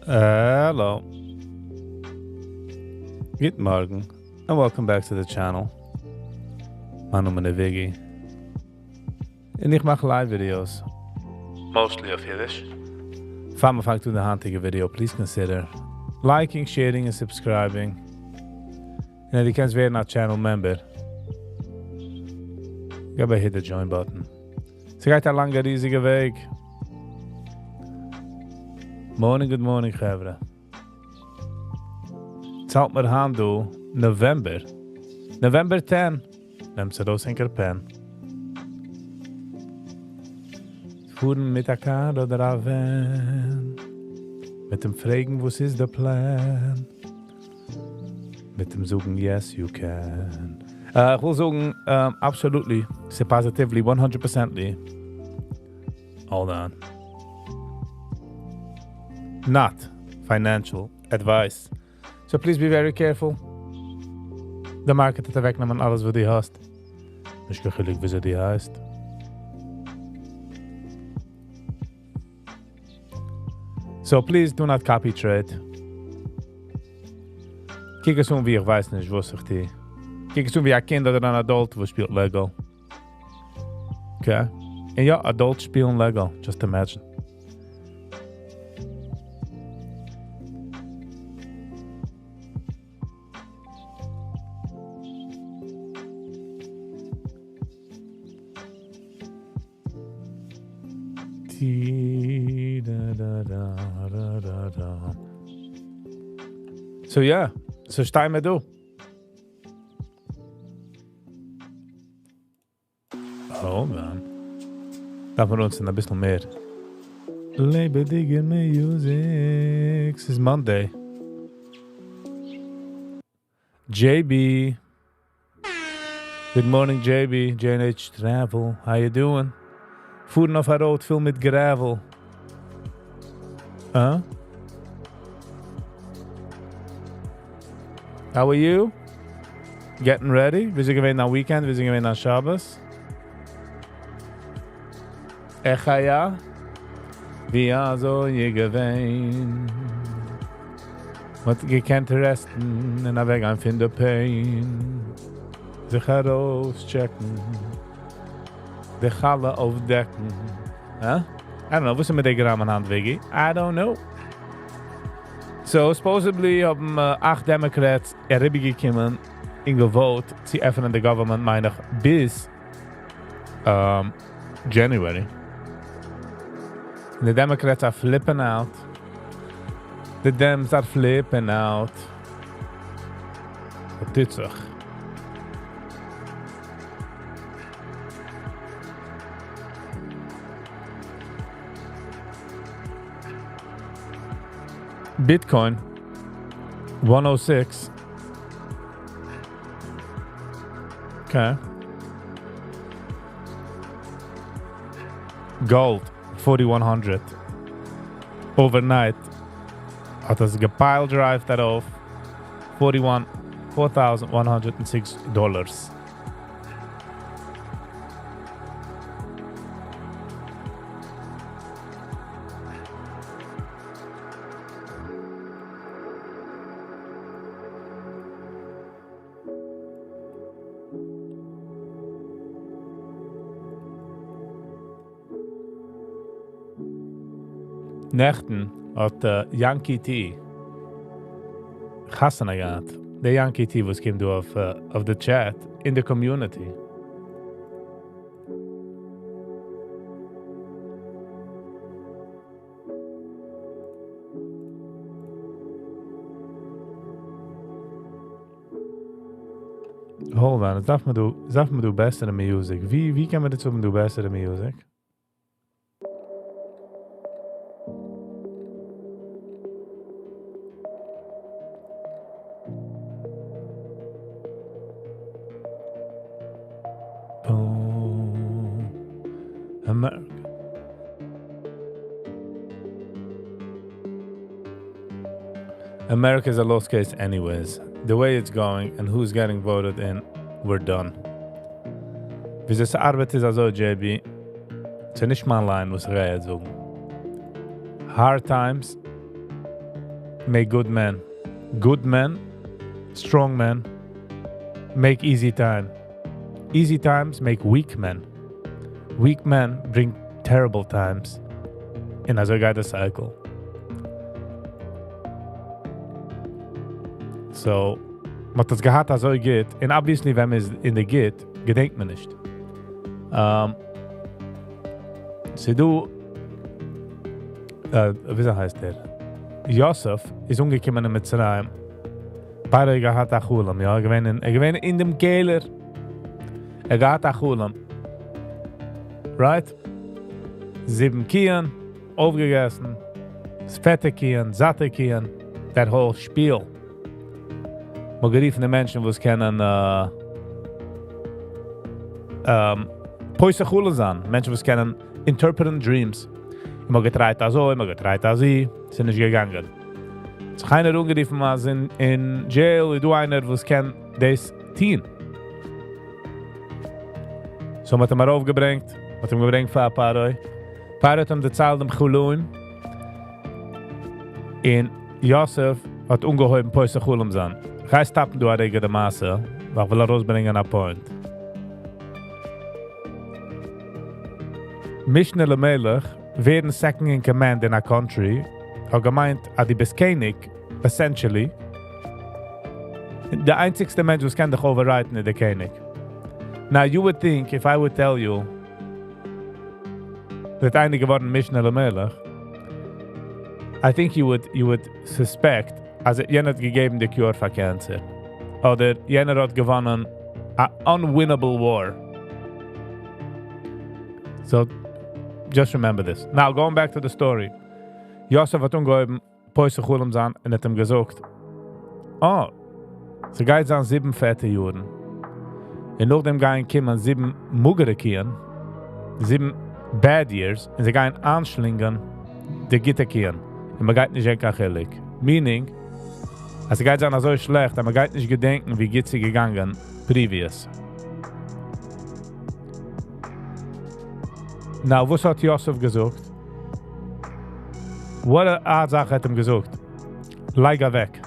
Hello. Good morning, and welcome back to the channel. Mijn naam is Viggy. En ik maak live videos. Mostly of Yiddish. If I'm to the hunting video, please consider liking, sharing, and subscribing. And if you can't be a channel member, go by hit the join button. So gaat een lange, riesige week. Good morning, Gevre. Het zal me gaan doen, November 10. Neem ze roos en pen. Voeren met elkaar door de raven. Met hem vragen, wat is de plan? Met hem zoeken, yes, you can. Ik wil zoeken, absolutely, say positively, 100%ly. Hold on. Not financial advice. So please be very careful. De market het wegnemen alles wat die hast. Dus ik geluk wie ze die heist. So please do not copy trade. Kijk eens wie ik weiß nicht, was ich die. Kijk eens wie een kind oder een adult was spielt legal. Okay? En ja, adults spelen legal. Just imagine. So yeah, so sta je me do. Oh man. Dat we ons een beetje meer. Labor digging music. This is Monday. JB. Good morning JB. J&H Travel. How you doing? Voeren of haar rood, veel met gravel. Huh? How are you? Getting ready? We zijn geweest naar weekend, we zijn geweest naar Shabbos. Echt ja? Wie zo je geweest? Want je kent resten en dan weg aan vinden pijn. Ze gaan roos checken. De gallen overdekken. Huh? I don't know. Wat is er met deze raam aan de hand, Viggy? I don't know. So, supposedly hebben 8 Democrats erbij gekomen in gevote. Ze even in de government meinig bis January. De Democrats are flipping out. De Dems are flipping out. Wat dit zeg? Bitcoin 106. Okay. Gold 4100. Overnight had us gepile drive that off $4,106. Nechten had Yankee T. Gassen gehad. De Yankee T was came to of the chat in the community. Hold on, zag me do best in the music. Wie kan me dit zo doen best in the music? America. America is a lost case anyways. The way it's going and who's getting voted in, we're done. Wie ze arbeit is also, JB. Ze nicht mal allein, muss ich sagen. Hard times make good men. Good men, strong men, make easy time. Easy times make weak men. Weak men bring terrible times. And as I got the cycle. So, wat das gehad so geht, and obviously wenn es in der geht, gedenkt man nicht. Se du, wie heißt der? Josef ist umgekommen in Mitzrayim. Beide gehad Achulam, ja, gewinn in dem Kehler. Gehad Achulam. Right? 7 Kien, aufgegessen, fette Kien, satte Kien, that whole Spiel. Man geriefene Menschen, die es kennen, Poise Chule sein. Menschen, die es kennen, interpreten Dreams. Immer getreit also, immer getreit als sie, sind nicht gegangen. Es ist keiner ungeriefen, als in Jail, du einer, wo es kennt, das Teen. So hat er aufgebringt, hat ihm gebringt für ein paar Reu. Paar hat ihm die Zahl dem Chuluim. Und Josef hat ungeheuben Poise Chule sein. Ga stappen du arege de Masse, weil ich will rausbringen a point. Mishnah Melech werden second in command in a country, hat gemeint, die Beskenik, essentially, der einzigste Mensch, was kann dich overriden in der König. Now you would think, if I would tell you, that eine geworden Mishnah Melech, I think you would suspect, als jener hat gegeben die Cure für Cancer. Oder jener hat gewonnen an unwinnable war. So, just remember this. Now, going back to the story. Josef hat ungeheben Poise Chulem sein und hat ihm gesagt, so geht es an 7 fette Juden. Und nach dem gehen kommen 7 muggere Kien, 7 bad years, und sie gehen anschlingen die Gitte Kien. Und man geht nicht enkachelig. Meaning, also geht es so schlecht, aber man geht nicht gedenken, wie geht sie gegangen, previous. Now, was hat Josef gesagt? What a Sache hat ihm gesagt? Leiger weg.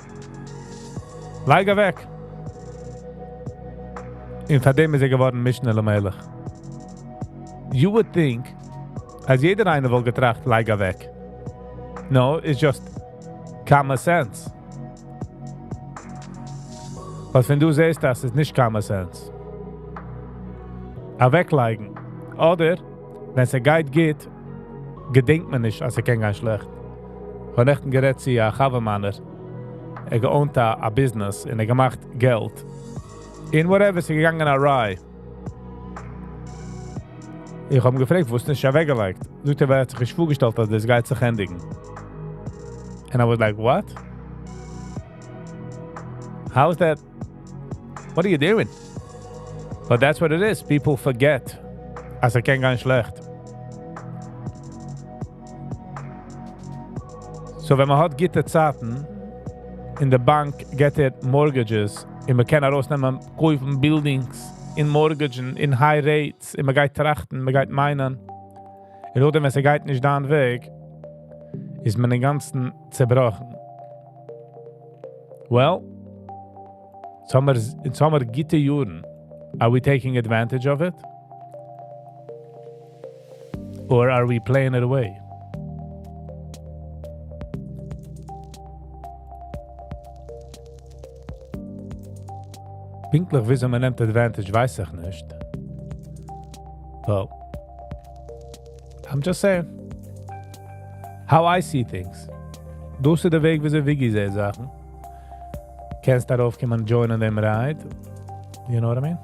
Leiger weg. Und von dem ist geworden Mishnah Melech. You would think, als jeder eine wohl getracht, leiger weg. No, it's just common sense. Was wenn du siehst, das ist nicht common sense. Wegleigen. Oder, wenn es ein Guide geht, gedenkt man nicht, als kein ganz schlecht. Von echten gerät sie ein Chavemanner. Geohnt a business und gemacht Geld. In whatever, sie gegangen awry. Ich hab ihn gefragt, wo ist nicht weggelegt? Leute, wer hat sich vorgestellt, dass das Guide sich endigen. And I was like, what? How is that? What are you doing? But that's what it is. People forget. Als kein ganz schlecht. So, wenn man hat gute Zeiten, in der Bank get mortgages, und man kann herausnehmen, kaufen Buildings, in Mortgagen, in High Rates, und man geht trachten, man geht meinen. Und oder wenn es geht nicht da weg, ist man den ganzen zerbrochen. Well, in Sommer gute Jahren, are we taking advantage of it? Or are we playing it away? Pinklich, wieso man nimmt advantage, weiß ich nicht. Well, I'm just saying. How I see things. Du hast den Weg, wie sie Viggy sehen Sachen. Kannst darauf kommen, joinen dem Ride. You know what I mean?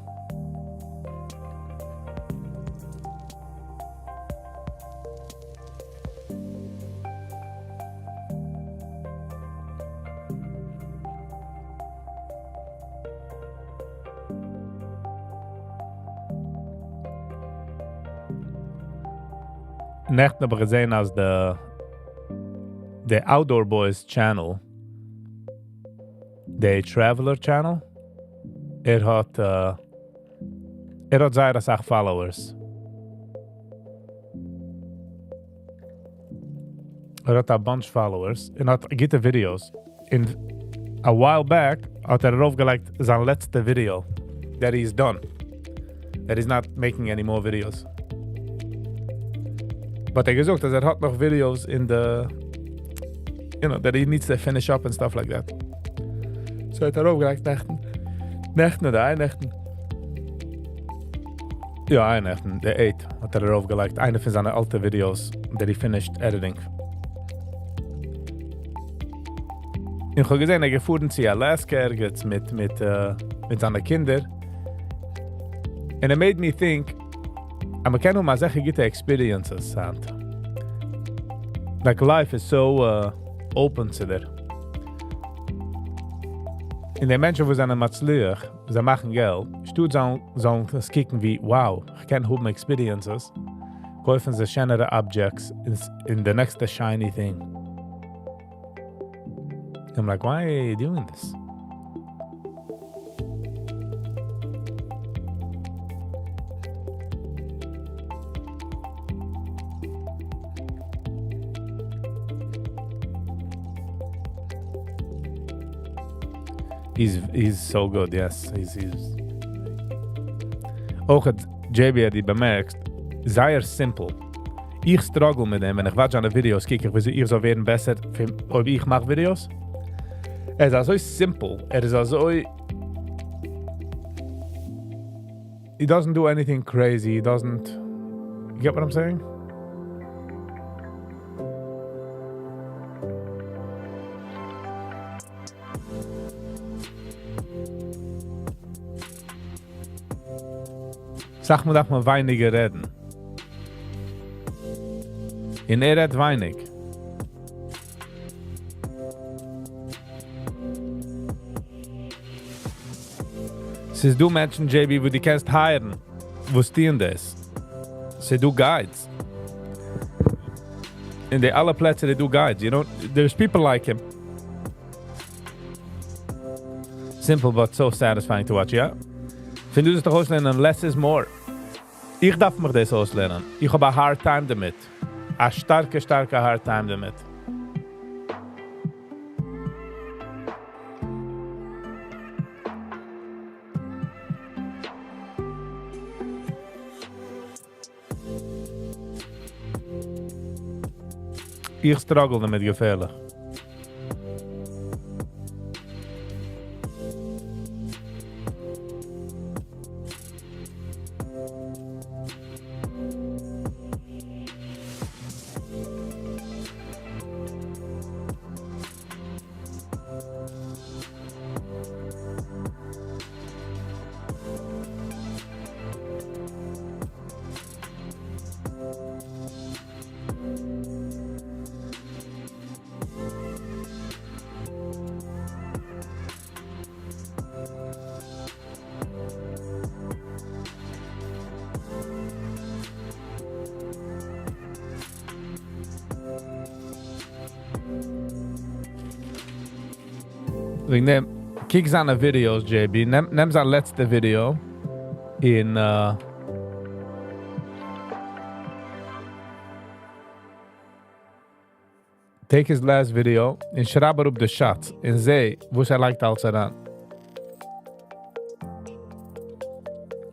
Necht aber gesehen als der Outdoor Boys Channel, der Traveler Channel, hat seine Sache Followers. hat a bunch followers und hat gute Videos. In a while back hat aufgelegt sein letzte Video that he's done. That he's not making any more videos. But gesagt, dass hat noch Videos in the, that he needs to finish up and stuff like that. So hat aufgelegt Nächten oder Nächten. Ja, Nächten, der 8 hat aufgelegt. Eine von seinen alten Videos that he finished editing. Ich habe gesehen, gefahren zu Alaska jetzt mit seinen Kindern. And it made me think, aber kann nur mal sagen, gute experiences sind. Like life is so open to there. In den Menschen, die sind matzlich, sie machen Geld, stut so kicken wie, wow, ich kann haben experiences, kaufen sie schönere objects in the next shiny thing. I'm like, why are you doing this? He's so good, yes. He's auch hat JB hat die bemerkt, sehr simple. Ich struggle mit dem, wenn ich watch an die Videos, kicke ich, wie ich so werden besser, ob ich mache Videos. Es ist so simple. Is so. He doesn't do anything crazy. He doesn't. You get what I'm saying? Sag mir doch mal weniger reden. In redet weinig. Se du Menschen, JB, wo die kannst heiren, wo stehen das? Se du Guides. In the alle Plätze, they do Guides. There's people like him. Simple, but so satisfying to watch, ja? Find du das doch auslernen, less is more. Ich darf mich das auslernen. Ich habe a hard time damit. A starke hard time damit. Ich struggle damit gefährlich. Kijk seine Videos, JB. Nimm sein letztes Video in take his last video and schraub op de shots en zei wo hij lijkt als aan.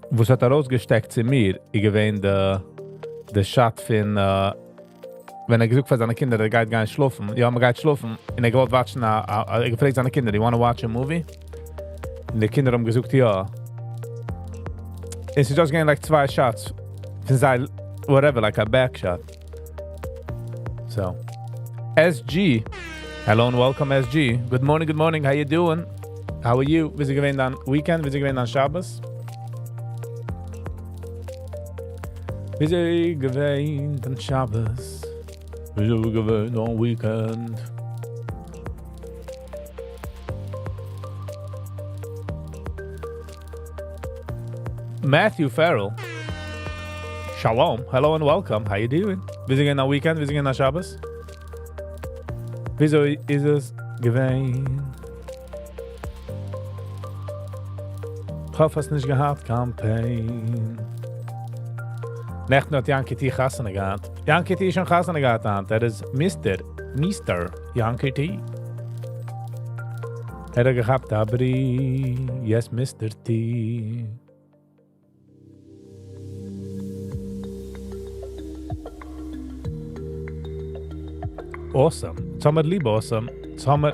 Wo hat rausgesteckt zu mir, ich gewähne de shot von wenn gesucht für seine Kinder, der geht gar nicht schlafen. Ja, man geht schlafen. Und wollte watchen, ich gefragt seine Kinder, you wanna watch a movie? Und die Kinder haben gesucht, ja. Und sie just gehen like 2 shots. Von sei, whatever, like a back shot. So. SG. Hello and welcome, SG. Good morning, how you doing? How are you? Wie sie gewähnt an Weekend? Wie sie gewähnt an Shabbos? Wie sie gewähnt an Shabbos? Wie sie gewähnt an Weekend? Matthew Farrell. Shalom. Hello and welcome. How you doing? Wie sie gewähnt an Weekend? Wie sie gewähnt an Shabbos? Wieso ist es gewähnt? Ich hoffe, es nicht gehabt, Campaign. Nicht nur Yankee T. Chassene gehabt. Yankee T. schon Chassene gehabt. Das ist Mr. Yankee T. Gehabt, aber yes, Mr. T. Awesome. Sommer lieb awesome. Sommer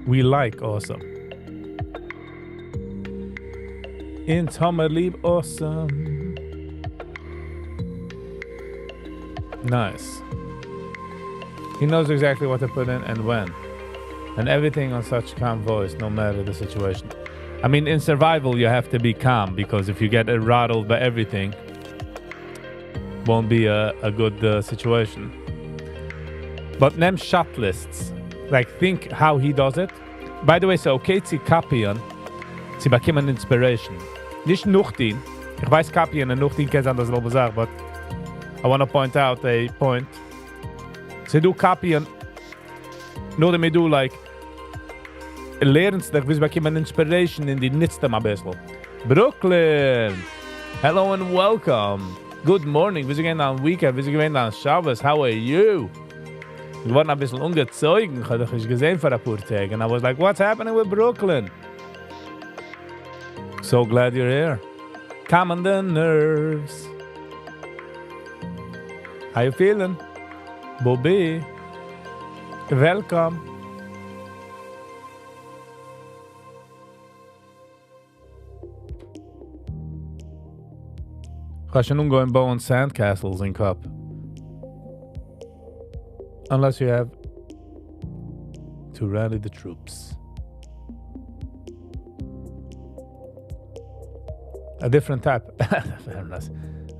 we like awesome. In Sommer lieb awesome. Nice. He knows exactly what to put in and when. And everything on such calm voice, no matter the situation. I mean, in survival, you have to be calm, because if you get rattled by everything, won't be a good situation. But name shot lists. Like, think how he does it. By the way, so okay, sie kapieren, sie bekommen Inspiration. Nicht nuchtin. Ich weiß kapieren und nuchtin kann sein dasselbe Sache, but I want to point out a point. Sie do kapieren, nur damit du, like, lernst dich, bis bekommen Inspiration in die Nitztem ein bisschen. Brooklyn! Hello and welcome. Good morning. Wir sind gehen am Weekend, wir sind gehen am Shabbos. How are you? Ich war ein bisschen ungezeugt. Ich habe dich gesehen vor ein paar Tagen. And I was like, what's happening with Brooklyn? So glad you're here. Calming the nerves. How you feeling? Bobby. Welcome. I shouldn't go and build sandcastles in Cup. Unless you have to rally the troops. A different type.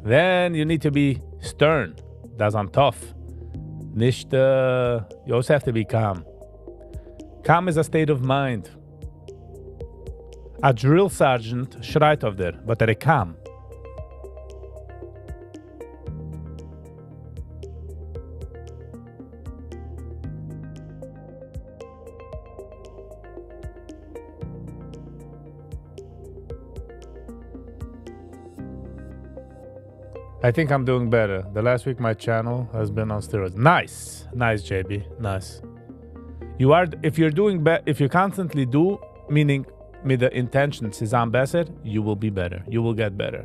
Then you need to be stern. That's on tough. Nicht, you also have to be calm. Calm is a state of mind. A drill sergeant schreit auf dir, but calm. I think I'm doing better. The last week my channel has been on steroids. Nice, JB, nice. You are, if you're doing if you constantly do, meaning with the intention zusammen besser, you will be better. You will get better.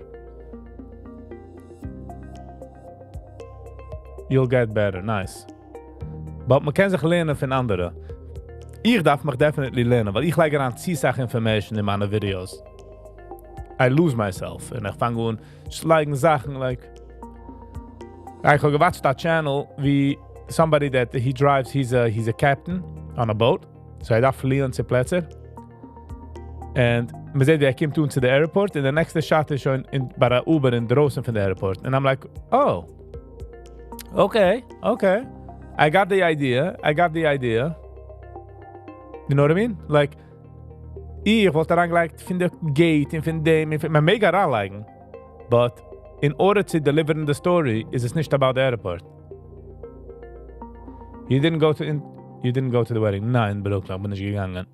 You'll get better, nice. But man kann sich lernen von anderen. Ich darf mich definitely lernen, weil ich lege an ziemlich information in meine Videos. I lose myself. And I fange an schleigen Sachen, like... I have watched that channel, wie somebody that he drives, he's a captain on a boat. So I darf fliehen zu Plätze. And man sieht, er kommt to the airport, and the next shot is schon bei der Uber in draußen von der airport. And I'm like, oh, okay. I got the idea. You know what I mean? Like, ich wollte angelegt von der Gate und von dem, man mega anlegen. But in order to deliver in the story, is it's nicht about the airport. You didn't go to the wedding. Nein, Brooklyn, bin ich gegangen.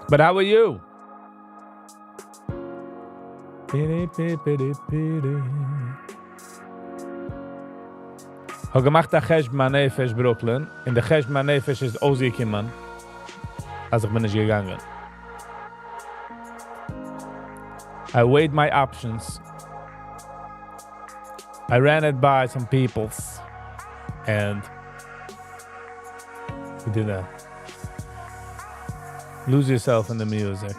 But how are you? Ich habe gemacht ein Chesh Manefesh Brooklyn. In der Chesh Manefesh ist ausgekommen, als ich bin nicht gegangen. I weighed my options. I ran it by some peoples. And we did that. Lose yourself in the music.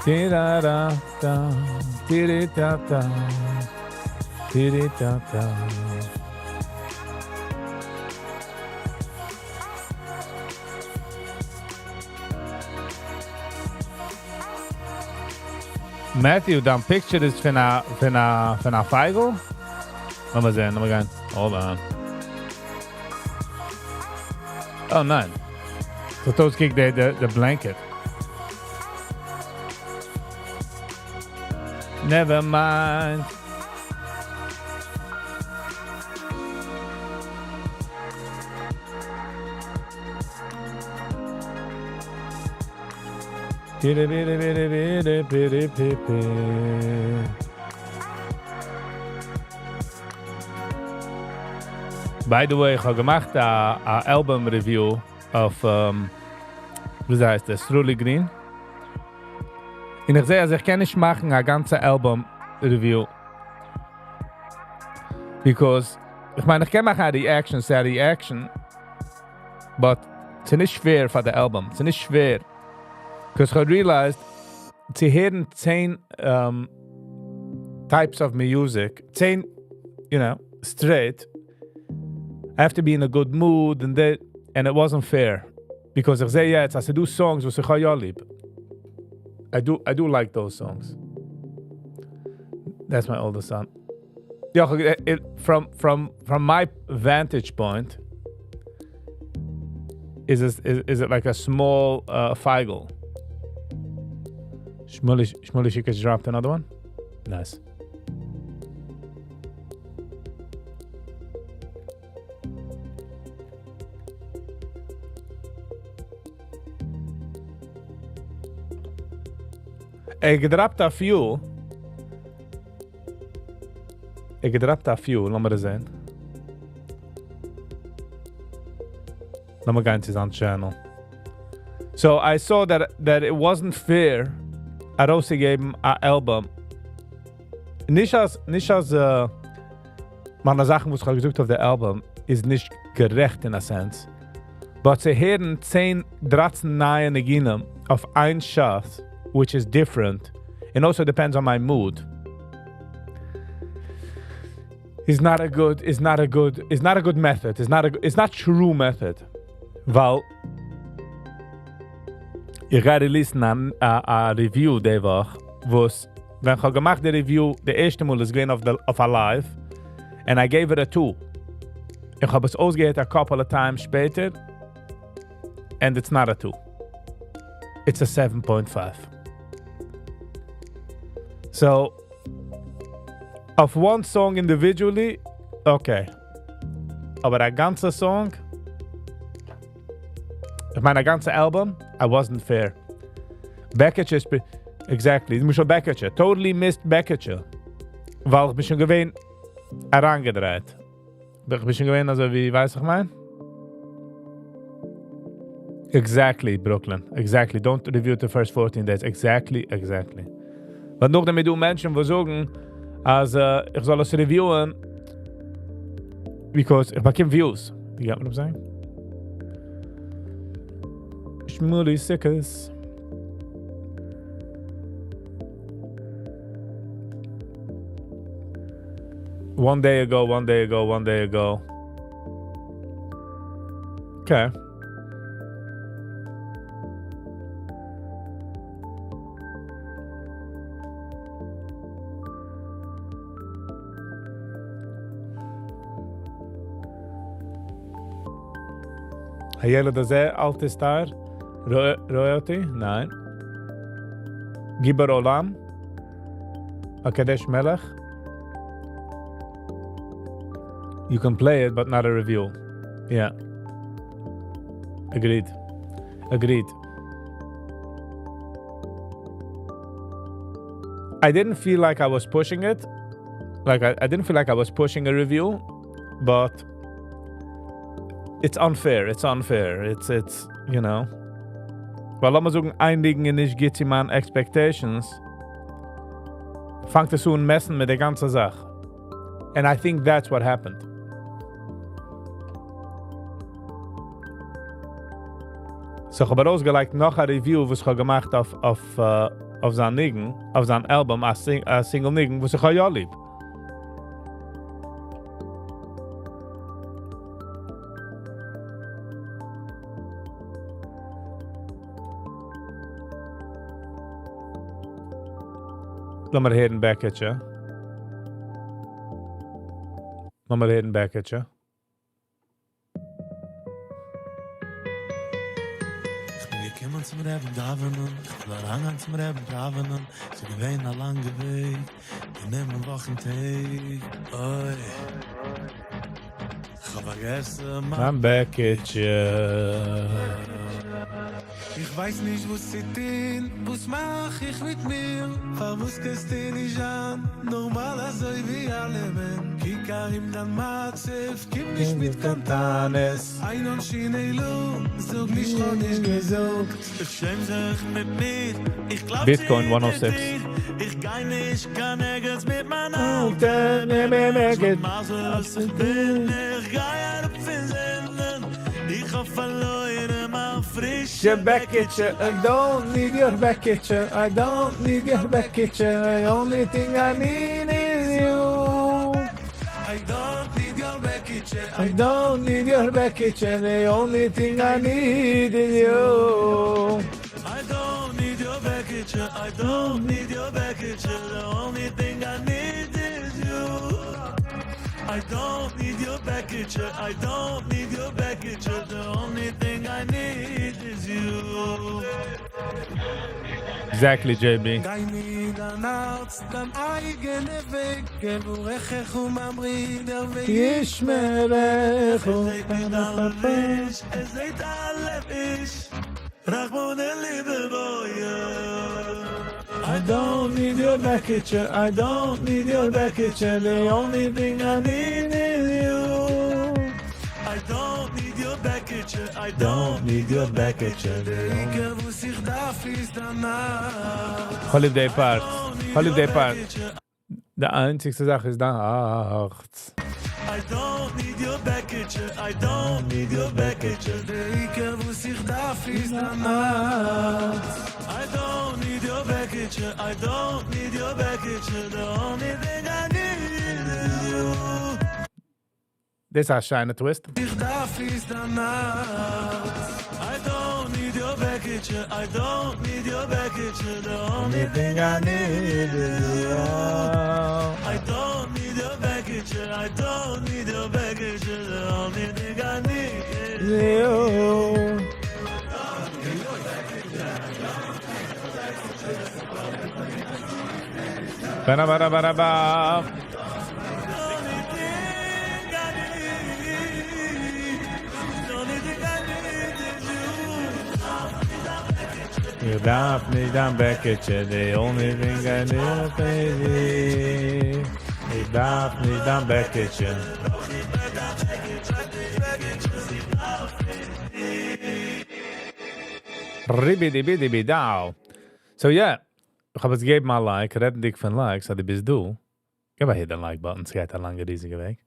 Tira-da-da, tiri-da-da, tiri-da-da. Matthew, dan picture is van a feigel? Lass mal sehen, gehen. Hold on. Oh, nein. So those kick the blanket. Never mind. By the way, ich habe gemacht a Album Review auf, wie heißt das, Strulli Green. Und ich sehe, also ich kann nicht machen a ganze Album Review. Because, ich meine, ich kann machen a Reaction, but es ist nicht schwer für das Album, es ist nicht schwer. Because I realized, sie hören 10 types of music, 10, straight. I have to be in a good mood and it wasn't fair. Because I say, yeah, I do songs which I lieb. I do like those songs. That's my oldest son. Yeah, from my vantage point, is it like a small feigel? Shmully just dropped another one. Nice. Ik gedropt a few, laat me er zijn. Laat me gaan eens aan channel. So I saw that it wasn't fair. I also gave him an album. Nicht als meine Sachen, was ich gesucht auf der Album, ist nicht gerecht in a sense. But sie hören 10, 13 neue Neginen auf ein Schaft, which is different, and also depends on my mood. It's not a good method. It's not true method. Weil ich ga releasen a review die Woche, was wenn ich gemacht die Review, der erste Mal ist gewesen auf Alive, and I gave it a 2. Ich habe es ausgehört a couple of times später, and it's not a 2. It's a 7.5. So, of one song individually, okay. Aber ein ganzer Song, ich meine, ein ganzer Album, I wasn't fair. Becketje ist, exactly, ich muss schon Becketje, totally missed Becketje. Weil ich bin schon gewesen, herangedreht. Ich bin schon gewesen, also wie, weiß ich mein? Exactly, Brooklyn, exactly. Don't review the first 14 days, exactly. Want nog damit du Menschen versuchen, als ich soll es reviewen, because ich bekomme Views. Wie gaat man das sagen? Schmulli Sickes. One day ago. Okay. Hayele da sehr alte Star. Royalty? Nein. Gibar Olam. Akadesh Melech. You can play it, but not a review. Yeah. Agreed. I didn't feel like I was pushing it. Like, I didn't feel like I was pushing a review, but it's unfair. It's, Weil lass mal sagen, einigen nicht geht sie man Expectations. Fangt es an messen mit der ganzen Sache. And I think that's what happened. So ich habe rausgelegt noch ein Review, was ich gemacht auf auf sein Nigen, auf sein Album, a Single Nigen, was ich ja lieb. Lass mal hören Becketje. Lass mal hören Becketje. Gekommen zum Reben Davenen, ich will anhang zum Reben Davenen, sie gewähnen ein langer Weg, wir nehmen Wochentag, oi. Ich hab vergessen, Mein Becketje. Ich weiß nicht, was sie tun, was mach ich mit mir, aber was kannst du nicht an, normal also wie alle men. Kika im dann Matzef, gib nicht mit Kantanes, ein und Schienelu, sag nicht, schon nicht gesucht. Ich schäm sich mit mir, ich glaub Bitcoin 106. ich kann nicht, kann nirgends mit meinem Augen. Mal so als ich bin, ich gehe auf den Senden, ich hab verloren, mal frisch. Your Becketje, I don't need your Becketje, I don't need your Becketje, the only thing I need is you. I don't need your Becketje, I don't need your Becketje, the only thing I need is you. I don't need your Becketje, I don't need your Becketje, the only thing I need is you. I don't need your Becketje, I don't need your Becketje, the only thing I need is you. Exactly, JB. Gai niet aan arts, dan eigene Weg, geburecht umamri der Weg. Yishmerech, Seht nicht alle Wisch, seht alle Wisch, Rachmon el Liebe boye. I don't need your Becketje, I don't need your Becketje, the only thing I need is you. I don't need your Becketje, I Don't need your Becketje, the only... Ik wo sich darf ist danach. Holiday Part. Holiday Part. Die einzigste Sache ist nachts. I don't need your Becketje, I don't need your Becketje. Ik wo sich darf ist danach. I don't need your Becketje, I don't need your Becketje. The only thing I need is you. Das ist ein scheiner Twist. Ich darf ist danach. I don't need your Becketje, I don't need your Becketje. The only thing I need is you. I don't need your Becketje, I don't need your Becketje. The only thing I need is You. Ba ba ba ba ba. You darf nicht am Becketje, the only thing I need is you. You darf nicht am Becketje. Ribidi-bidi-bidau. So yeah, ich habe es gegeben mal Like, retten dich von Likes, so du bist du. Gib mal hier den Like-Button, es geht ein langer, riesiger Weg.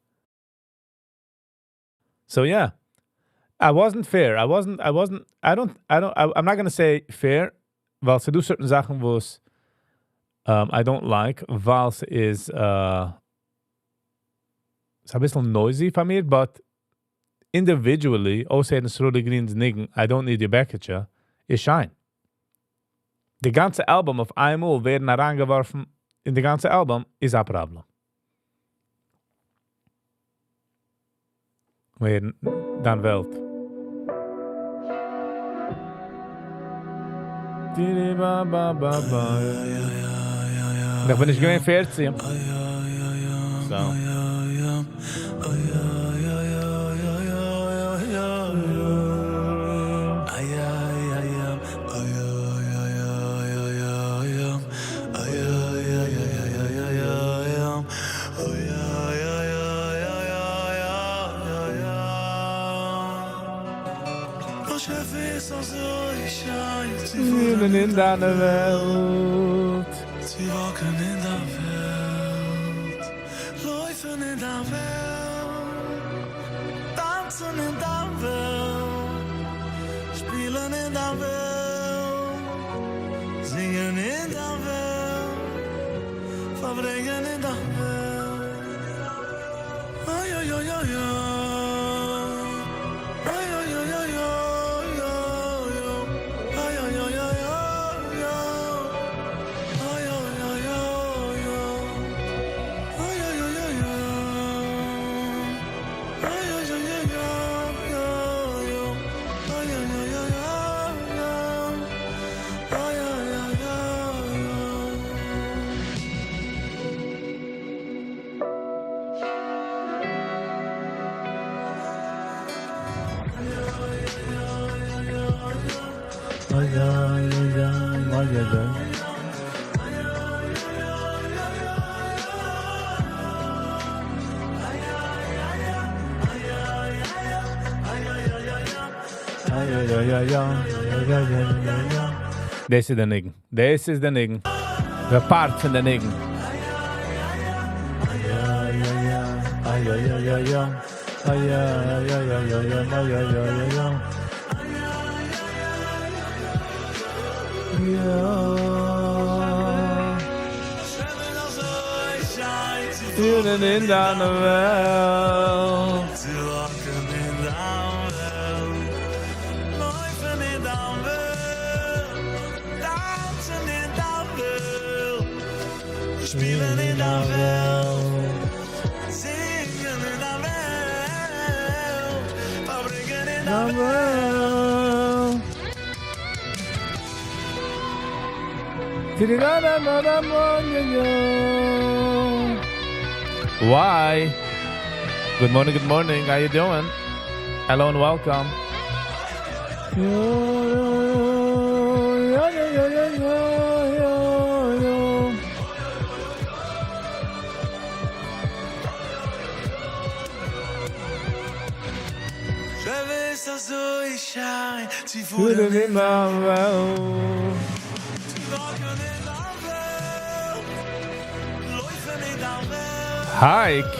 So yeah. I wasn't fair. I'm not gonna say fair, weil sie do certain Sachen, wo es I don't like, weil es ist ein bisschen noisy von mir, but individually, außer den Srudi Greens Niggen, I don't need your Becketje, ist schein. Die ganze Album auf einmal werden herangeworfen, in die ganze Album ist ein Problem. Werden dann Welt. Ba, ba, ba, ba. Da bin ich gewesen 14. So. Leben in deiner Welt. Sie walken in der Welt, laufen in der Welt, tanzen in der Welt, spielen in der Welt, singen in der verbringen in der Welt. Ay, ay, ay, ay, ay. Ay, ay, ay, ay, ay, ay, ay. Ay, ay, ay, ay, ay, ay. Ay, ay, ay, ay, ay. Ay, ay, ay, ay, ay. Ay, ay, ay, ay, ay. This is the niggen. This is the niggen. The part from the niggen. Feeling in down the well. Spielen in der Welt, singen in der Welt, verbringen in der Welt. Why? Good morning. How you doing? Hello and welcome. So ich schein, sie Fühlen in der Welt. Sie rocken in der Welt, laufen in der Welt, Hike.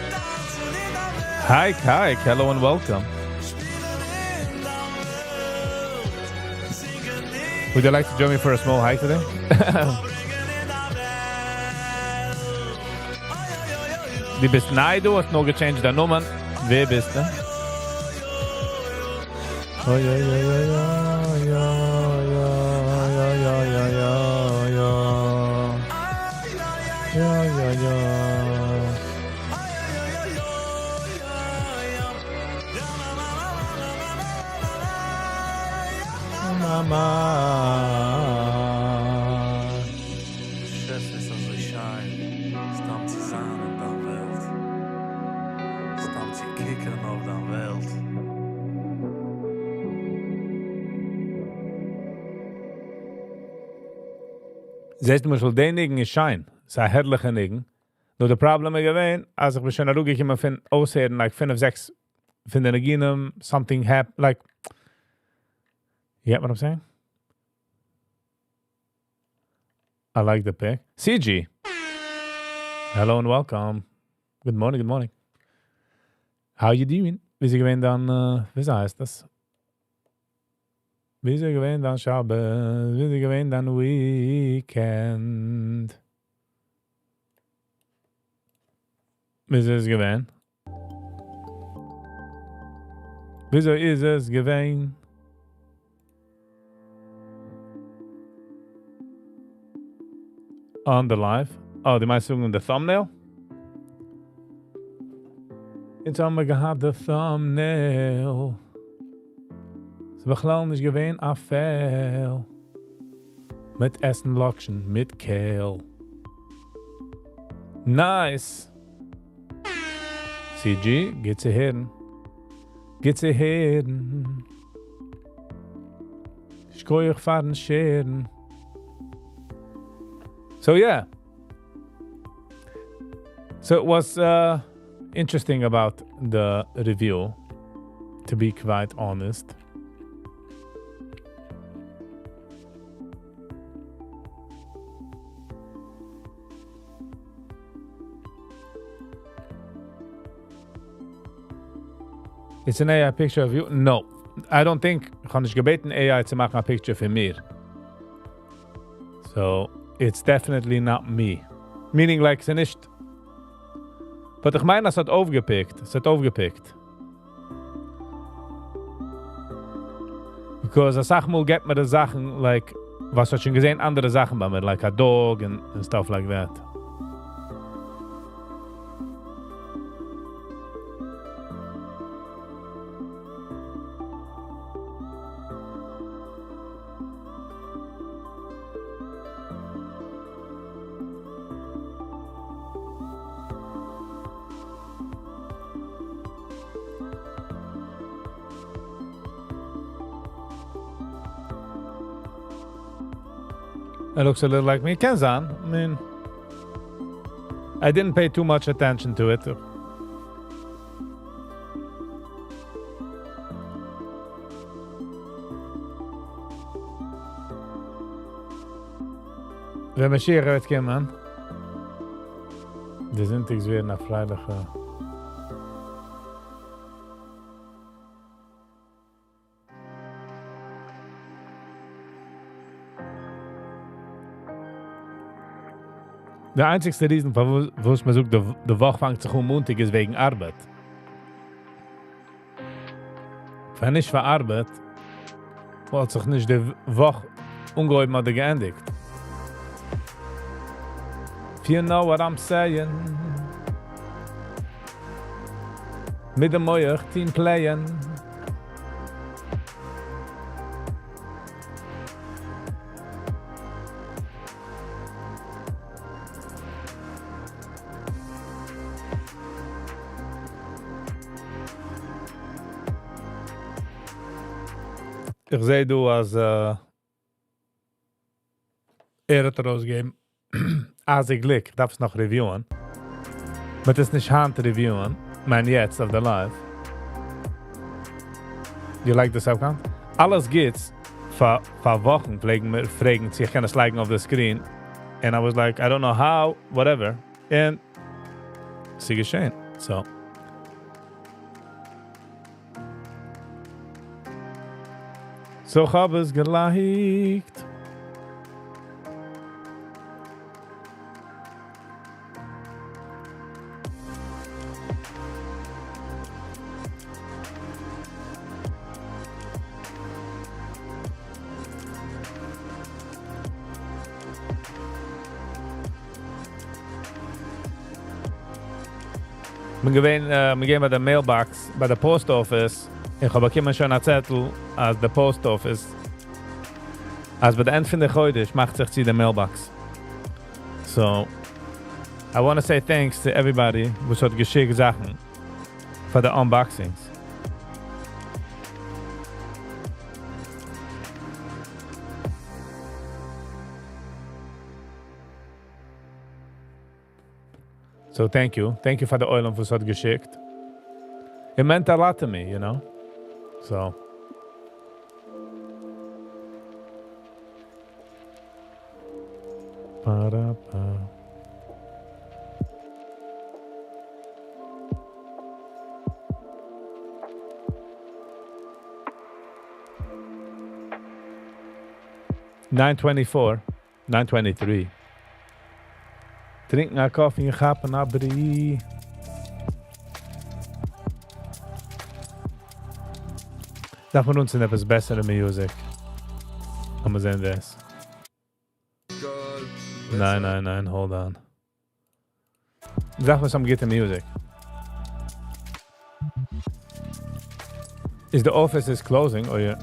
tanzen in der Welt, Hike. Hello and welcome. spielen in der Welt, singen in Would you like to join me for a small hike today? verbringen in der Welt. Ay, ay, ay, ay, ay. Du bist nein, du hast noch gechanged deine Nummern. Wer bist du? Oh, Chef ist also schein, stammt sie sein in der Welt, stammt sie kicken auf der Welt. Siehst du, Mischel, den Nigen ist schein. Es ist ein herrlicher Nigen. Nur das Problem ist gewesen, als ich mich schon ruhig immer von aushören, like 5, 6 von den Neginen, something happened, like, you get what I'm saying? I like the pick. CG. Hello and welcome. Good morning. How you doing? Wie sie gewähnt dann, wie heißt das? Wie sie gewähnt dann Shabbos, wie sie gewähnt dann Weekend. Wie ist es gewähnt? Wieso ist es gewähnt? On the live. Oh, die meinst du in the thumbnail? Jetzt haben wir gehabt, the thumbnail. Es war klar nicht gewesen, a fail. Mit Essen Loction, mit Kale. Nice. CG, geht sie hin. Ich kann euch fahren scheren. So yeah. So it was interesting about the review, to be quite honest. It's an AI picture of you? No. I don't think ich habe nicht gebeten AI zu machen a picture für mir. So it's definitely not me. Meaning like, sie nicht. But ich meine, es hat aufgepickt. Because sag mal, get mir die Sachen, like, was hat schon gesehen, andere Sachen bei mir, like a dog and stuff like that. It looks a little like me. Kenzan. I mean, I didn't pay too much attention to it. Wenn Mashiach wird kommen, die sind ich wieder nach Freitag. Der einzigste Riesen, wo es mir sagt, die Woche fängt sich Montag, ist wegen Arbeit. Wenn nicht für Arbeit, wollte sich nicht die Woche ungeheuer mal geendigt. If you know what I'm saying. Mit dem Meuch Team playen. Ich sehe du als hat rausgegeben. Als ich Glück, darf es noch reviewen. Aber es ist nicht Hand reviewen. Mein jetzt auf der Live. You like the subcount? Alles geht's für Wochen fragen sich, ich kann es liken auf der Screen. And I was like, I don't know how, whatever. And sie geschehen. So. So hab es geliked. Wir gehen bei der Mailbox, bei der Post Office. Ich habe bekommen schon einen Zettel, als der Post Office. Als bei der Ende von der heute macht sich die Mailbox. So, I want to say thanks to everybody, who hat geschickt Sachen für die Unboxings. So thank you for the oil and was hat geschickt. It meant a lot to me, you know. So. Ba-da-ba. $9.23. Trinken einen Kaffee und gappen nach Brie. Darf man uns in etwas bessere Musik? Haben wir sehen das? Nein, hold on. Sag mir some gute Music. Is the office is closing or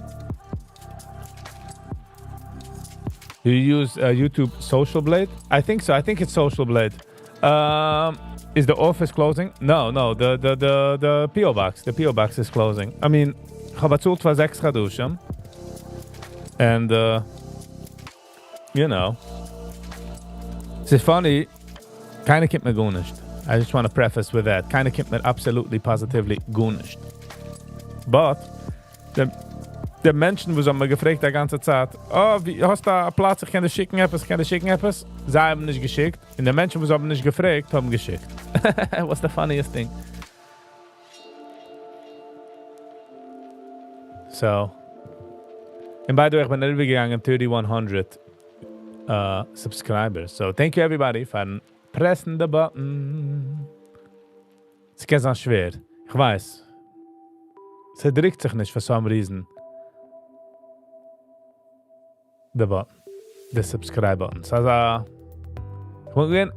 do you use YouTube Social Blade? I think so. I think it's Social Blade. Is the office closing? No. The PO box. The PO box is closing. I mean, ich habe bezahlt für 6 Duschen. And you know, it's funny. Keiner kommt mir gut nicht. I just want to preface with that. Keiner kommt mir absolutely, positively gut nicht. But der Menschen, die haben mir gefragt die ganze Zeit, oh, wie, hast du einen Platz, ich kann dir schicken etwas? Sie haben nicht geschickt. Und die Menschen, die haben nicht gefragt, haben geschickt. What's the funniest thing? So. And by the way, ich bin übergegangen 3100 subscribers. So thank you everybody für pressen the button. Es geht so schwer. Ich weiß. Es drückt sich nicht for some reason. The button. The subscribe button. Also,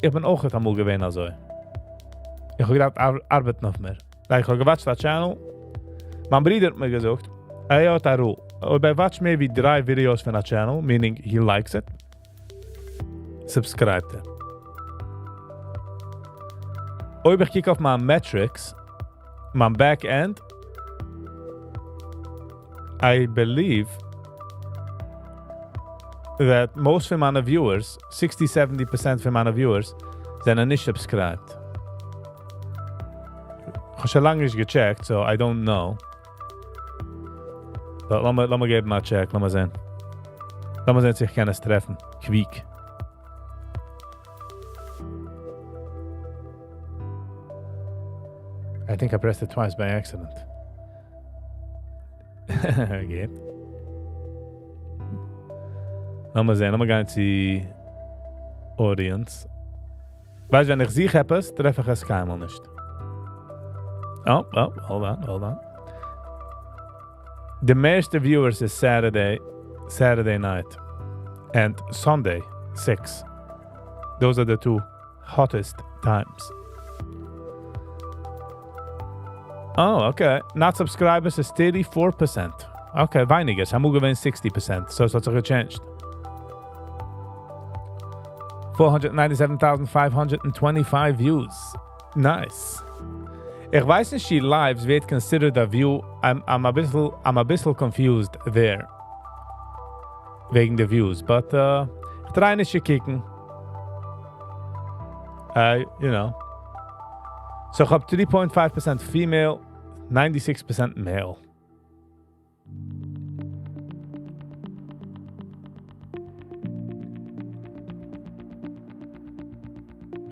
ich bin auch einmal gewesen also. Ich habe gedacht, arbeite noch mehr. Ich habe gewatcht das Channel. Mein Bruder hat mir gesagt, hat eine Rule. Ob watch mehr wie 3 Videos von der Channel, meaning he likes it, subscribe it. Ob ich kijk auf mijn metrics, mijn back-end, I believe that most of my viewers, 60-70% von meinen viewers, zijn nicht subscribed. Ich habe schon lange nicht gecheckt, so I don't know. So, lass mal geben mal check, lass mal sehen. Lass mal sehen, sich können es treffen. Quiek. I think I pressed it twice by accident. Geht. Lass mal sehen, lass mal gehen zu Audience. Weißt du, wenn ich sie habe, treffe ich es keinmal nicht. Oh, hold on. The most viewers is Saturday night, and Sunday, 6. Those are the 2 hottest times. Oh, okay. Not subscribers is 34%. Okay, weiniger. I'm moving 60%, so it's also changed. 497,525 views. Nice. Ich weiß nicht, die Lives wird considered a view. I'm a bisschen confused there. Wegen der Views. But, ich try nicht zu kicken. You know. So ich habe 3.5% female, 96% male.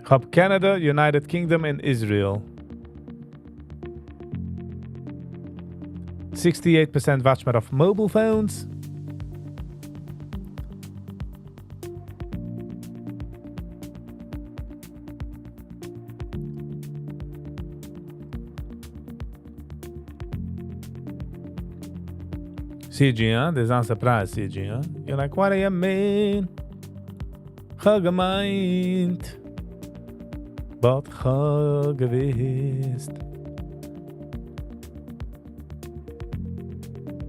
Ich habe Canada, United Kingdom and Israel. 68% watch me off mobile phones. CG, huh? There's not a surprise, CG, huh? You're like, what do you mean? Gemeint. But gewist.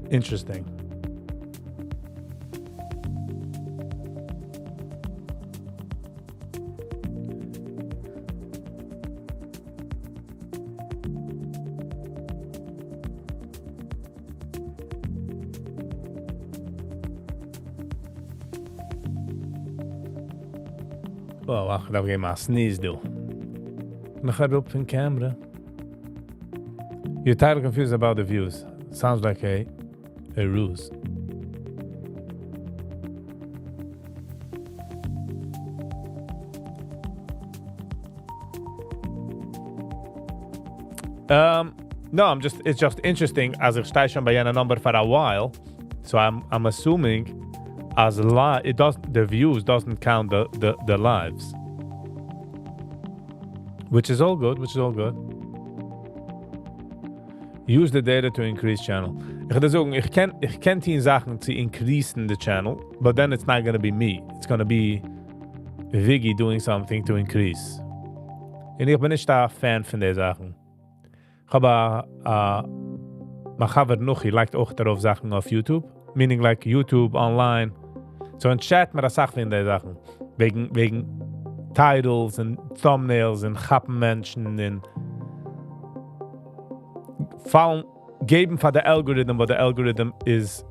Interesting. Oh, wacht, dat we maar sneeze doen. Dan ga je op een camera. You're tired confused about the views. Sounds like a ruse. No, it's just interesting as ich stehe schon bei einer number for a while. So I'm assuming as the views doesn't count the lives. Which is all good. Use the data to increase channel. Ich würde sagen, ich kann 10 Sachen zu increasen the channel, but then it's not gonna be me. It's gonna be Viggy doing something to increase. Und ich bin nicht ein Fan von den Sachen. Ich habe mein Chaver noch, he liked auch darauf Sachen auf YouTube. Meaning like YouTube, online. So in Chat mir das Sachen in den Sachen. Wegen Titles und Thumbnails und Chappenmenschen und geben für the algorithm what the algorithm is,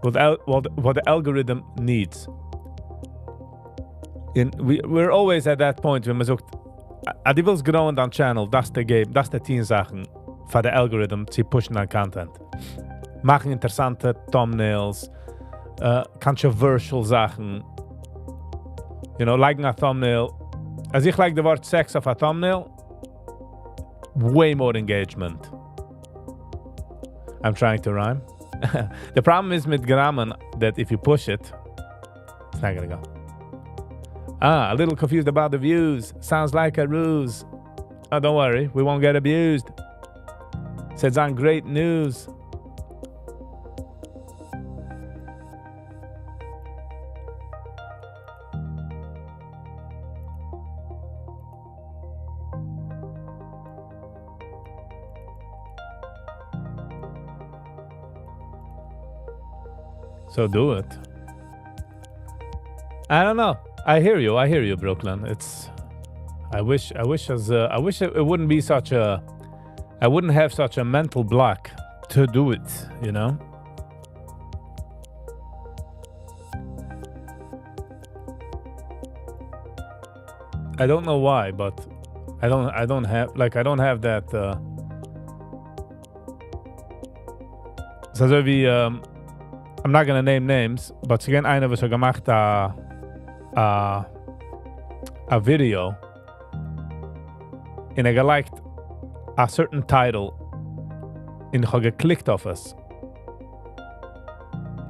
what the algorithm needs. And we're always at that point when man sagt, die willst growen dan channel, das der game, das der 10 Sachen für the algorithm zu pushen an Content. Machen interessante Thumbnails, controversial Sachen. You know, liking a thumbnail. Als ich like the word sex of a thumbnail, way more engagement. I'm trying to rhyme. The problem is with grammar that if you push it, it's not gonna go. A little confused about the views. Sounds like a ruse. Oh, don't worry, we won't get abused. Says on great news. So do it. I don't know. I hear you, Brooklyn. I wish it wouldn't be such a, I wouldn't have such a mental block to do it, you know? I don't know why, but I don't have that, so wie, I'm not gonna name names, but sie gehen eine, was gemacht a video and I liked a certain title and ich habe geklickt auf es.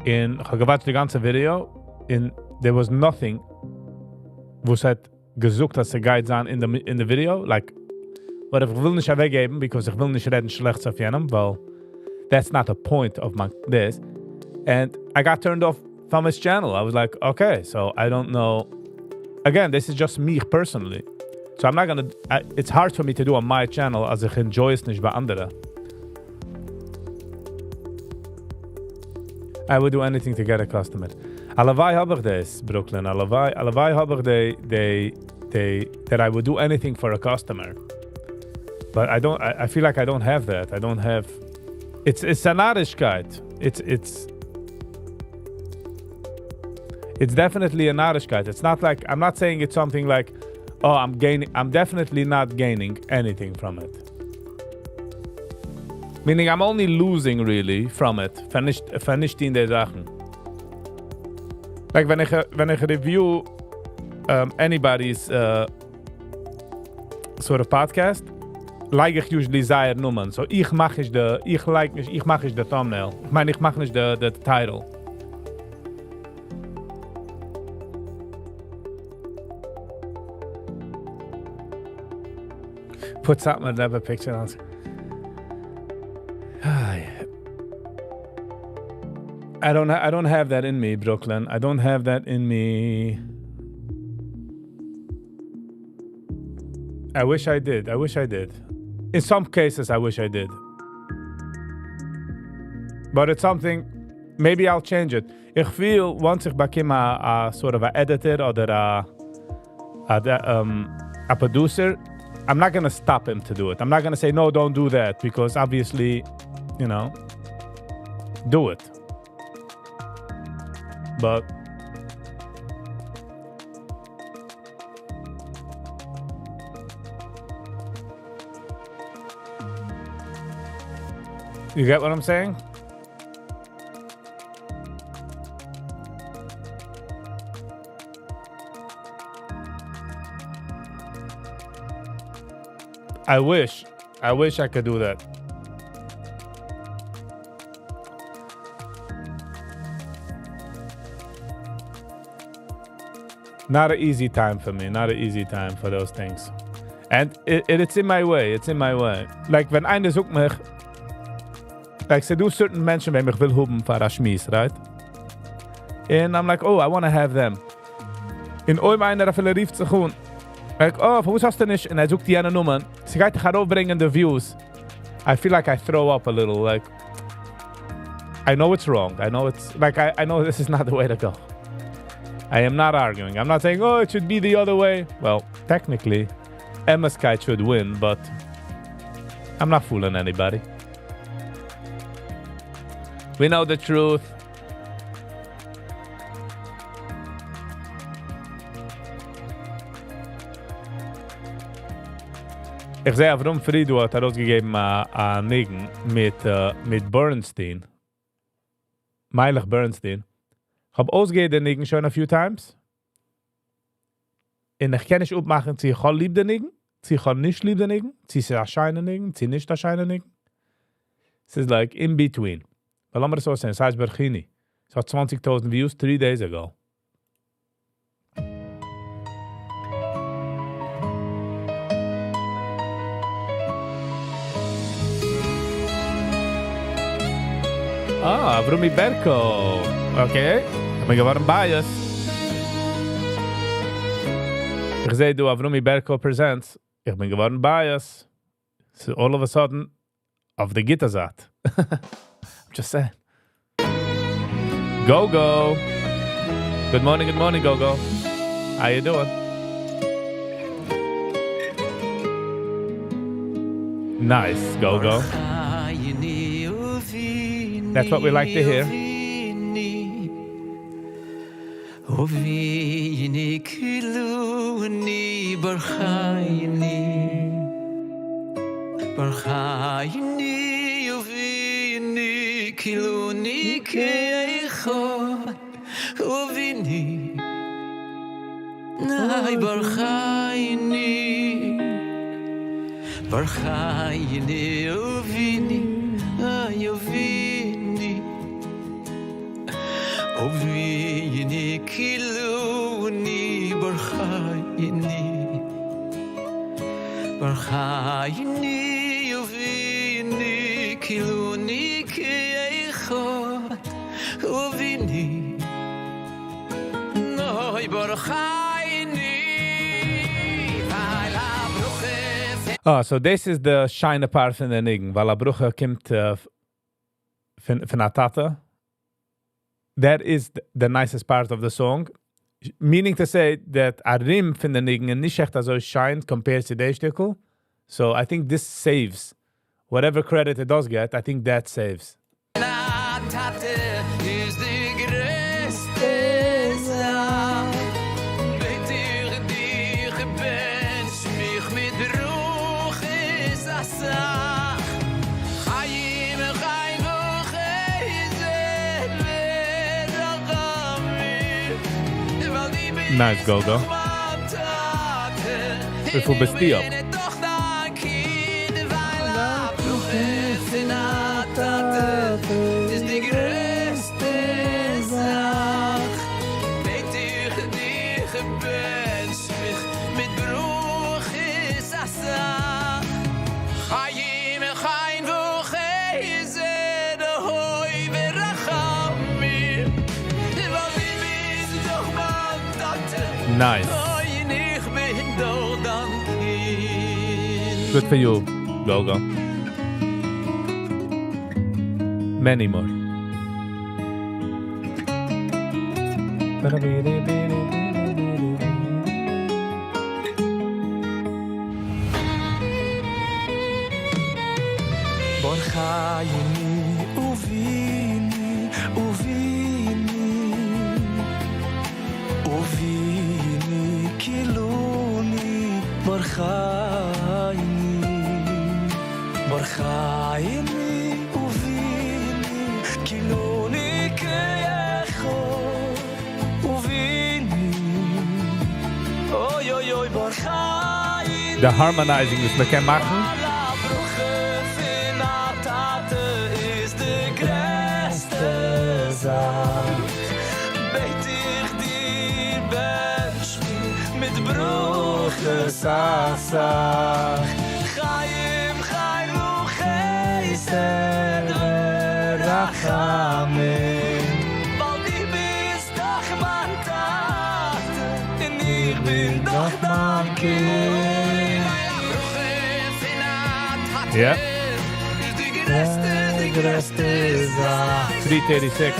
Und ich habe gewartet die ganze Video and there was nothing was hat gesucht, dass sie guides an in the video, like, but ich will nicht weggeben, because ich will nicht reden schlecht auf jenem, weil that's not the point of this. And I got turned off from his channel. I was like, okay, so I don't know. Again, this is just me personally. So I'm not gonna, it's hard for me to do on my channel, as ich enjoy es nicht bei anderen. I would do anything to get a customer. Alavai habe ich das, Brooklyn. Alavai habe ich that I would do anything for a customer. But I feel like I don't have that. I don't have, it's a Narishkeit. It's definitely a Narishkeit. It's not like, I'm not saying it's something like, oh, I'm definitely not gaining anything from it. Meaning I'm only losing really from it. Vernischt in der Sachen. Like when ich review anybody's sort of podcast, like ich usually seine Nummern. So ich mache nicht the thumbnail. Ich meine, ich mache nicht the title. Put something another picture on. I don't have that in me, Brooklyn. I don't have that in me. I wish I did. In some cases, I wish I did. But it's something, maybe I'll change it. Ich feel, once ich become a sort of an editor or a producer, I'm not going to stop him to do it. I'm not going to say, no, don't do that, because obviously, you know, do it. But you get what I'm saying? I wish I could do that. Not an easy time for me. Not an easy time for those things. And it's in my way. Like, wenn einer sucht mich, like, se do certain Menschen, wenn mich will haben für a Schmies, right? And I'm like, oh, I want to have them. In oim einer viele rief zu tun. Like, oh, für was hast du nicht? Und sucht die eine Nummer. Sie geht dich heraufbringen, the views. I feel like I throw up a little, like, I know it's wrong. I know it's, like, I know this is not the way to go. I am not arguing. I'm not saying, oh, it should be the other way. Well, technically, Emma's kite should win, but I'm not fooling anybody. We know the truth. Ich sehe, warum Frido hat herausgegeben an Nigen mit Bernstein. Meilig Bernstein. Ich habe ausgegeben den Nigen schon a few times. Und ich kann nicht aufmachen, sie kann lieb den Nigen, sie kann nicht lieb den Nigen, sie ist erscheinen Nigen, sie nicht erscheinen Nigen. Es ist like in between. Weil lassen wir das so sehen, es heißt Berchini. Es hat 20,000 Views 3 days ago. Ah, Avrumi Berko. Okay. Ich bin geworden bias. Ich sehe, du Avrumi Berko Presents. Ich bin geworden bias. So all of a sudden, auf der Gittersat. I'm just saying. Go. Good morning, Go. How you doing? Nice, Go. That's what we like to hear. Ovini kiluni barchayni ovini kiluni keichot ovini nay barchayni ovini ay ovini ovini kiluni barchayni ovini kiluni keichot ovini nay barchayni. So this is the shine part von der Nigen, weil a Bruche kommt von a Tata. That is the nicest part of the song. Meaning to say that a Rim von der Nigen nicht echt so shine compared to the Stückel. So I think this saves. Whatever credit it does get, I think that saves. Nice, Go. Wie viel bist du ab? Nice. Good for you, Go. Many more. The harmonizing das wir können machen. Yeah. 336.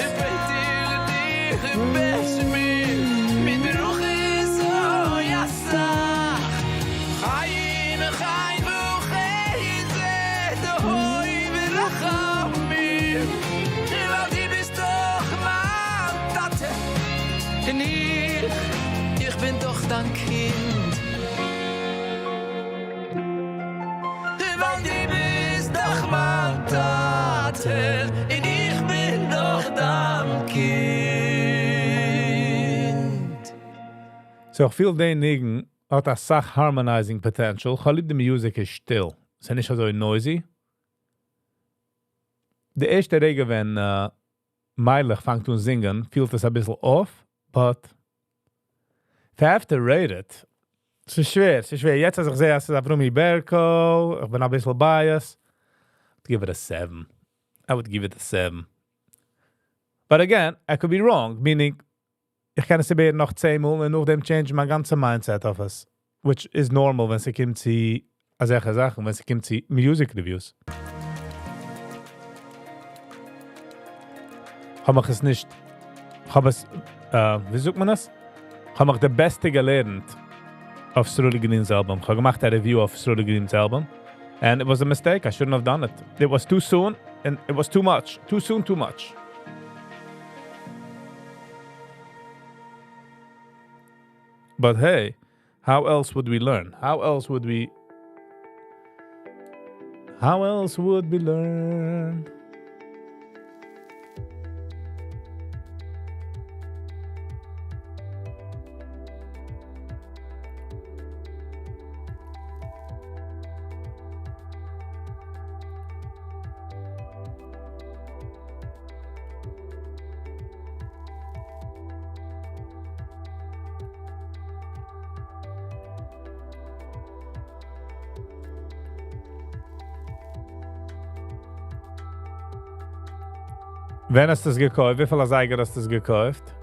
Ich bin doch dein Kind. Weil du bist doch mein Tate. Und ich bin doch dein Kind. So, viel den Nigen hat a Sach harmonizing potential. Chalib the music is still. Es ist nicht so noisy. Der erste Rege, wenn Meilig fängt an singen, fühlt es ein bisschen off, but if I have to rate it, es ist schwer. Jetzt, als ich sehe, es ist Avrumi Berko, ich bin ein bisschen biased, I would give it a 7. But again, I could be wrong, meaning, ich kann es eben noch 10 Mal und nach dem change mein ganzer Mindset auf es. Which is normal, wenn es kommt zu solche Sachen, wenn es kommt zu Music Reviews. Habe ich es nicht, wie sagt man das? Habe ich der Beste gelernt auf Sruli Green's Album. Ich habe gemacht eine Review auf Sruli Green's Album. And it was a mistake. I shouldn't have done it. It was too soon and it was too much. Too soon, too much. But hey, how else would we learn? How else would we learn? Wann hast du das gekauft? Wie viele Seiger hast du das gekauft?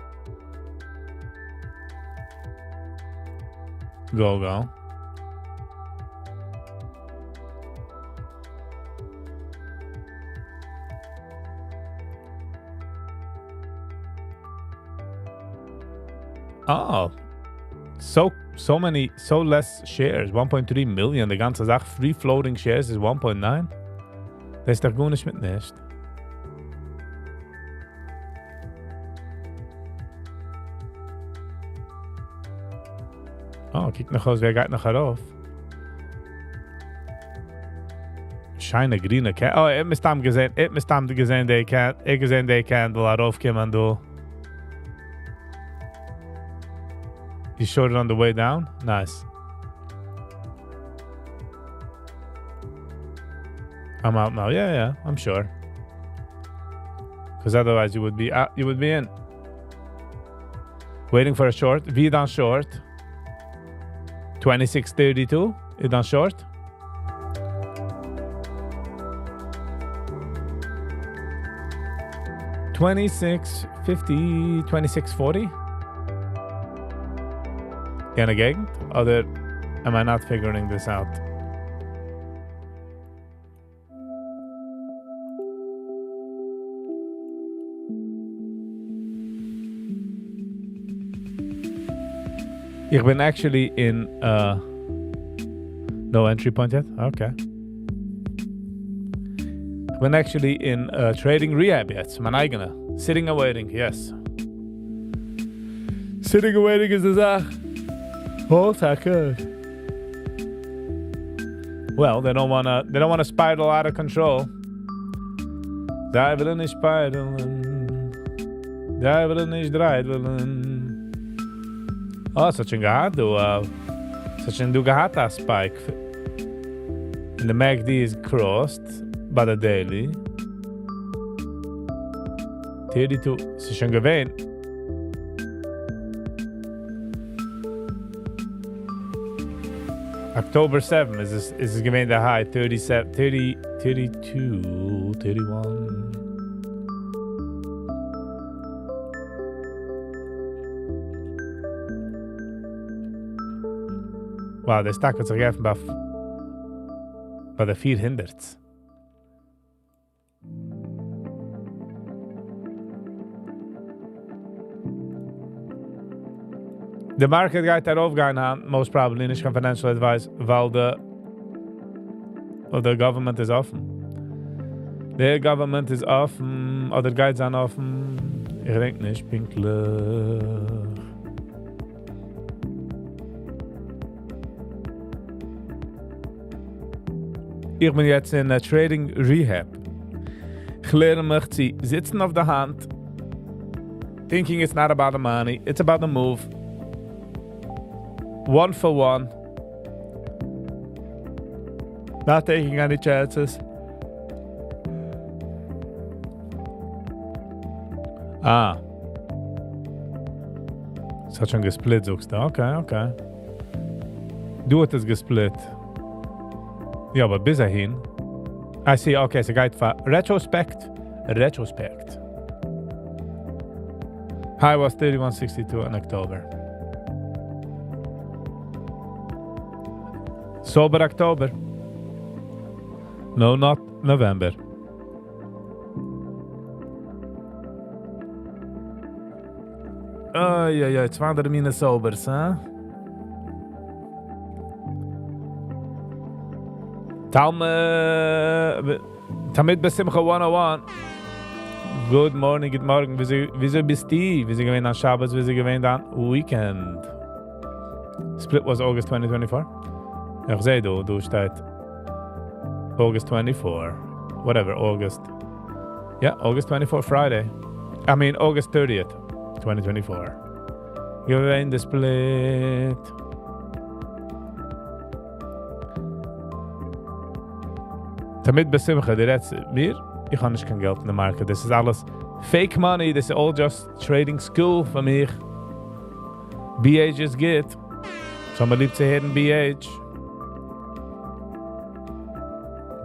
Go. Oh. So less shares. 1.3 million. Die ganze Sache. Free floating shares ist 1.9. Das ist doch gut nicht mit nicht. Oh, kijk nog eens, wer gaat nog erop? Scheine grüne Candle. Oh, ich hab mir gesehen, die Candle erop kommen, du. You showed it on the way down? Nice. I'm out now. Yeah, I'm sure. Because otherwise you would be in. Waiting for a short. Wie dan short? 26.32 is dan short. $26.50, $26.40 in a gegend? Or am I not figuring this out? Ich bin actually in no entry point yet? Okay. Ich bin actually in trading rehab jetzt, mein eigener. Sitting and waiting, yes. Sitting and waiting is the Sache. Oh, good. Well, they don't wanna spiral out of control. Die willen nicht spiralen. Die willen nicht dreidelen. Oh, such a gehad, du gehad a spike. And the MACD is crossed by the daily. 32, ist schon gewähnt. October 7 is gewähnt der high, 37, 30, 32, 31. Wow, der Stack hat sich geöffnet bei der 400. The market geht darauf gehen an, most probably nicht kein financial advice, weil the government is offen. The government is offen, oder geht es an offen? Ich denke nicht, pinklich. Ich bin jetzt in Trading Rehab. Ich lerne mich zu sitzen auf der Hand. Thinking it's not about the money, it's about the move. One for one. Not taking any chances. Es hat schon gesplit, sagst du. Okay. Du hast es gesplit. Ja, aber bis dahin. I see, okay, so geht für Retrospect. High was 31.62 in October. Sober October. No, not November. Ja, 200 mine sobers, huh? Tamid Besimcha 101. Good morning, good morning. Wieso bist du? Wieso gewinnt an Shabbos? Wieso gewinnt an Weekend? Split was August 2024. Ich sehe, du steht August 24. Whatever, August. Yeah, August 24, Friday. I mean, August 30th, 2024. Gewinnt the split. Tamid Besimcha, die redst mir? Ich habe nicht kein Geld in der Marke. Das ist alles fake money. Das ist all just trading school für mich. BH ist gut. So man liebt zu hören BH.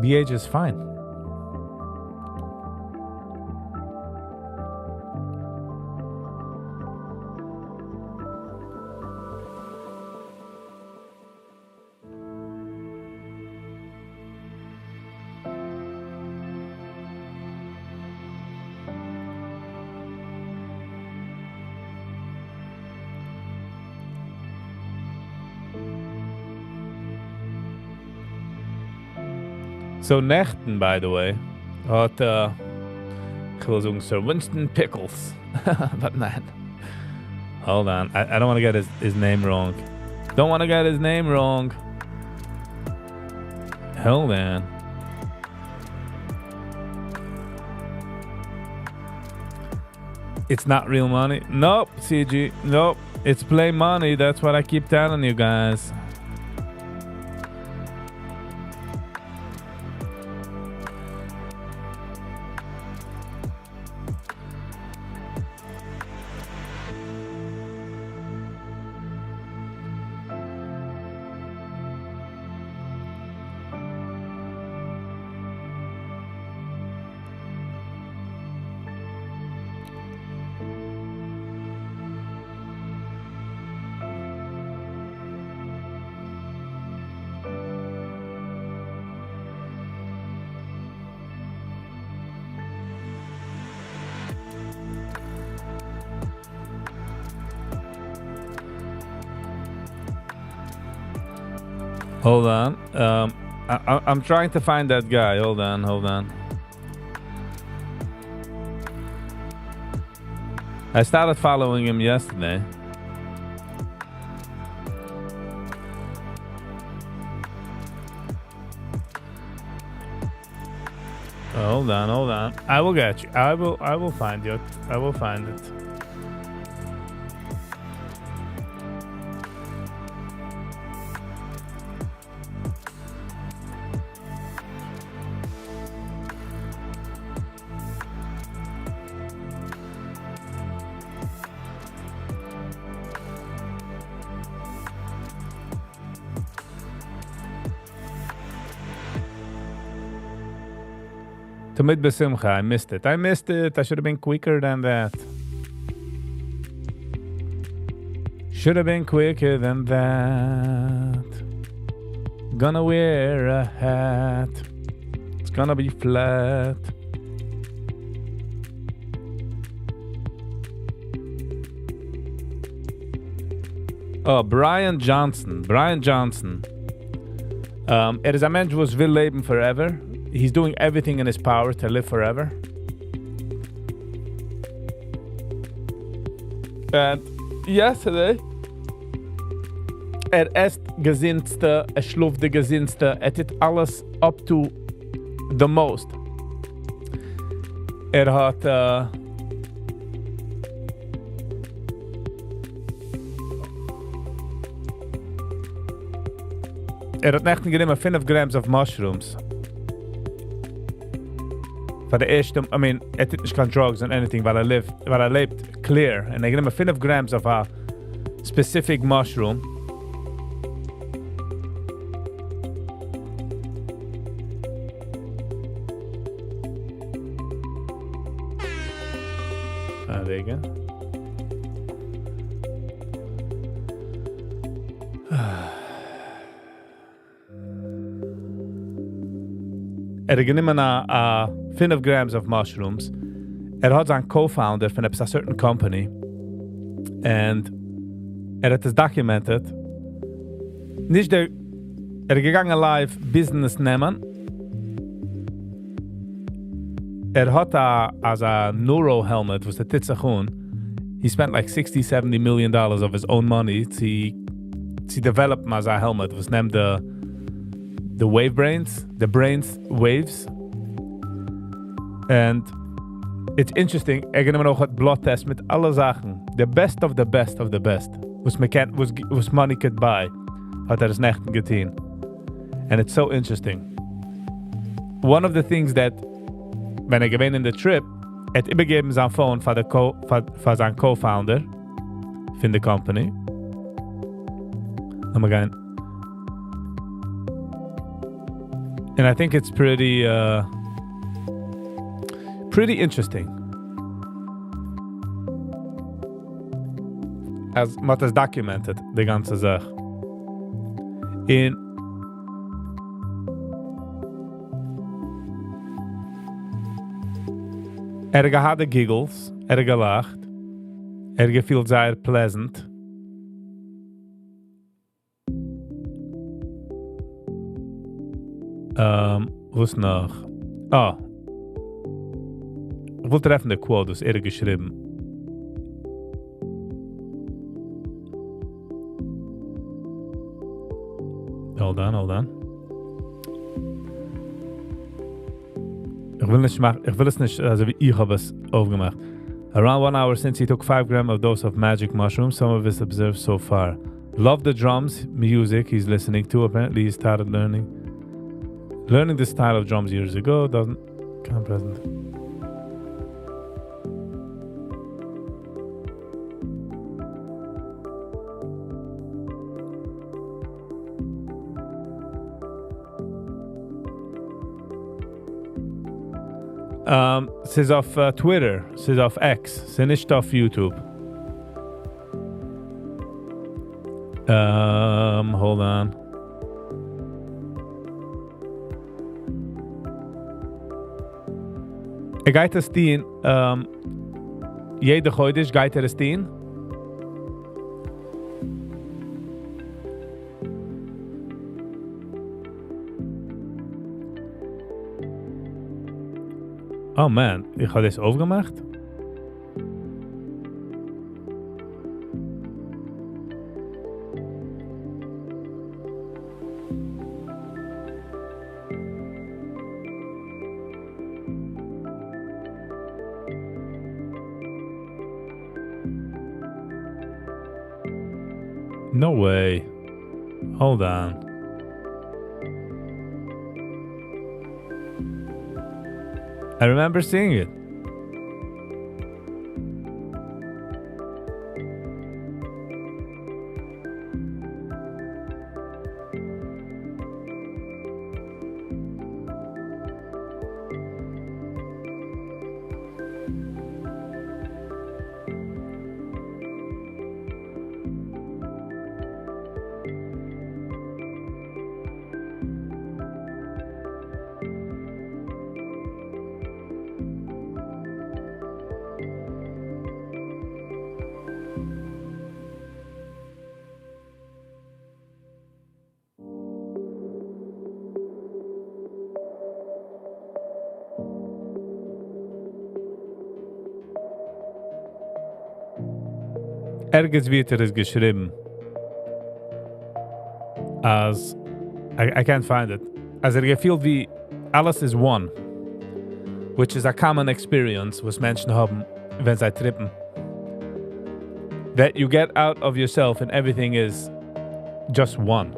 BH is fine. So Nächten, by the way, hat ich will sagen Sir Winston Pickles. But man, hold on, I don't want to get his name wrong. Don't want to get his name wrong. Hold on. It's not real money. Nope, CG. Nope, it's play money. That's what I keep telling you guys. Hold on. I'm trying to find that guy. Hold on. I started following him yesterday. Hold on. I will get you. I will find you. I will find it. Tamid Besimcha, I missed it. I should have been quicker than that. Should have been quicker than that. Gonna wear a hat. It's gonna be flat. Oh, Brian Johnson. Is a man who will leben forever. He's doing everything in his power to live forever. And yesterday, est gezinste, schluft de gezinste, did alles up to the most. Had had genommen 5 grams of mushrooms. For the first, I mean, I did not drugs and anything, but I lived clear. And I gave him 5 grams of a specific mushroom. There you go. genommen a 5 grams of mushrooms. Hat seinen Co-Founder von a certain company. And hat es documented. Nicht gegangen live Business nehmen. Hat as a neuro helmet, was the titzachun. He spent like $60-70 million of his own money to develop as a helmet. Was named the wave brains, the brains waves. And it's interesting. Genommen auch hat blood test mit alle Sachen. The best of the best of the best. Was money could buy. Hat es nechten getan. And it's so interesting. One of the things that when I gewinnt in the trip, hat übergeben sein Phone für sein Co-Founder von der Company. I'm again. And I think it's pretty interesting. As much as documented, die ganze Sache. Gehad de giggles, gelacht, gefühlt sehr pleasant. Was noch? Ich wollte treffen de quote, was geschrieben. Hold on. Ich will es nicht, also wie ich habe es aufgemacht. Around 1 hour since he took 5 grams of dose of magic mushrooms, some of his observed so far. Love the drums, music he's listening to. Apparently he started learning this style of drums years ago. Can't present. Es ist auf Twitter, es ist auf X, es ist nicht auf YouTube. Hold on. Geht es dien, jede heute geht es dien. Oh man, ich habe das aufgemacht. No way. Hold on. I remember seeing it. Ergens wird es geschrieben, as I can't find it, as gefühlt wie alles is one, which is a common experience, was Menschen haben, wenn sie trippen. That you get out of yourself and everything is just one.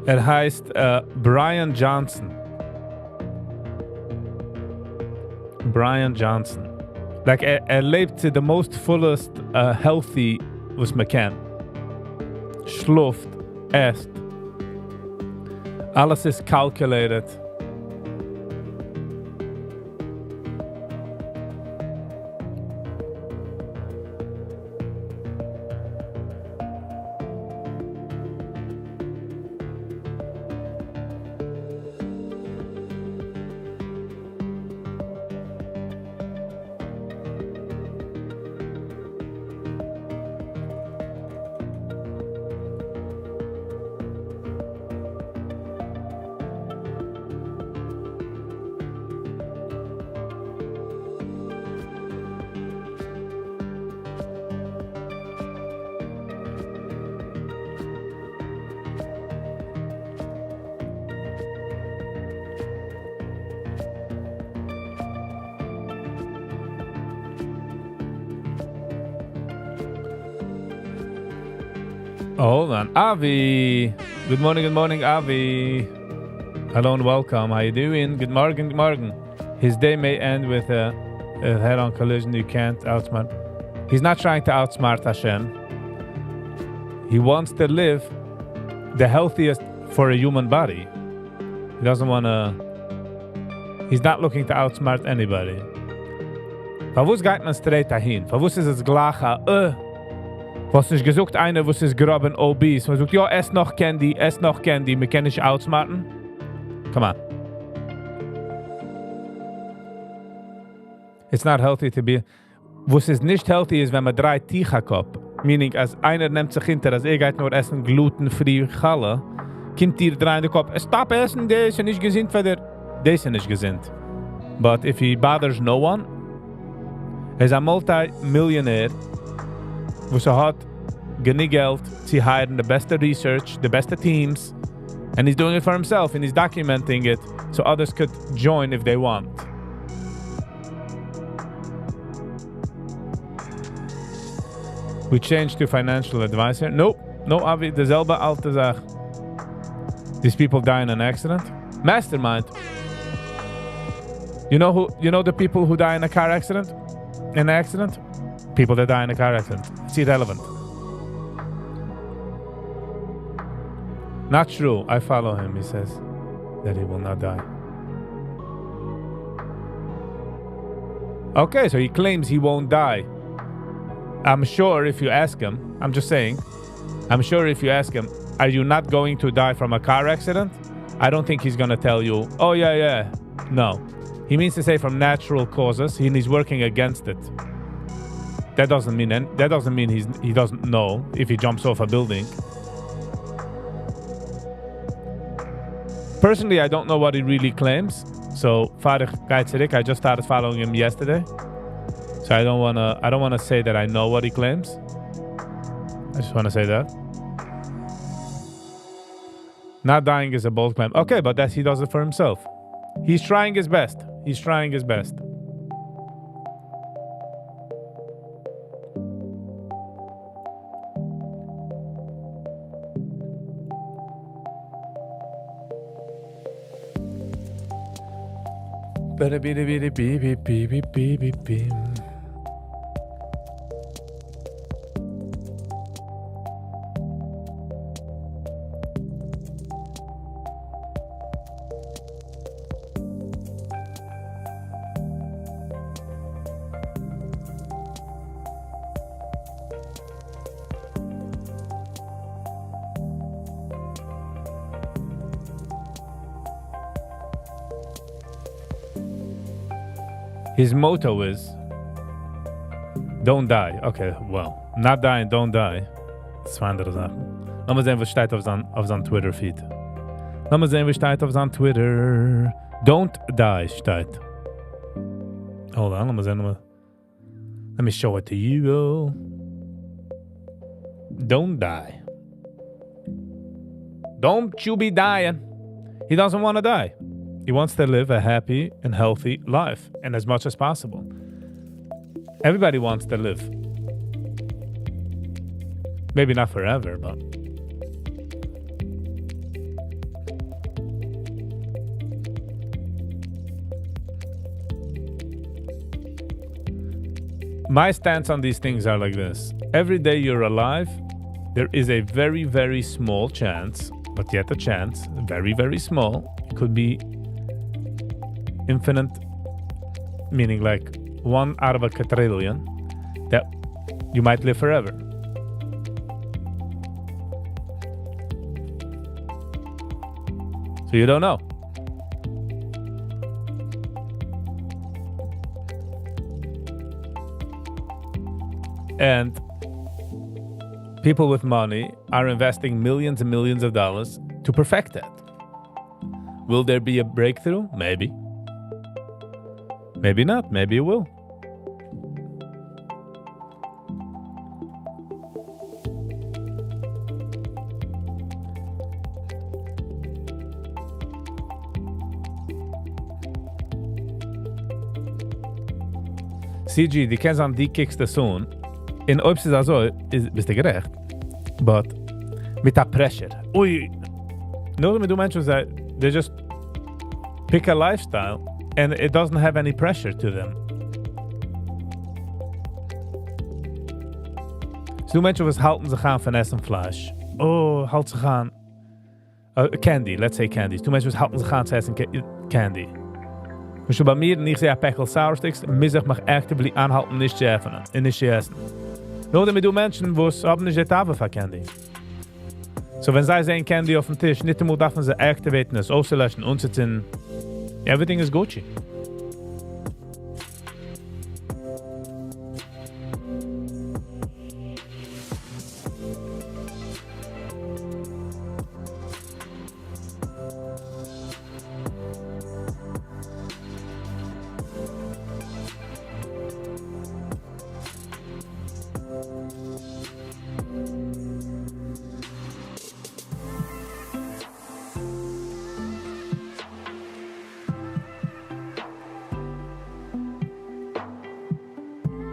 Heißt Brian Johnson. Brian Johnson. Like lebt the most fullest healthy was man kann. Schluft, esst. Alles ist calculated. Hold on. Avi. Good morning, Avi. Hello and welcome. How you doing? Good morning. His day may end with a head-on collision. You can't outsmart. He's not trying to outsmart Hashem. He wants to live the healthiest for a human body. He doesn't want to... He's not looking to outsmart anybody. Verwus geht man straight dahin? Verwus ist es gleich was nicht gesucht einer, was ist grob obese. Man sagt, ja, ess noch Candy, wir können nicht outsmarten. Come on. It's not healthy to be... Was ist nicht healthy ist, wenn man 3 Tücher kocht. Meaning, als einer nimmt sich hinter, als geht nur essen glutenfrei Challe, kommt dir 3 in den Kopf, stop essen, das ist nicht gesinnt für der... Das ist nicht gesinnt. But if he bothers no one, is a multi-millionaire, was hat genug Geld zu hiren, the best research, the best teams, and he's doing it for himself, and he's documenting it so others could join if they want. We changed to financial advisor. No, Avi, dezelfde alte Sache. These people die in an accident. Mastermind. You know the people who die in a car accident? In an accident? People that die in a car accident. It's irrelevant. Not true. I follow him. He says that he will not die. Okay, so he claims he won't die. I'm sure if you ask him, I'm just saying, I'm sure if you ask him, are you not going to die from a car accident? I don't think he's going to tell you, oh yeah. No. He means to say from natural causes, and he's working against it. That doesn't mean he doesn't know if he jumps off a building. Personally, I don't know what he really claims. So, I just started following him yesterday. So I don't wanna say that I know what he claims. I just wanna say that. Not dying is a bold claim. Okay, but he does it for himself. He's trying his best. His motto is, don't die. Okay, well, not dying, don't die. Das ist eine andere Sache. Lass mal sehen, was steht auf seinem Twitter-Feed. Don't die steht. Hold on, lass mal sehen. Let me show it to you. Don't die. Don't you be dying. He doesn't want to die. He wants to live a happy and healthy life, and as much as possible. Everybody wants to live. Maybe not forever, but... My stance on these things are like this. Every day you're alive, there is a very, very small chance, but yet a chance, very, very small. It could be infinite, meaning like 1 out of a quadrillion, that you might live forever. So you don't know. And people with money are investing millions and millions of dollars to perfect that. Will there be a breakthrough? Maybe. Maybe not. Maybe it will. CG, die kennst an die kickst the soon. In ob sie also bist du gerecht. But Mit der Pressure. Ui. Nur wenn du Menschen say, they just pick a lifestyle and it doesn't have any pressure to them. So du Menschen, was halten sich an von Essen Fleisch. Oh, halt sich an. Candy, let's say candy. Du Menschen, was halten sich an zu essen candy. Wenn du bei mir nicht sehe ein Päckchen Sour Sticks, muss ich mich actively anhalten, nicht zu öffnen und nicht zu essen. Nur damit du Menschen, was haben nicht die Tafel für Candy. So wenn sie sehen Candy auf dem Tisch, nicht einmal darf man sie activaten, es auszulöschen, umzuziehen. Everything is Gucci.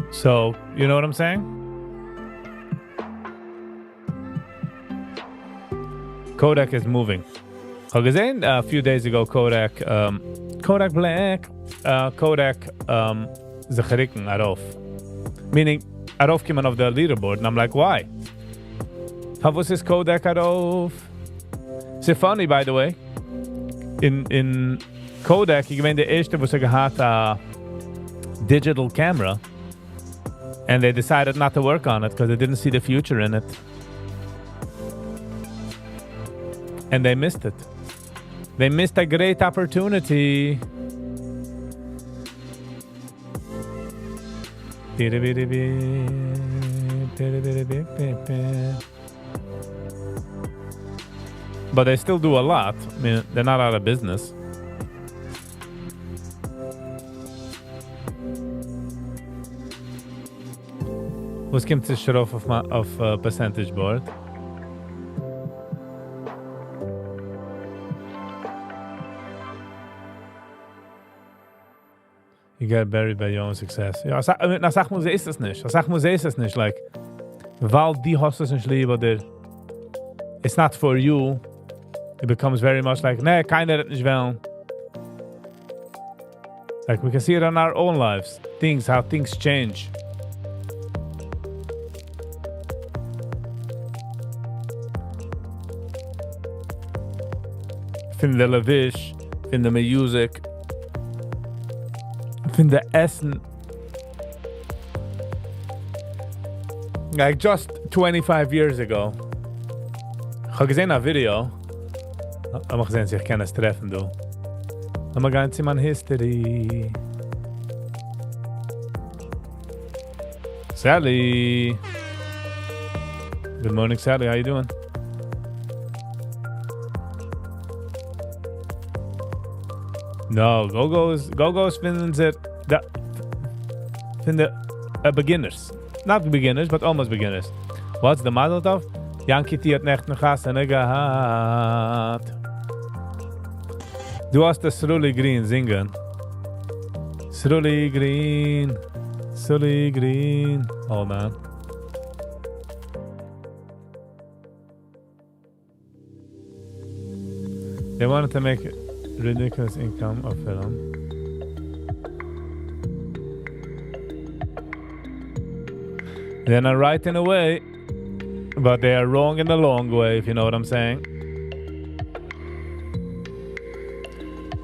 So, you know what I'm saying? Kodak is moving. I gesehen a few days ago Kodak Black Kodak ze gerikken arof. Meaning arof came off the leaderboard and I'm like, why? How was this Kodak arof? It's funny, by the way. In Kodak, ich meine, der erste, was gehad a digital camera. And they decided not to work on it because they didn't see the future in it. And they missed it. They missed a great opportunity. But they still do a lot. I mean, they're not out of business. Was kommt sich drauf auf percentage board? You get buried by your own success. Ja, sag mal, ist es nicht. Sag mal, ist es nicht. Like, weil die hast es nicht lieb, oder it's not for you. It becomes very much like, nee, keiner hat nicht wollen. Like, we can see it in our own lives. How things change. Finde Levish, finde Music, finde Essen. Like just 25 years ago. Ich habe gesehen ein Video. Ich habe gesehen, ich kann es treffen, du. I'm going to my history. Sally. Good morning, Sally. How you doing? No, Go-Go's finden beginners. Not beginners, but almost beginners. What's the Mazel Tov? Yankee T hat nicht noch Hassene gehad. Du hast das Sruli Green singen. Sruli Green. Sruli Green. Hold on. They wanted to make ridiculous income of film. They're not right in a way, but they are wrong in the long way, if you know what I'm saying.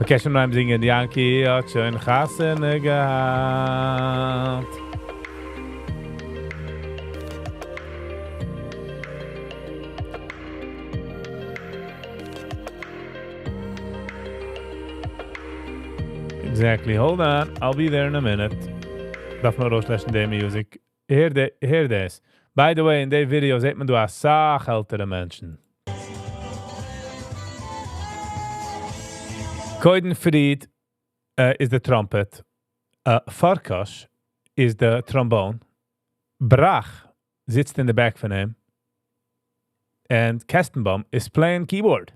Okay, schon mal singen. Yankee hat schön Chassene gehabt. Exactly. Hold on. I'll be there in a minute. Darf nur auslöschen die Musik. Hear this. By the way, in the video sieht man du a sach ältere Menschen. Koidenfried is the trumpet. Farkas is the trombone. Brach sitzt in the back von ihm. And Kestenbaum is playing keyboard.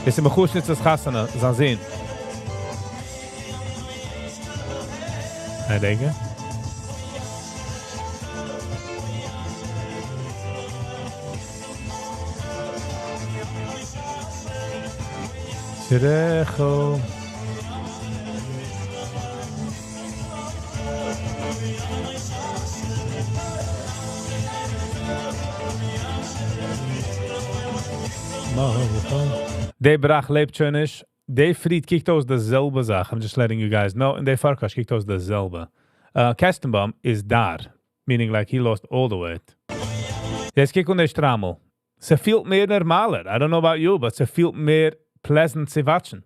Ist im Kuschnitzes Chassana, so sehen. I denke. Recho. De Brach lebt schon nicht. De Fried kiekt aus derselbe Sache. I'm just letting you guys know. And de Farkas kiekt aus derselbe. Kestenbaum is daar. Meaning like he lost all the weight. Jetzt kijk de Stramel. Ze feelt meer normaler. I don't know about you, but ze feelt meer pleasant zu watchen.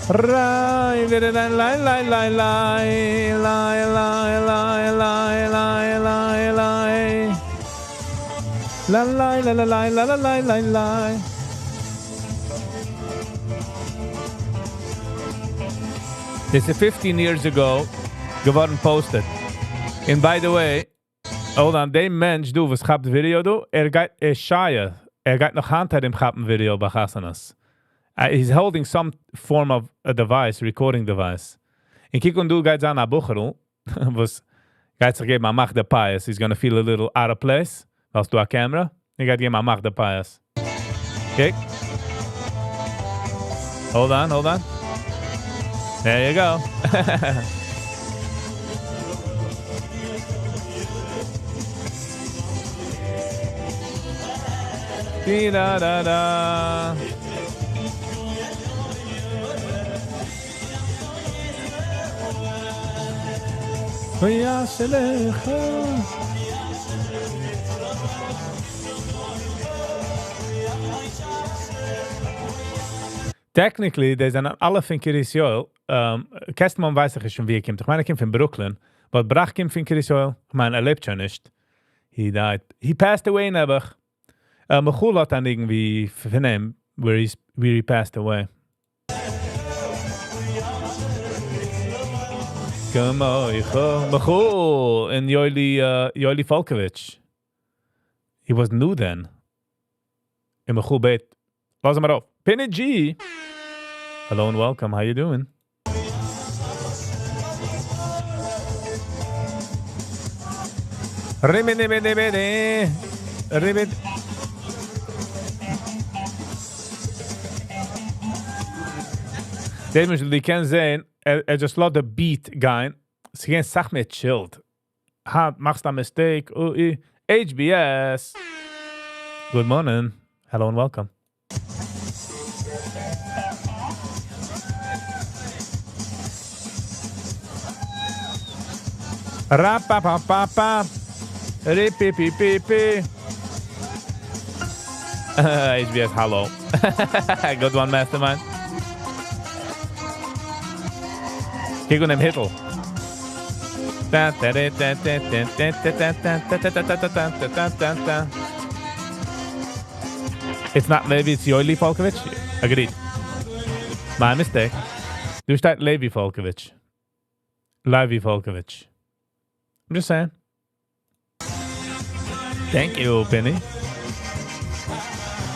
Rai, lie, lie, lie, lie, lie, lie, lie, lie, lie, lie, lie, lie. La la la la la la la la la. This is 15 years ago geworden posted. And by the way, hold on, de mens du was gapt video do, gaat shy. Gaat nog hand im gappen video bei Hasanas. He's holding some form of a device, recording device. En kijk du gaat aan Bucherl, was gaat zich geven macht de pious. He's going to feel a little out of place. Als du a camera, ik gaat geven macht de pious. Kijk. Hold on. There you go. Da da da. Ja, technically, there's an alle von Kirisjoel. Kerstman weiß ich schon, wie er kommt. Ich meine, er kommt von Brooklyn. But Brach kommt von Kirisjoel. Ich meine, er lebt schon nicht. He died. He passed away in Ebach. Mechul hat dann irgendwie von ihm, where he passed away. Come on, Mechul and Yoeli Falkovich. He was new then. In Mechul bet. Lass him auf. Penny G. Hello and welcome. How you doing? Ribbit. Deze die kan zijn, just lot the beat gaan. Ze geen zacht meer chilled. Machst a mistake. HBS. Good morning. Hello and welcome. Rapapapapa. Ripipipipi. HBS, hello. Good one, mastermind. Kijk hem hittel. It's not Levi, it's Yoeli Falkovich. Agreed. My mistake. Du staat Levi Falkovich. Levi Falkovich. I'm just saying. Thank you, Penny.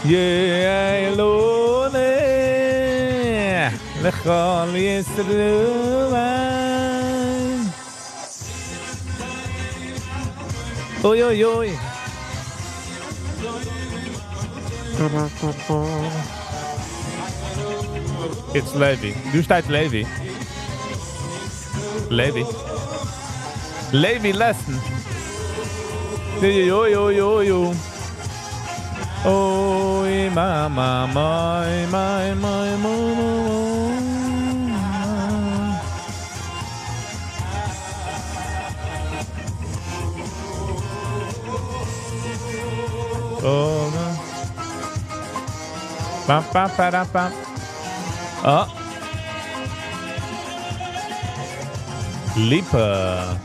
Yeah, lonely. Lechol Yisruan. Oy, oy, oy. It's Levi. Du staat Levi. Levi. Levi lesson. Yo, yo, yo, yo, yo. Oh, my, my, my, my, my, my. Oh, man. Ba, ba, ba, da, ba. Oh. Lipa.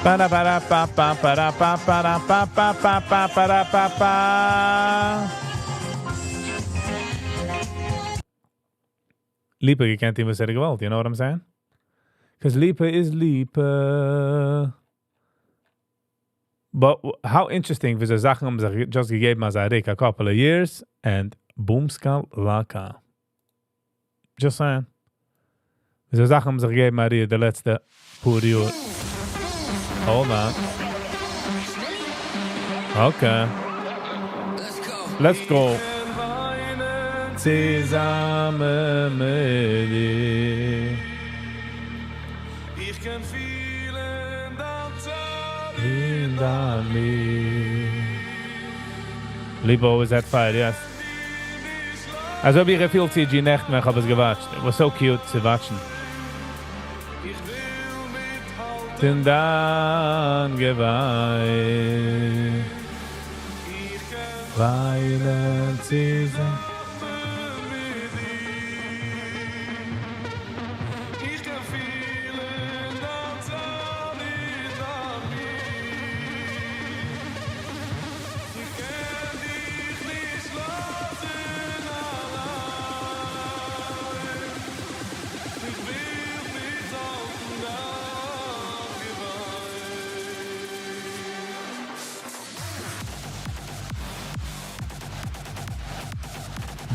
Para para pa pa para pa para pa pa pa pa para pa pa. Lipa, you can't even say the geweld, you know what I'm saying? Because Lipa is Lipa. But how interesting was the Sachen just gegeben als Rick a couple of years and boomskal laka. Just saying. So Sachen haben sich gegeben, Maria, der letzte paar Jahre. Hold on. Okay. Let's go. Zusammen mit dir. Ich kann fühlen, dass Hinter mir. Liebe always at fire, yes. Also habe ich viel CG Nächten, ich habe es gewatscht. It was so cute zu watchen. Den dann geweiht. Weilen zusammen.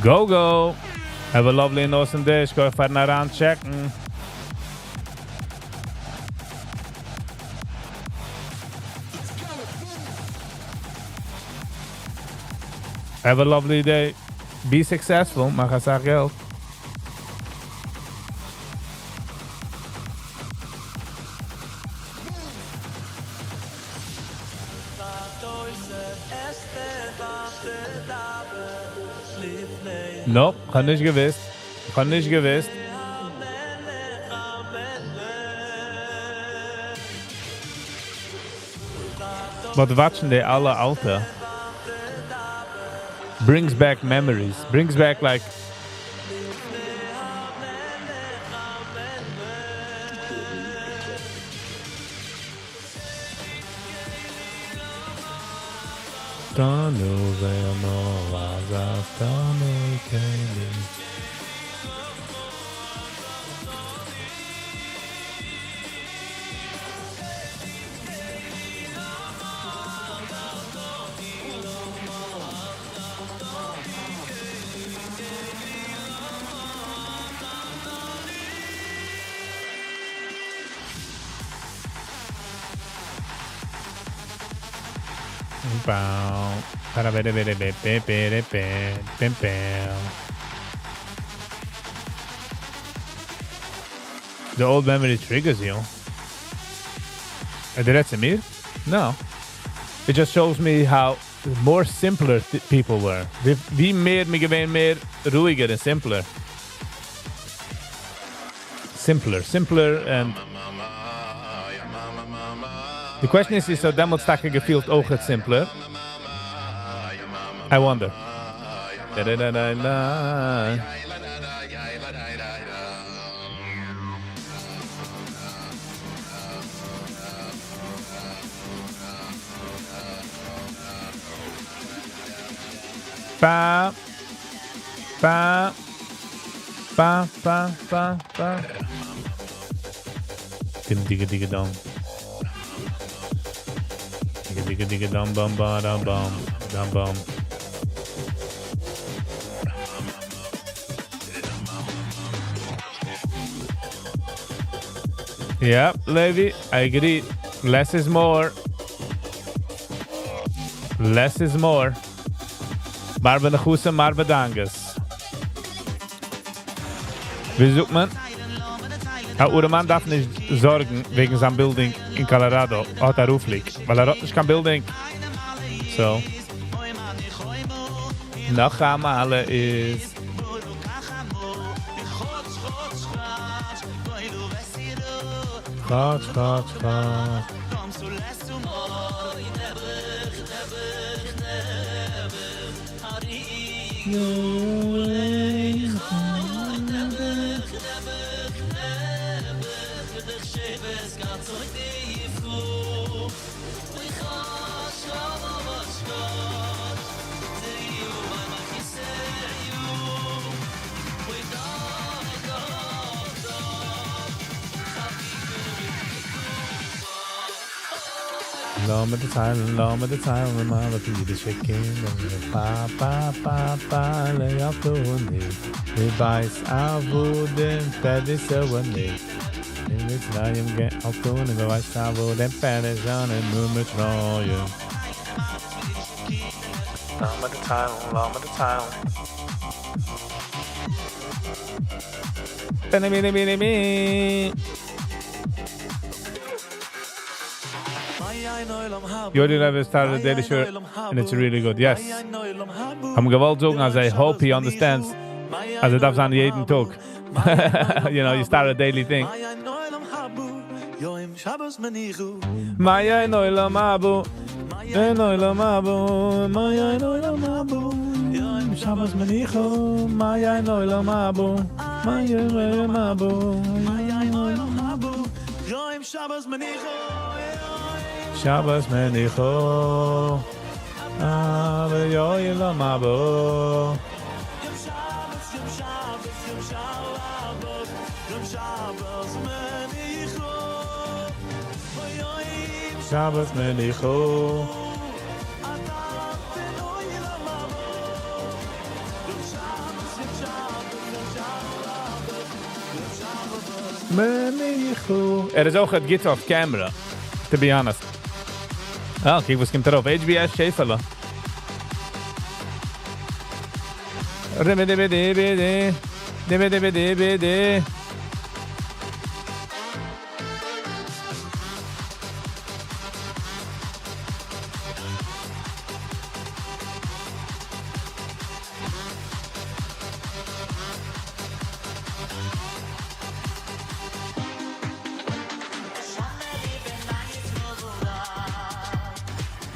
Go, go. Have a lovely and awesome day. Ich gehe fahren ran checken. Have a lovely day. Be successful. Mach es auch Geld. Nope, kann nicht gewusst. Kann nicht gewusst. But watching the alle Alte brings back memories. Brings back like Tanu veno vazas tanu keli. Bow. The old memory triggers you. Did that to me? No. It just shows me how more simpler people were. Wie meer ruhiger and simpler. Simpler and the question is so damals takke gefühlt auch het simpler. I wonder. Da da da da da. Ba ba ba ba ba ba. Digga digga dum. Digga digga dum bum ba dum bum. Yep, Levi, I agree. Less is more. Less is more. Maar ben goede, maar bedankt. Wie zoekt man? Ureman darf nicht sorgen wegen seinem Building in Colorado. Hat Ruf liegt. Weil hat nicht kein Building. So. Noch einmal ist... Gott. Law mit der Teil, und mal auf Yiddish Kind, und pa, lay auf du und ich. Wir beiß auf den Pedis und nicht. In this time get auf du und wir beiß auf den Pedis und nur mit Treue. Law mit der Teil. Bini. Yodi Levi started a daily show, and it's really good. Yes. I'm gewollt sagen, as I hope he understands. As darf sein jeden Tag. You know, you start a daily thing. Maya noilam abu. Noilam abu. Maya noilam abu. Shabbos menichu. Maya noilam abu. Maya noilam abu. Maya noilam abu. Shabbos menichu. Shabbos menicho, ave yoy lo mabo. Shabbos menicho. Menicho. Is ook het git off camera, to be honest. Ah, kijk, wat komt erop? HBS Schäferle. Dibidi.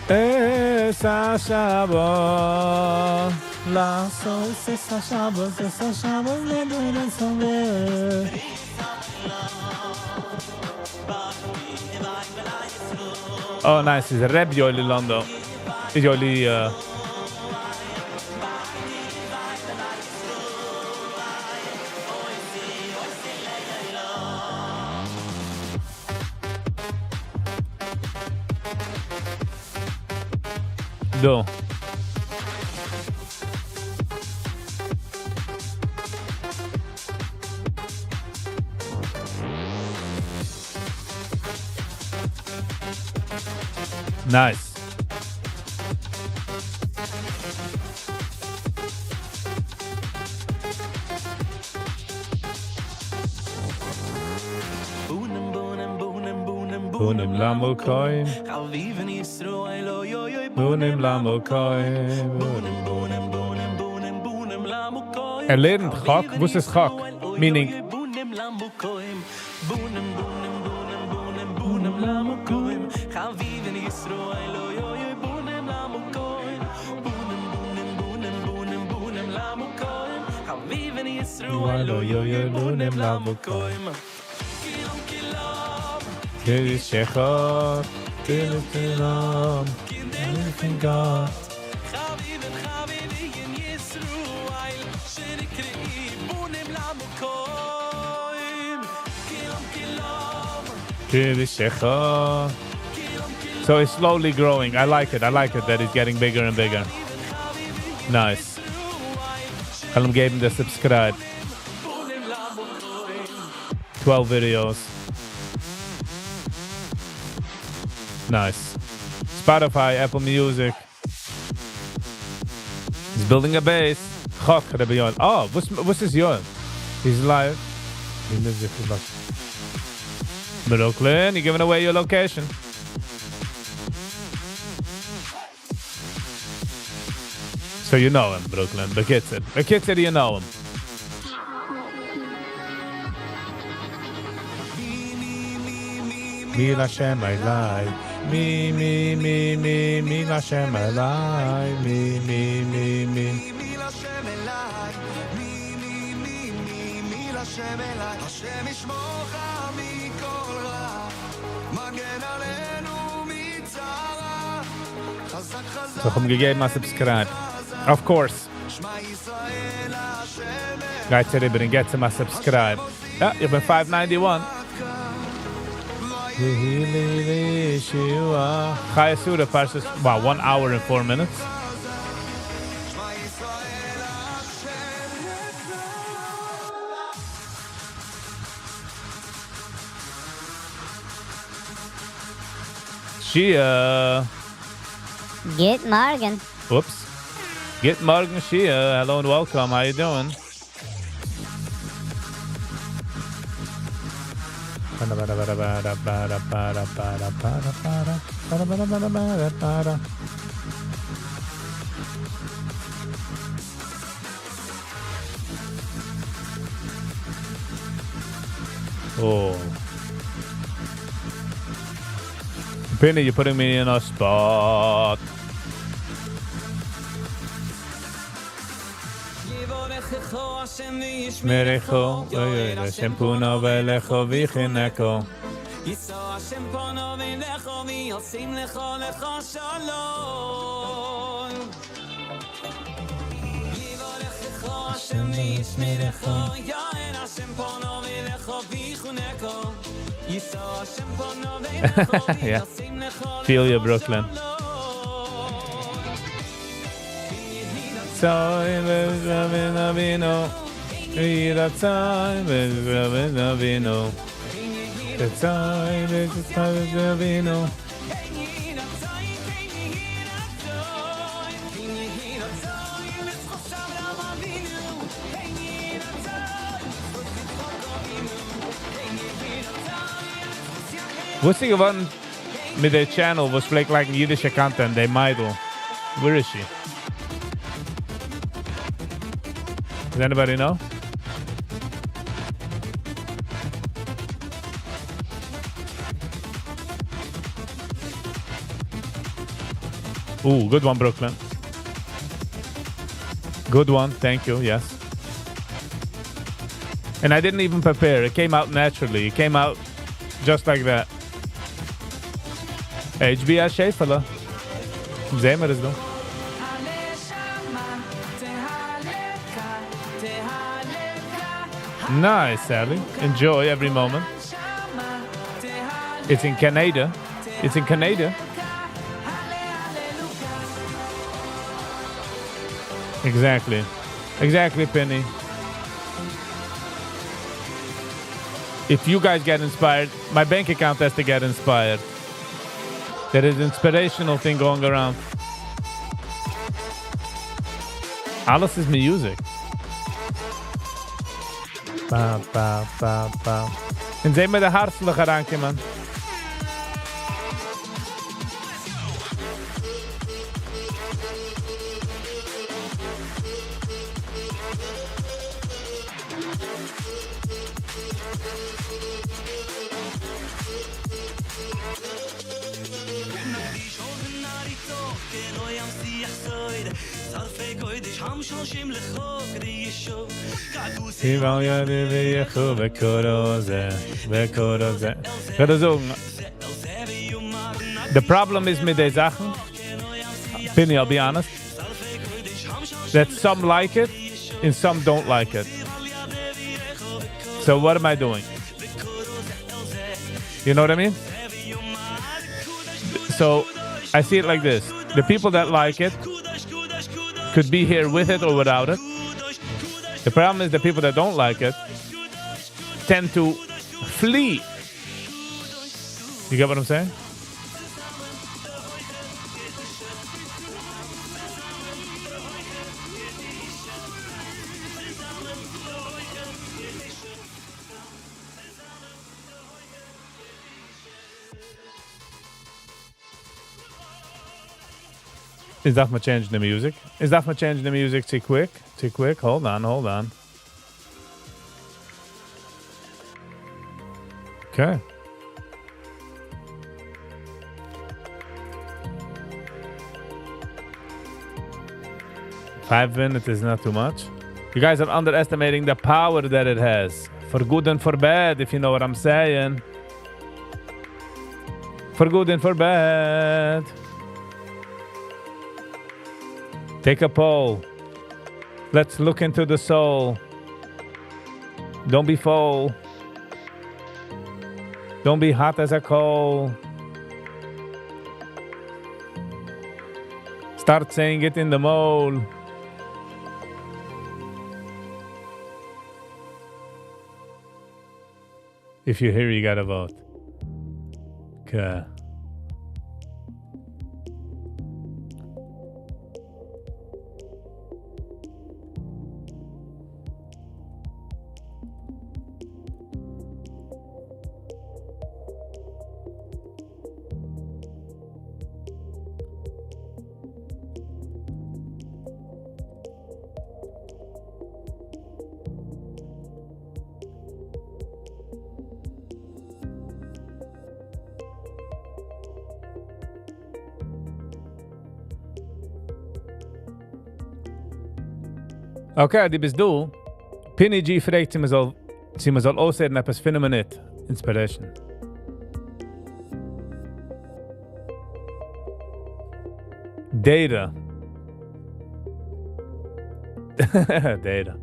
Esa Shabbos, la so esa Shabbos, le doy sobre. Oh, nice. It's a rap Yoli Lando. It's Yoli. Do. Nice. Bunim Lambo Coin. Bunim Lambo Coin. Lernt Chok. Was ist Chok? Meaning. Bunim Lambo Coin. Bunim Lambo Coin. Chaviv in Yisroel. Bunim Lambo Coin. Bunim Lambo Coin. Chaviv in Yisroel. Bunim Lambo Coin. Kiddish Shechot, Kilam, anything God. Chaviv in Yisroel, Shirikri, Bunim Lamukoim, Kilam. Kiddish Shechot. So it's slowly growing. I like it that it's getting bigger and bigger. Nice. Kalam gave him the subscribe. 12 videos. Nice. Spotify, Apple Music. He's building a base. Chok, oh, what's his yon? He's live. He lives in Brooklyn, you're giving away your location. So you know him, Brooklyn. The kid said you know him. Mi Lashem Elai, mi Lashem Elai, mi Lashem Elai, mi Lashem Elai, Hashem Yishmocha mikol ra, magen aleinu mitzara, chazak chazak. So I'm gegeben a subscribe. Of course. Guys, everybody get to my subscribe. Yeah, ich bin 591. Chaya Suda Parshas. Wow, 1 hour and 4 minutes. Shia. Get Morgan. Whoops. Get Morgan Shia. Hello and welcome. How you doing? Oh. Penny, you're putting me in a spot. Merecho, Hashem puno velecho vichineko. Hashem puno velecho v'yosim lecho lecho shalom. Yivorechecho Hashem v'yishmerecho, Yair Hashem puno velecho v'yichuneko. Yisrael Hashem puno velecho v'yosim lecho lecho. Feel you, Brooklyn. Tzai v'zravin avino, Yiratzai v'zravin avino, Tzai v'zravin avino. What's the one with the channel was like Yiddish content, they Meidl. Where is she? Does anybody know? Ooh, good one, Brooklyn. Good one, thank you, yes. And I didn't even prepare. It came out naturally. It came out just like that. HBA Shefala. Zemer is though. Nice, Sally. Enjoy every moment. It's in Canada. It's in Canada. Exactly. Exactly, Penny. If you guys get inspired, my bank account has to get inspired. There is an inspirational thing going around. Alles is music. Ba, ba, ba, ba. En zijn met de hartelijke ranken, man. The problem is with these Sachen, Penny, I'll be honest, that some like it and some don't like it. So what am I doing? You know what I mean? So I see it like this. The people that like it could be here with it or without it. The problem is the people that don't like it tend to flee. You get what I'm saying? Is that my change the music? Is that my change the music too quick? Too quick? Hold on. Okay. Five minutes is not too much. You guys are underestimating the power that it has. For good and for bad, if you know what I'm saying. For good and for bad. Take a poll. Let's look into the soul. Don't be full. Don't be hot as a coal. Start saying it in the mole. If you're here, you gotta vote. Okay. Okay, die bist du. Penny G fragt, sie soll aussehen, etwas finden wir nicht. Inspiration. Data. Data.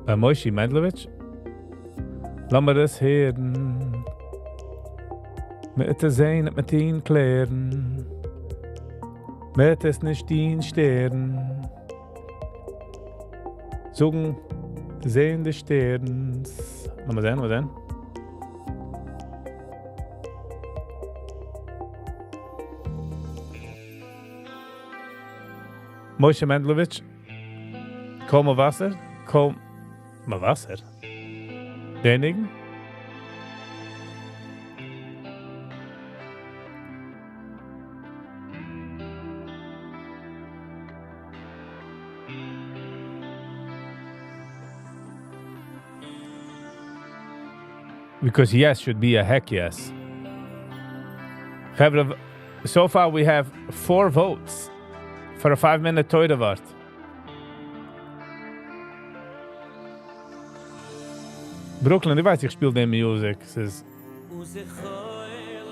Bei Moishi Mendlovich? Lass mir das hören. Mit der Sehne mit ihn klären. Mit es nicht in Sternen. Sogen sehen des Sterns. Mal sehen. Moshe Mendlovich. Komm mal Wasser. Komm mal Wasser. Denigen. Because yes should be a heck yes. So far we have 4 votes for a 5-minute Toidevart. Brooklyn, ich weiß, ich spiele den Music. Es ist... Ich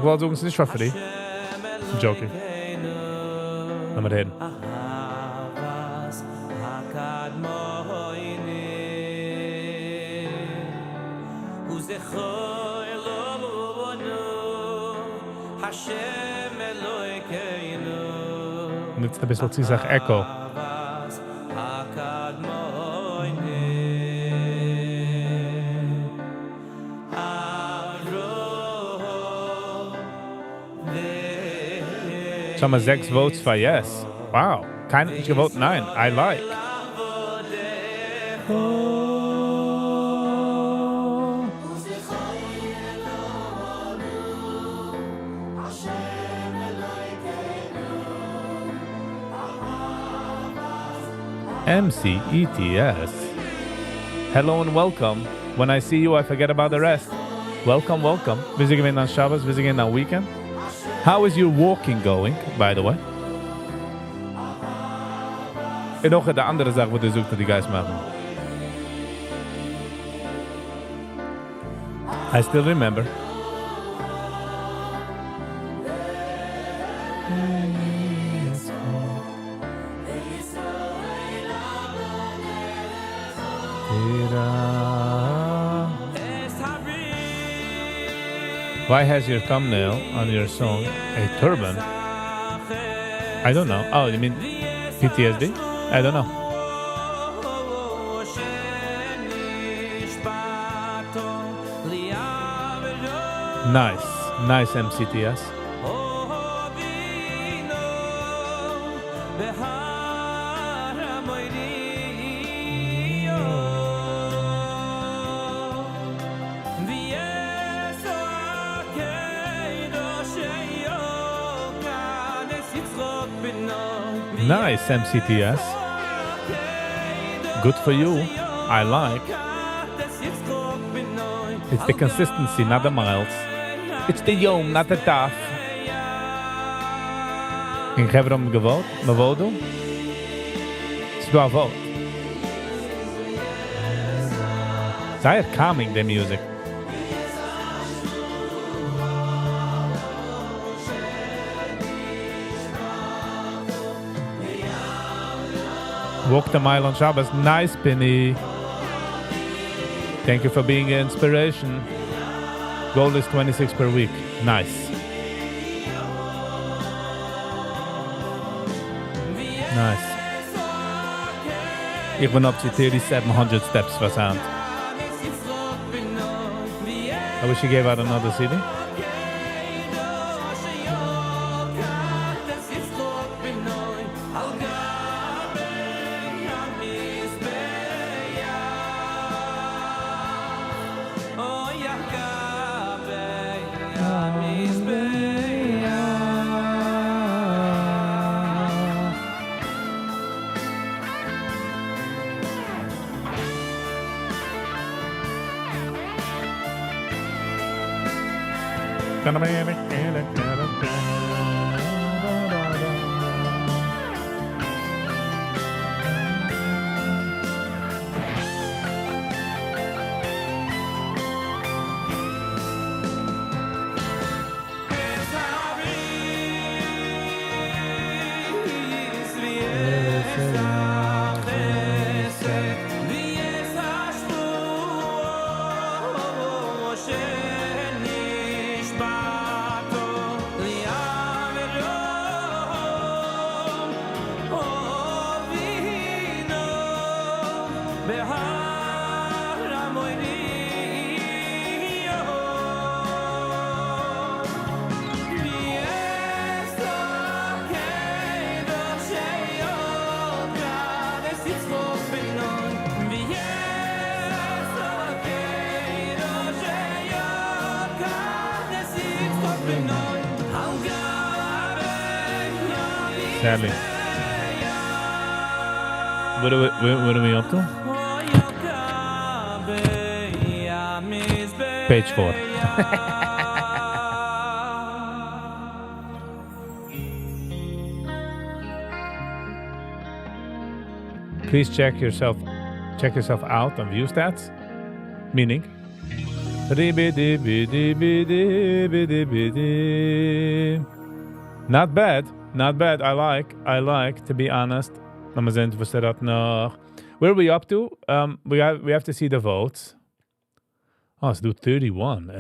wollte sagen, es ist nicht für free. I'm joking. Lass mal reden. Und jetzt ein bisschen zu sagen Echo. Jetzt haben wir 6 Votes für Yes. Wow. Keiner hat nicht gewotet Nein. I like. MCETS. Hello and welcome. When I see you, I forget about the rest. Welcome, welcome. Visiting on Shabbos, visiting on weekend. How is your walking going, by the way? En nog de andere zaak wat je zoekt dat die guys maken. I still remember. Why has your thumbnail on your song a turban? I don't know. Oh, you mean PTSD? I don't know. Nice MCTS. Nice MCTS. Good for you. I like. It's the consistency, not the miles. It's the yom, not the taf. Ik heb erom gewoond. Mijn woord doen. Het is wel vote. Zij are calming the music. Walk the mile on Shabbos. Nice, Penny. Thank you for being an inspiration. Goal is 26 per week. Nice. Nice. Ich bin up to 3,700 steps for sound. I wish you gave out another CD. Sadly. What are we up to? Page 4. Please check yourself out on view stats. Meaning not bad. Not bad. I like, to be honest. Where are we up to? We have to see the votes. Oh, let's do 31.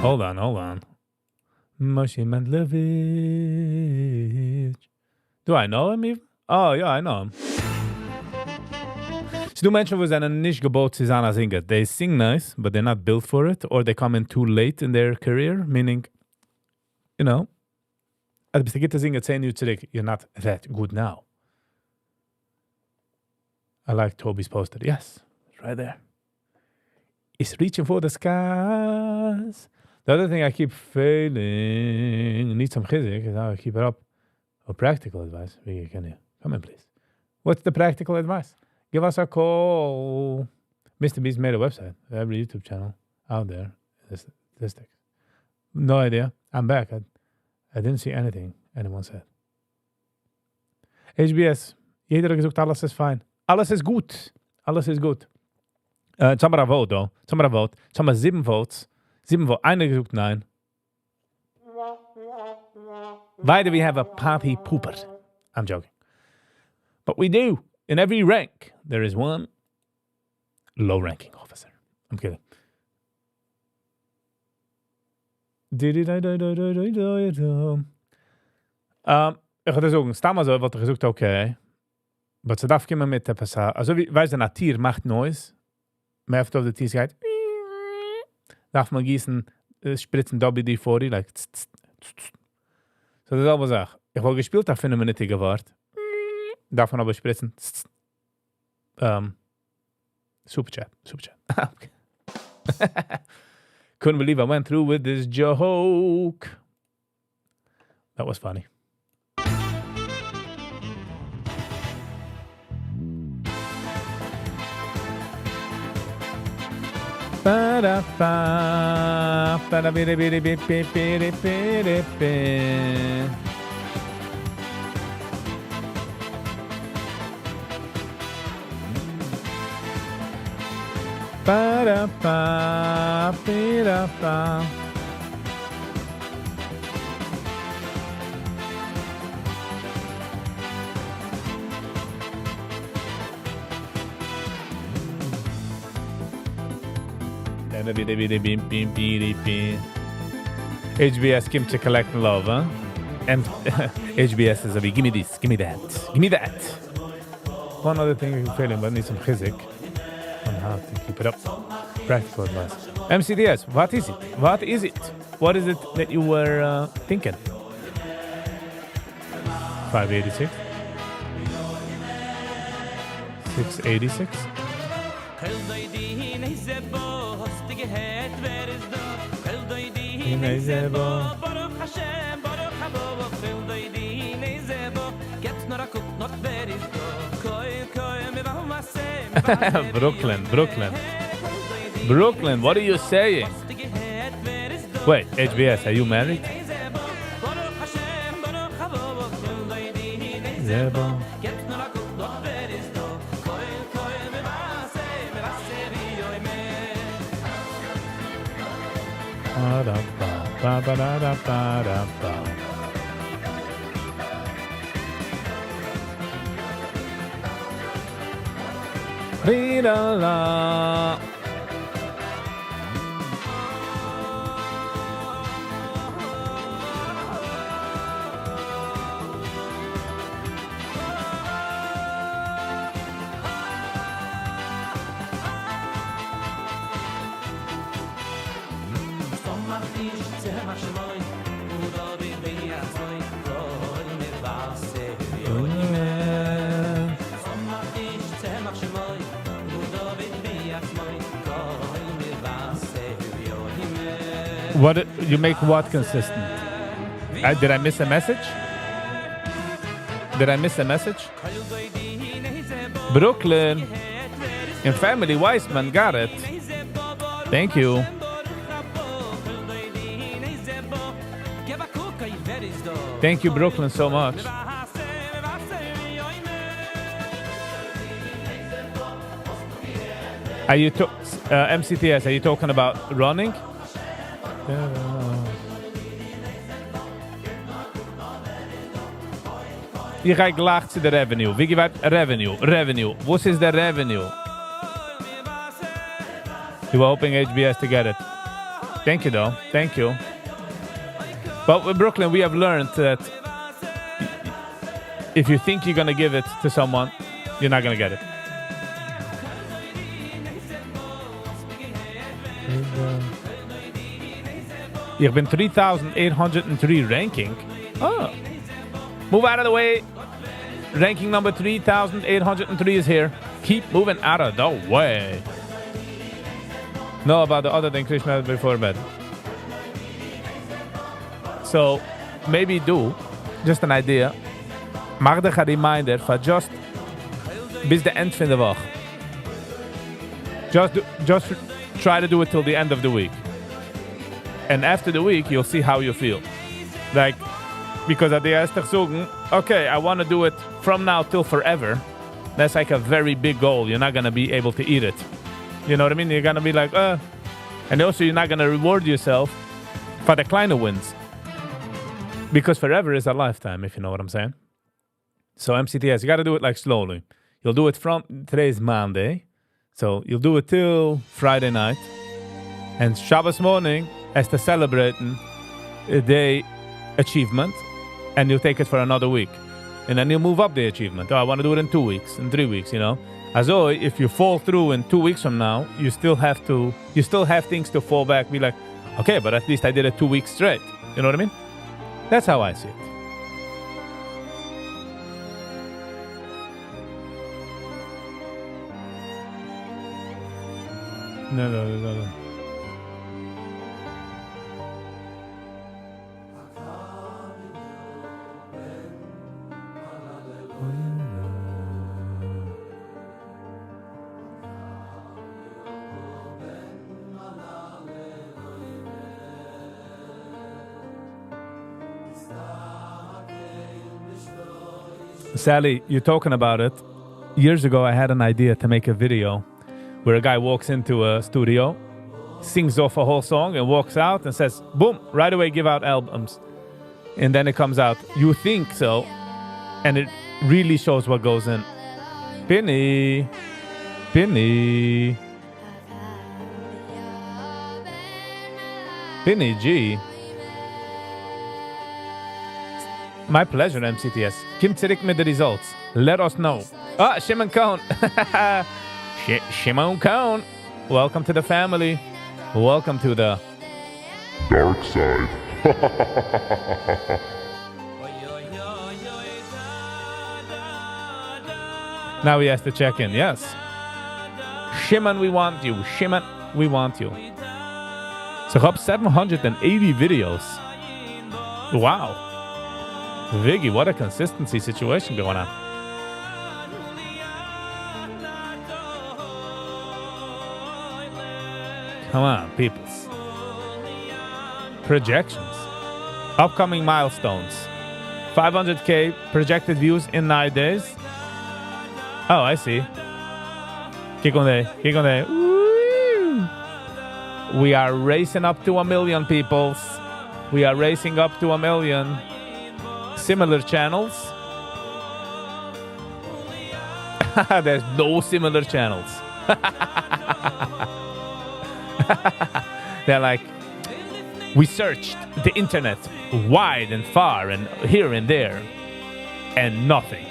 Hold on. Moshe Mandlevich. Do I know him even? Oh, yeah, I know him. So do mention was an nicht gebot zu sein als Singer. They sing nice, but they're not built for it, or they come in too late in their career, meaning, you know, als bist du gitte singen 10 Uhr zurück, you're not that good now. I like Toby's poster. Yes, it's right there. It's reaching for the skies. The other thing I keep failing, need some chizik, is how I keep it up. Oh, practical advice. Viggy, can you come in, please? What's the practical advice? Give us a call. Mr. Beast made a website. Every YouTube channel out there. The statistics. No idea. I'm back. I didn't see anything anyone said. HBS. Jeder hat gesagt, alles ist fein. Alles ist gut. Alles ist gut. Jetzt haben wir ein Vote, though. Jetzt haben wir 7 Votes. 7 Votes. Einer gesagt nein. Why do we have a party pooper? I'm joking. But we do. In every rank, there is one low-ranking officer. I'm kidding. Ich hatte sagen, stamma so, wollte ich gesagt, okay. Aber sie darf kommen mit der Passage. Also, weißt du, ein Tier macht Noise. Man auf der Tier sagt, darf man gießen, spritzen WD-40, like, so, das ist aber Sache. Ich wollte gespielt, auf 5 Minuten gewartet. Darf man aber spritzen. Superchat. Okay. Couldn't believe I went through with this joke. That was funny. HBS came to collect love, huh? And HBS is a bit, give me this, give me that, give me that. One other thing I'm feeling, but I need some chizik on how to keep it up. Practical advice. MCDS, what is it? What is it? What is it that you were thinking? 586? 686? Brooklyn, what are you saying? Wait, HBS, are you married? Rida-la. What you make what consistent? Did I miss a message? Did I miss a message? Brooklyn and Family Weissman got it. Thank you. Thank you, Brooklyn, so much. Are you MCTS? Are you talking about running? Hier ga ik laag to the revenue. Viggy, wat? Revenue. What is the revenue? You were hoping HBS to get it. Thank you, though. Thank you. But with Brooklyn, we have learned that if you think you're going to give it to someone, you're not going to get it. You've been 3,803 ranking. Oh. Move out of the way. Ranking number 3,803 is here. Keep moving out of the way. Know about the other than Krishna before bed. So, maybe do. Just an idea. Mag a reminder for just bis the end van de wacht. Just try to do it till the end of the week. And after the week, you'll see how you feel. Like, because at the erste zoeken, okay, I want to do it from now till forever. That's like a very big goal. You're not going to be able to eat it. You know what I mean? You're going to be like, And also, you're not going to reward yourself for the kleine wins. Because forever is a lifetime, if you know what I'm saying. So MCTS, you got to do it like slowly. You'll do it from, today's Monday. So you'll do it till Friday night. And Shabbos morning, as to celebrating a day achievement. And you'll take it for another week. And then you'll move up the achievement. Oh, I want to do it in 2 weeks, in 3 weeks, you know. Also, if you fall through in 2 weeks from now, you still have things to fall back. Be like, okay, but at least I did it 2 weeks straight. You know what I mean? That's how I see it. No. Sally, you're talking about it. Years ago, I had an idea to make a video where a guy walks into a studio, sings off a whole song, and walks out and says, boom, right away give out albums. And then it comes out, you think so, and it really shows what goes in. Penny. Vinny G. My pleasure, MCTS. Kim Tzirik with the results. Let us know. Ah, Shimon Cohn. Shimon Cohn. Welcome to the family. Welcome to the dark side. Now he has to check in. Yes. Shimon, we want you. Shimon, we want you. So up 780 videos. Wow. Viggy, what a consistency situation going on. Come on, peoples. Projections. Upcoming milestones. 500K projected views in 9 days. Oh, I see. Kick on there. Woo! We are racing up to 1 million, peoples. We are racing up to 1 million. Similar channels. There's no similar channels. They're like, we searched the internet wide and far and here and there, and nothing.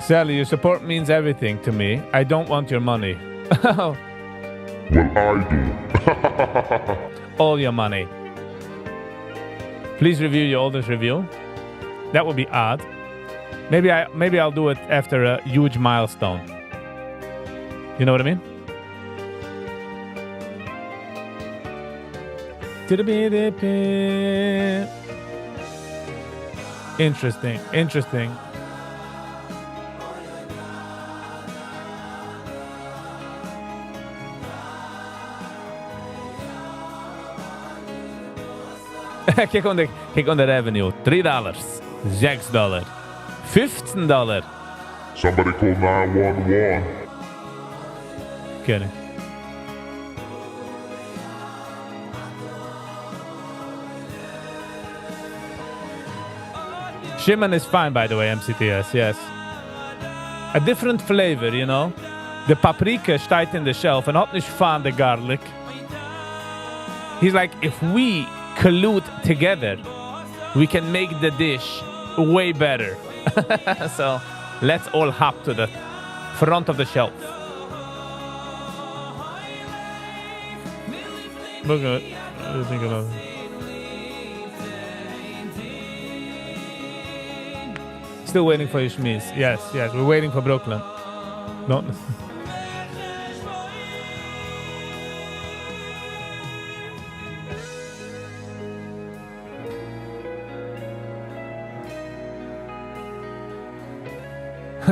Sally, your support means everything to me. I don't want your money. Well, I do. All your money. Please review your oldest review. That would be odd. Maybe I'll do it after a huge milestone. You know what I mean? Interesting. Kijk on the revenue. $3, $6, $15. Somebody call 911. Kidding. Shimon is fine, by the way, MCTS, yes. A different flavor, you know. The paprika steht in the shelf and hat nicht fan the garlic. He's like, if we collude together, we can make the dish way better. So let's all hop to the front of the shelf. Look at it. What do you think about it? Still waiting for your schmees. Yes, we're waiting for Brooklyn. Don't.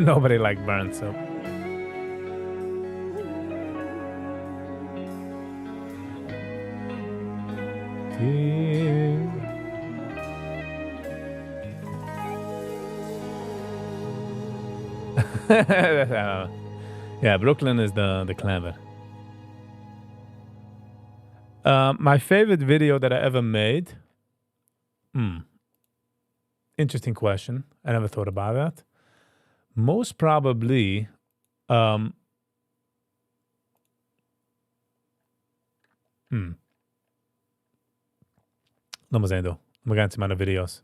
Nobody liked burnt soap. Yeah, Brooklyn is the clever. My favorite video that I ever made. Interesting question. I never thought about that. Most probably, Laat me zien, though. We gaan naar de video's.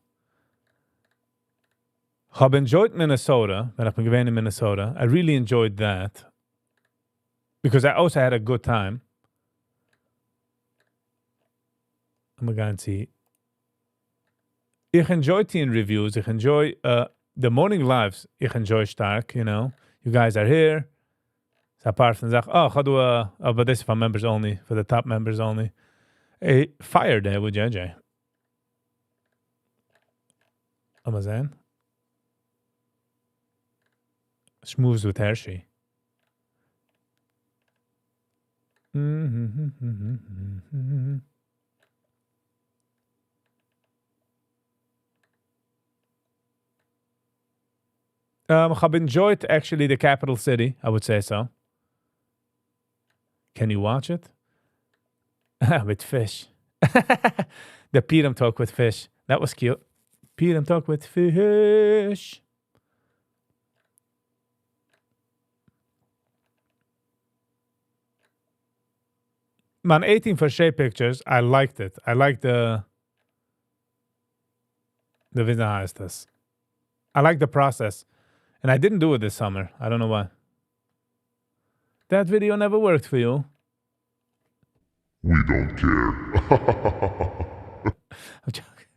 I've enjoyed Minnesota. When I've been in Minnesota, I really enjoyed that because I also had a good time. I'm going to see. Ich enjoy teen reviews. Ich enjoy the morning lives. Ich enjoy stark. You know, you guys are here. So apart from that, ga doen but this is for members only, for the top members only. A fire day with JJ. Wat zijn? Schmoes with Hershey. I've enjoyed actually the capital city, I would say so. Can you watch it? With fish. The Peter talk with fish. That was cute. Peter talk with fish. Man, 18 for shape pictures. I liked it. I liked the how is this? I like the process. And I didn't do it this summer. I don't know why. That video never worked for you. We don't care. I'm joking.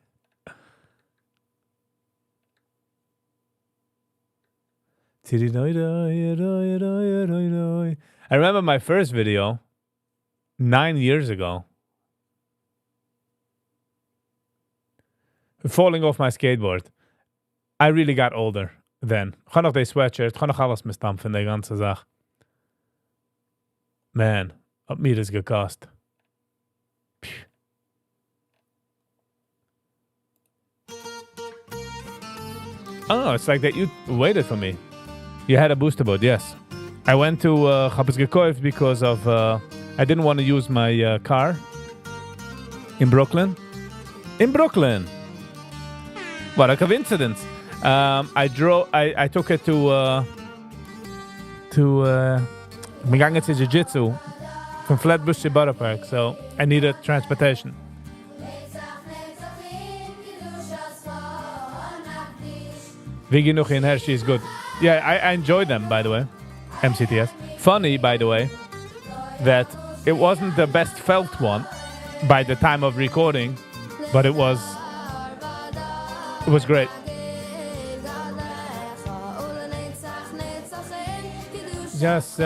I remember my first video 9 years ago. Falling off my skateboard. I really got older then. Gewoon nog die sweatshirt. Gewoon nog alles misdampfen, die ganze Sache. Man, wat mir das gekost. Oh, it's like that you waited for me. You had a booster boat, yes. I went to Habs gekauft because of I didn't want to use my car in Brooklyn. In Brooklyn. What a coincidence. I took it to Megangen to Jiu-Jitsu from Flatbush to Butter Park, so I needed transportation. Viggy noch in Hershey is good. Yeah, I enjoyed them, by the way. MCTS. Funny, by the way, that it wasn't the best felt one by the time of recording, but it was great. Just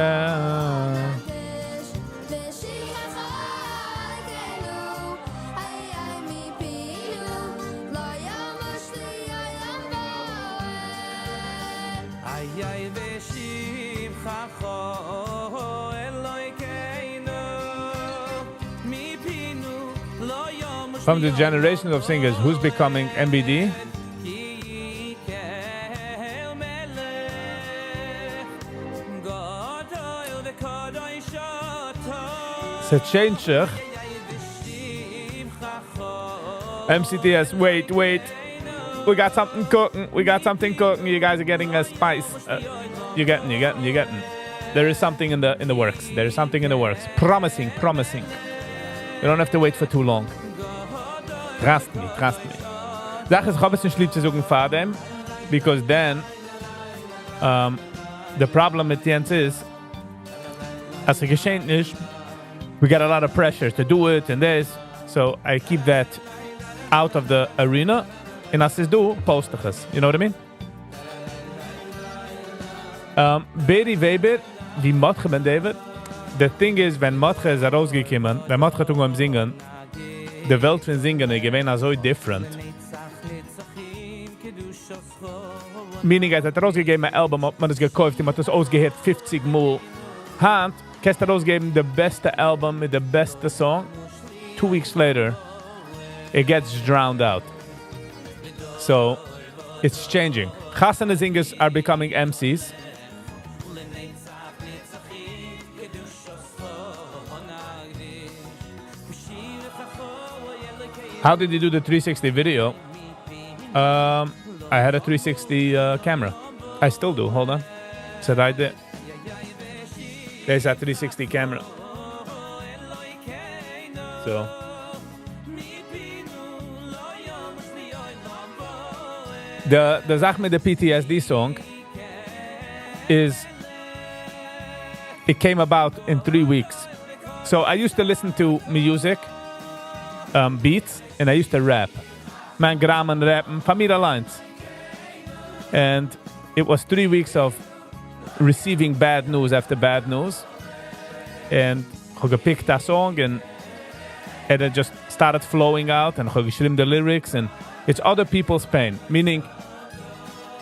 from the generation of singers, who's becoming MBD? It's a change. MCTS, wait. We got something cooking. You guys are getting a spice. You're getting. There is something in the works. There is something in the works. Promising. You don't have to wait for too long. Trust me. Sag es, ich habe es nicht lieb zu suchen vor dem, because then the problem with Jens is, as a geschehen ist, we got a lot of pressure to do it and this, so I keep that out of the arena, and as es do, post ich es. You know what I mean? Beri Weber, wie Matke ben David, the thing is, wenn Matke ist rausgekommen, wenn Matke tun am Singen, the Welt von Singen ist gewesen so different. Meaning, er hat rausgegeben ein Album, man es gekauft, man hat es ausgehört 50 Mal. Hand, kannst du rausgeben the beste Album mit the beste Song. 2 weeks later, it gets drowned out. So, it's changing. Chassane singers are becoming MCs. How did you do the 360 video? I had a 360 camera. I still do. Hold on. Said I did. There's a 360 camera. So. The Zach with the PTSD song is, it came about in 3 weeks. So I used to listen to music, beats, and I used to rap. Man, grammar, rappen, familiar lines. And it was 3 weeks of receiving bad news after bad news. And I picked that song and it just started flowing out, and I geschreven the lyrics, and it's other people's pain. Meaning,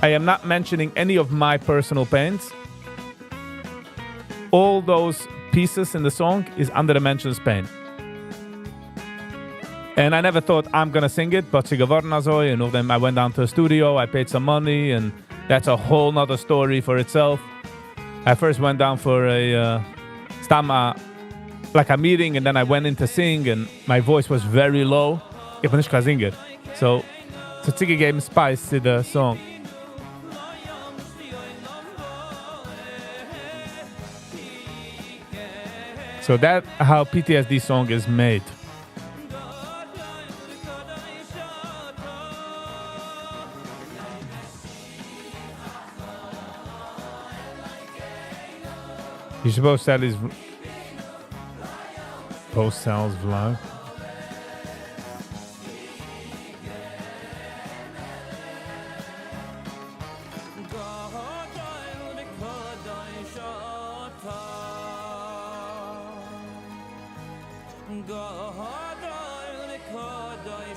I am not mentioning any of my personal pains. All those pieces in the song is under the mention's pain. And I never thought I'm gonna sing it, but she geworden also, and then I went down to a studio, I paid some money, and that's a whole nother story for itself. I first went down for a like a meeting, and then I went in to sing, and my voice was very low. Ich bin nicht kein Singer. So it's gegeben spice to the song. So that's how PTSD song is made. You're supposed to sell his post-sales vlog.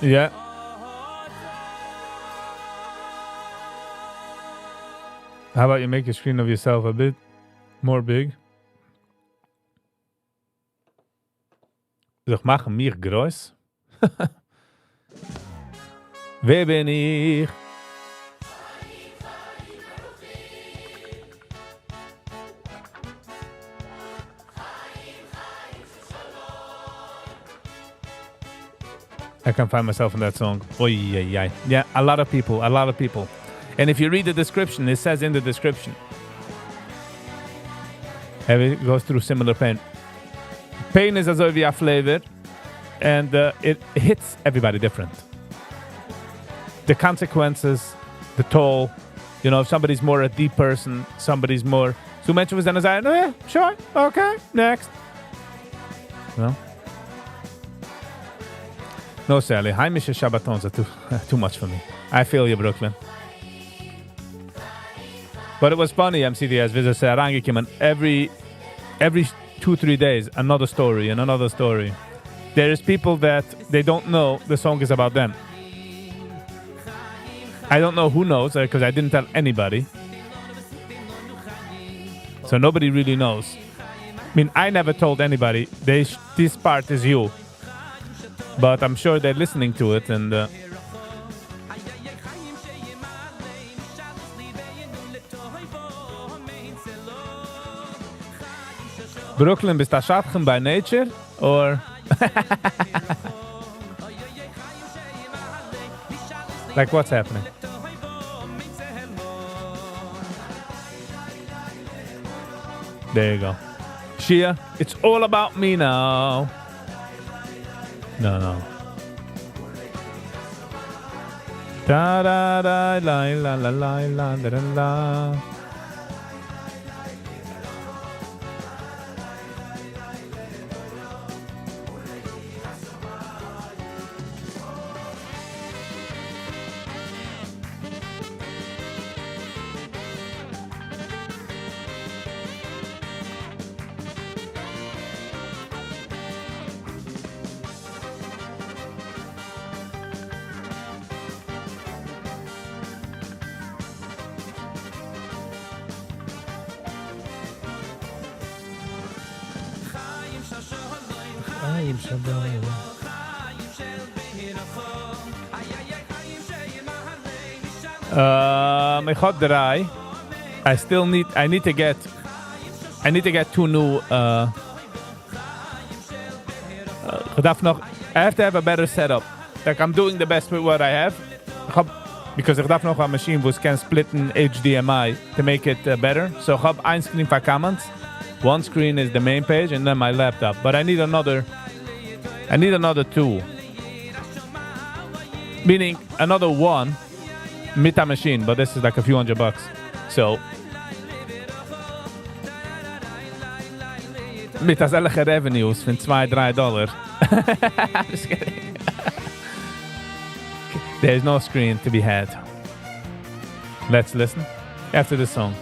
Yeah. How about you make a screen of yourself a bit more big? Ich mache mich groß. Wer bin ich? I can find myself in that song. Oy, ay, ay. Yeah, a lot of people. And if you read the description, it says in the description. It goes through similar pain. Pain is also a flavor, and it hits everybody different. The consequences, the toll, if somebody's more a deep person, somebody's more... So Menschen was dann sagen, yeah, sure, okay, next. No, Sally, heimische Shabbatons are too much for me. I feel you, Brooklyn. But it was funny, MCDS visitors say, and every 2-3 days, another story and another story. There is people that they don't know the song is about them. I don't know who knows, because I didn't tell anybody. So nobody really knows. I mean, I never told anybody, this part is you. But I'm sure they're listening to it, and... Brooklyn, bist du Schatten by nature, or... Like, what's happening? There you go. Shia, it's all about me now. No. Da da da la la la la la da la. I need to get 2 new I have to have a better setup. Like, I'm doing the best with what I have. Because ich darf noch a machine wo can split in HDMI to make it better. So I have one screen for comments. One screen is the main page and then my laptop. But I need another 2. Meaning another one mit a machine, but this is like a few $100. So mit das alle revenues von $2-3. Just kidding. There's no screen to be had. Let's listen after the song.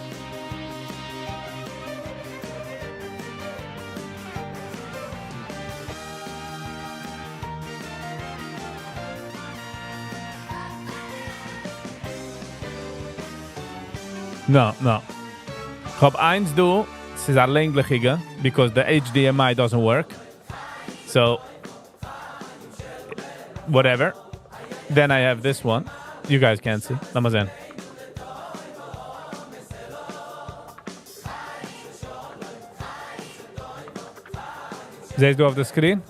No. Ich hab eins do, es ist ein länglicher, because the HDMI doesn't work. So, whatever. Then I have this one. You guys can't see. Lass mal sehen. They do off the screen.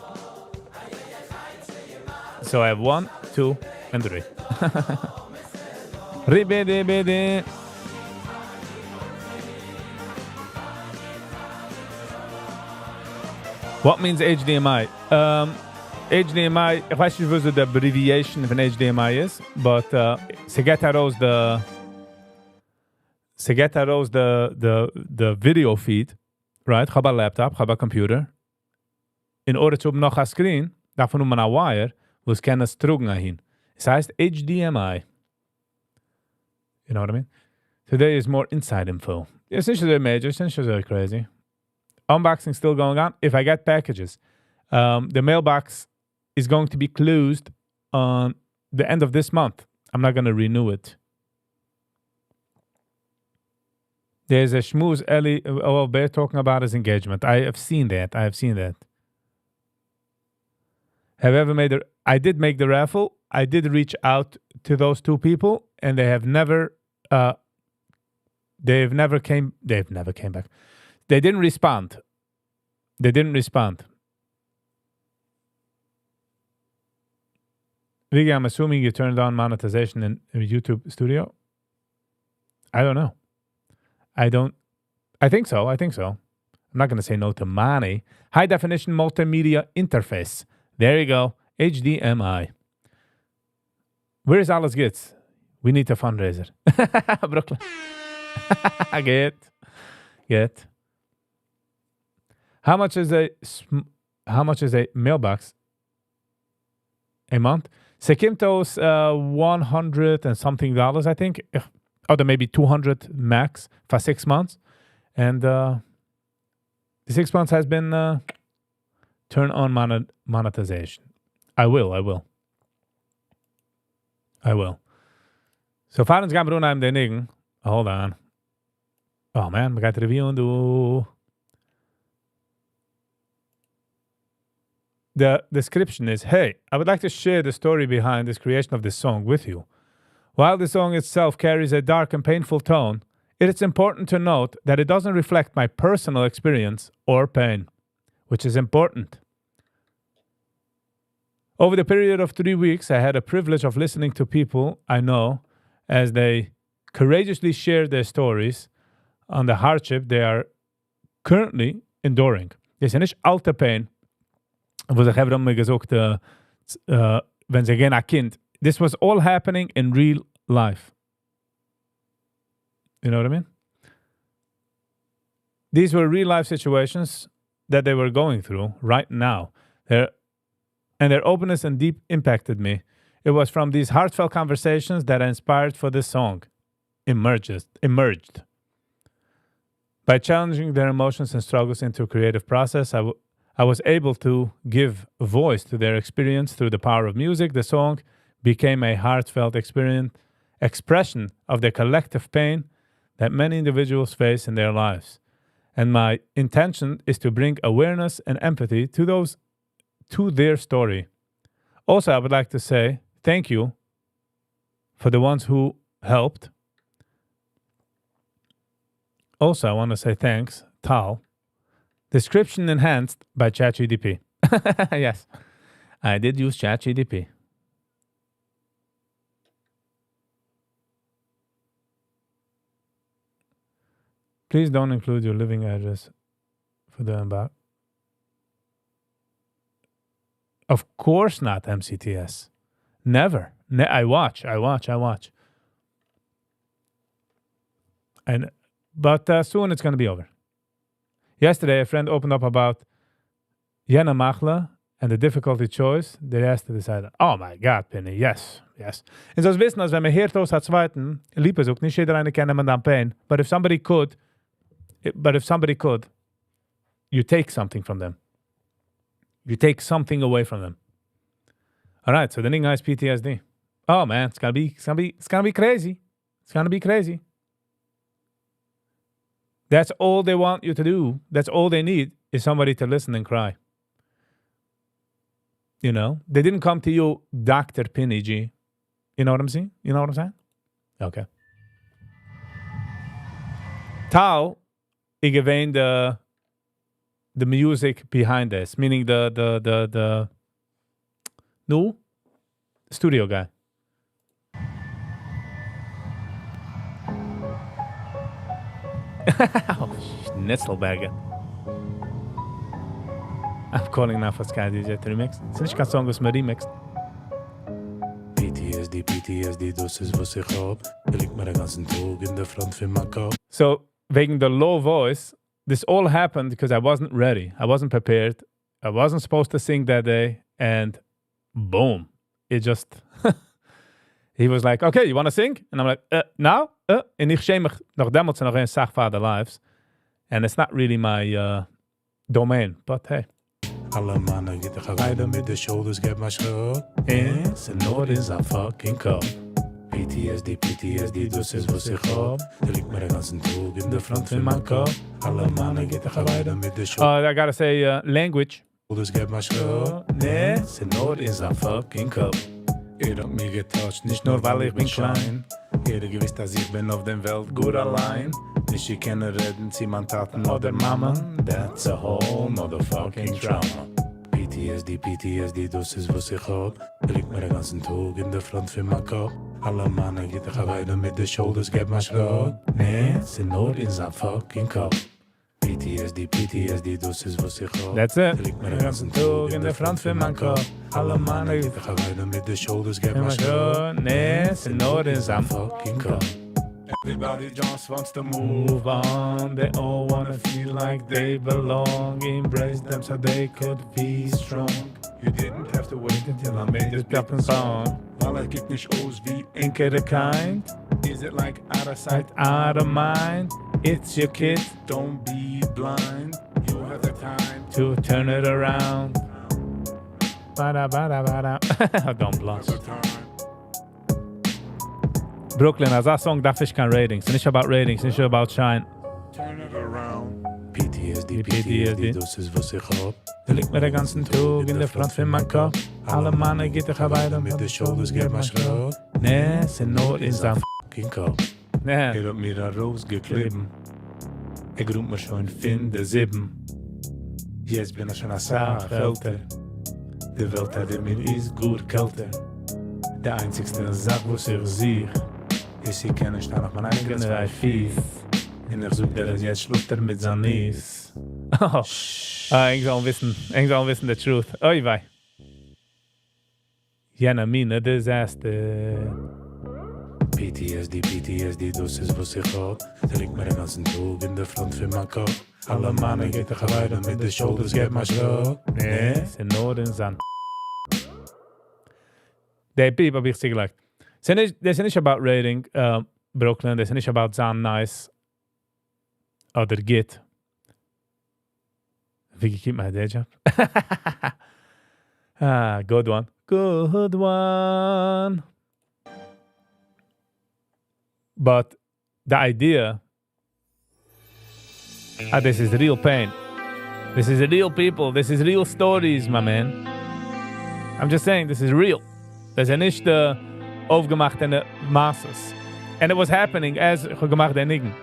So I have 1, 2, and 3. Ribidi-bidi. What means HDMI? HDMI, ich weiß nicht, was the abbreviation von HDMI is, but sie get heraus the video feed, right? Ich habe ein Laptop, ich habe ein Computer. In order to have noch a screen, davon man a wire, wo es keine Strugen hin. Es heißt HDMI. You know what I mean? Today is more inside info. It's not so major, it's not so crazy. Unboxing still going on. If I get packages, the mailbox is going to be closed on the end of this month. I'm not going to renew it. There's a schmooze Ellie Bear talking about his engagement. I have seen that. Have you ever made I did make the raffle. I did reach out to those two people, and they have never came back. They didn't respond. Viggy, I'm assuming you turned on monetization in YouTube Studio. I don't know. I think so. I'm not going to say no to money. High definition multimedia interface. There you go. HDMI. Where is alles Gits? We need a fundraiser. Brooklyn. Get. How much is a mailbox a month? Sekimtos $100 and something, I think. Or maybe $200 max for 6 months. And the 6 months has been turn on monetization. I will. So Fahrens gaan we doen den dingen. Hold on. Oh man, we got review and do. The description is, hey, I would like to share the story behind this creation of this song with you. While the song itself carries a dark and painful tone, it is important to note that it doesn't reflect my personal experience or pain, which is important. Over the period of 3 weeks, I had a privilege of listening to people I know as they courageously share their stories on the hardship they are currently enduring. Dit is niet alte pain. Wo sich hebben mir gesagt, wenn sie gehen ein Kind. This was all happening in real life. You know what I mean? These were real life situations that they were going through right now. Their openness and deep impacted me. It was from these heartfelt conversations that I inspired for this song. Emerged. By challenging their emotions and struggles into a creative process, I was able to give voice to their experience through the power of music. The song became a heartfelt expression of the collective pain that many individuals face in their lives. And my intention is to bring awareness and empathy to their story. Also, I would like to say thank you for the ones who helped. Also, I want to say thanks, Tal. Description enhanced by ChatGPT. Yes, I did use ChatGPT. Please don't include your living address for the unbox. Of course not, MCTS. Never. I watch. But soon it's going to be over. Yesterday, a friend opened up about Jena Machla and the difficulty choice. They asked to decide, oh my God, Penny, yes. Und so wissen, als wenn man hört aus der zweiten, Liebe sucht, nicht jeder eine kann man dann pain, but if somebody could, you take something from them. You take something away from them. All right, so the thing is PTSD. Oh man, it's gonna be crazy. It's gonna be crazy. That's all they want you to do. That's all they need is somebody to listen and cry. You know, they didn't come to you, Dr. Penny G. You know what I'm saying? Okay. Tal, ik geween the music behind this, meaning the studio guy. Oh, Schnitzelberger. I'm calling now for Sky DJ to remix. Es ist nicht kein Song, was man remixt. PTSD, das ist, was ich hab. Liegt mir den ganzen Tag in der Front für mein Kopf. So, wegen the low voice, this all happened because I wasn't ready. I wasn't prepared. I wasn't supposed to sing that day. And boom. It just... He was like, okay, you want to sing? And I'm like, now? And ich schäme mich noch damals noch ein Sachvater Lives. And it's not really my domain. But hey. Alle mannen get the weiter mit the shoulders, get my schuld. It's the Nord is a fucking cup. PTSD, das ist was ich hab. Der liegt mir den ganzen Tag in der Front von mein Kopf. Alle mannen get the weiter mit the shoulders. I gotta say language. Shoulders get my schuld. It's the Nord is a fucking cup. Hat mich getoucht, nicht nur weil ich bin klein. Jeder gewiss, dass ich bin auf der Welt gut allein. Nicht ich kann reden, sie man Taten oder Mama. That's a whole motherfucking trauma. PTSD, das ist was ich hab. Liegt mir den ganzen Tag in der Front für mein Kopf. Alle Mannen geht ich weiter mit den Shoulders, get my Schrott. Nee, sie nur in sein fucking Kopf. PTSD, das ist was ich hab. That's it. Liegt mir den ganzen Tag in der Front für mein Kopf. Alle Mannen geht ich weiter mit den Shoulders, get my Schrott. Nee, sie nur in sein fucking Kopf. Everybody just wants to move on. They all wanna feel like they belong. Embrace them so they could be strong. You didn't have to wait until I made this blappen song. Weil es gibt nicht aus wie Inke the Kind. Is it like out of sight, out of mind? It's your kid, don't be blind. You have the time to turn it around. Bada bada bada. Don't blush. Brooklyn, als that song darf ich kein Ratings. It's nicht about ratings, it's nicht about shine. Turn it around. PTSD, das ist was ich hab. Der liegt mir den ganzen Tag in der Front für mein Kopf. Alle Mannen geht ich weiter mit den Shoulders, get my Schrott. Nee, sind nur in seinem fucking Kopf. Nee. Hat mir da rausgeklebt. Grund mir schon finde 7. Jetzt bin ich schon eine Sache älter. Die Welt hat mir ist gut kälter. Der einzigste Sache, was ich sehe, ist, ich kenne nicht noch mein eigener Fies. Und ich suche der jetzt Schluss mit seinen Nies. Oh, ich soll wissen the truth. Oi, wei. Jena mine disaster. PTSD, das ist was ich hab. Der liegt mir den ganzen Tag in der Front für mein Kopf. Alle Mannen geht ich weiter mit den Shoulders, get my Schrott. Nee, sind nur in Sand. Der Beep hab ich sie gelegt. Das ist nicht about rating, Brooklyn. Das ist nicht about Zahn nice. Oder Git. Viggy, keep my day job. Good one. Good one. But the idea, this is real pain. This is real people. This is real stories, my man. I'm just saying, this is real. Das ist nicht aufgemachte Masses. And it was happening as gemachte Enigmen.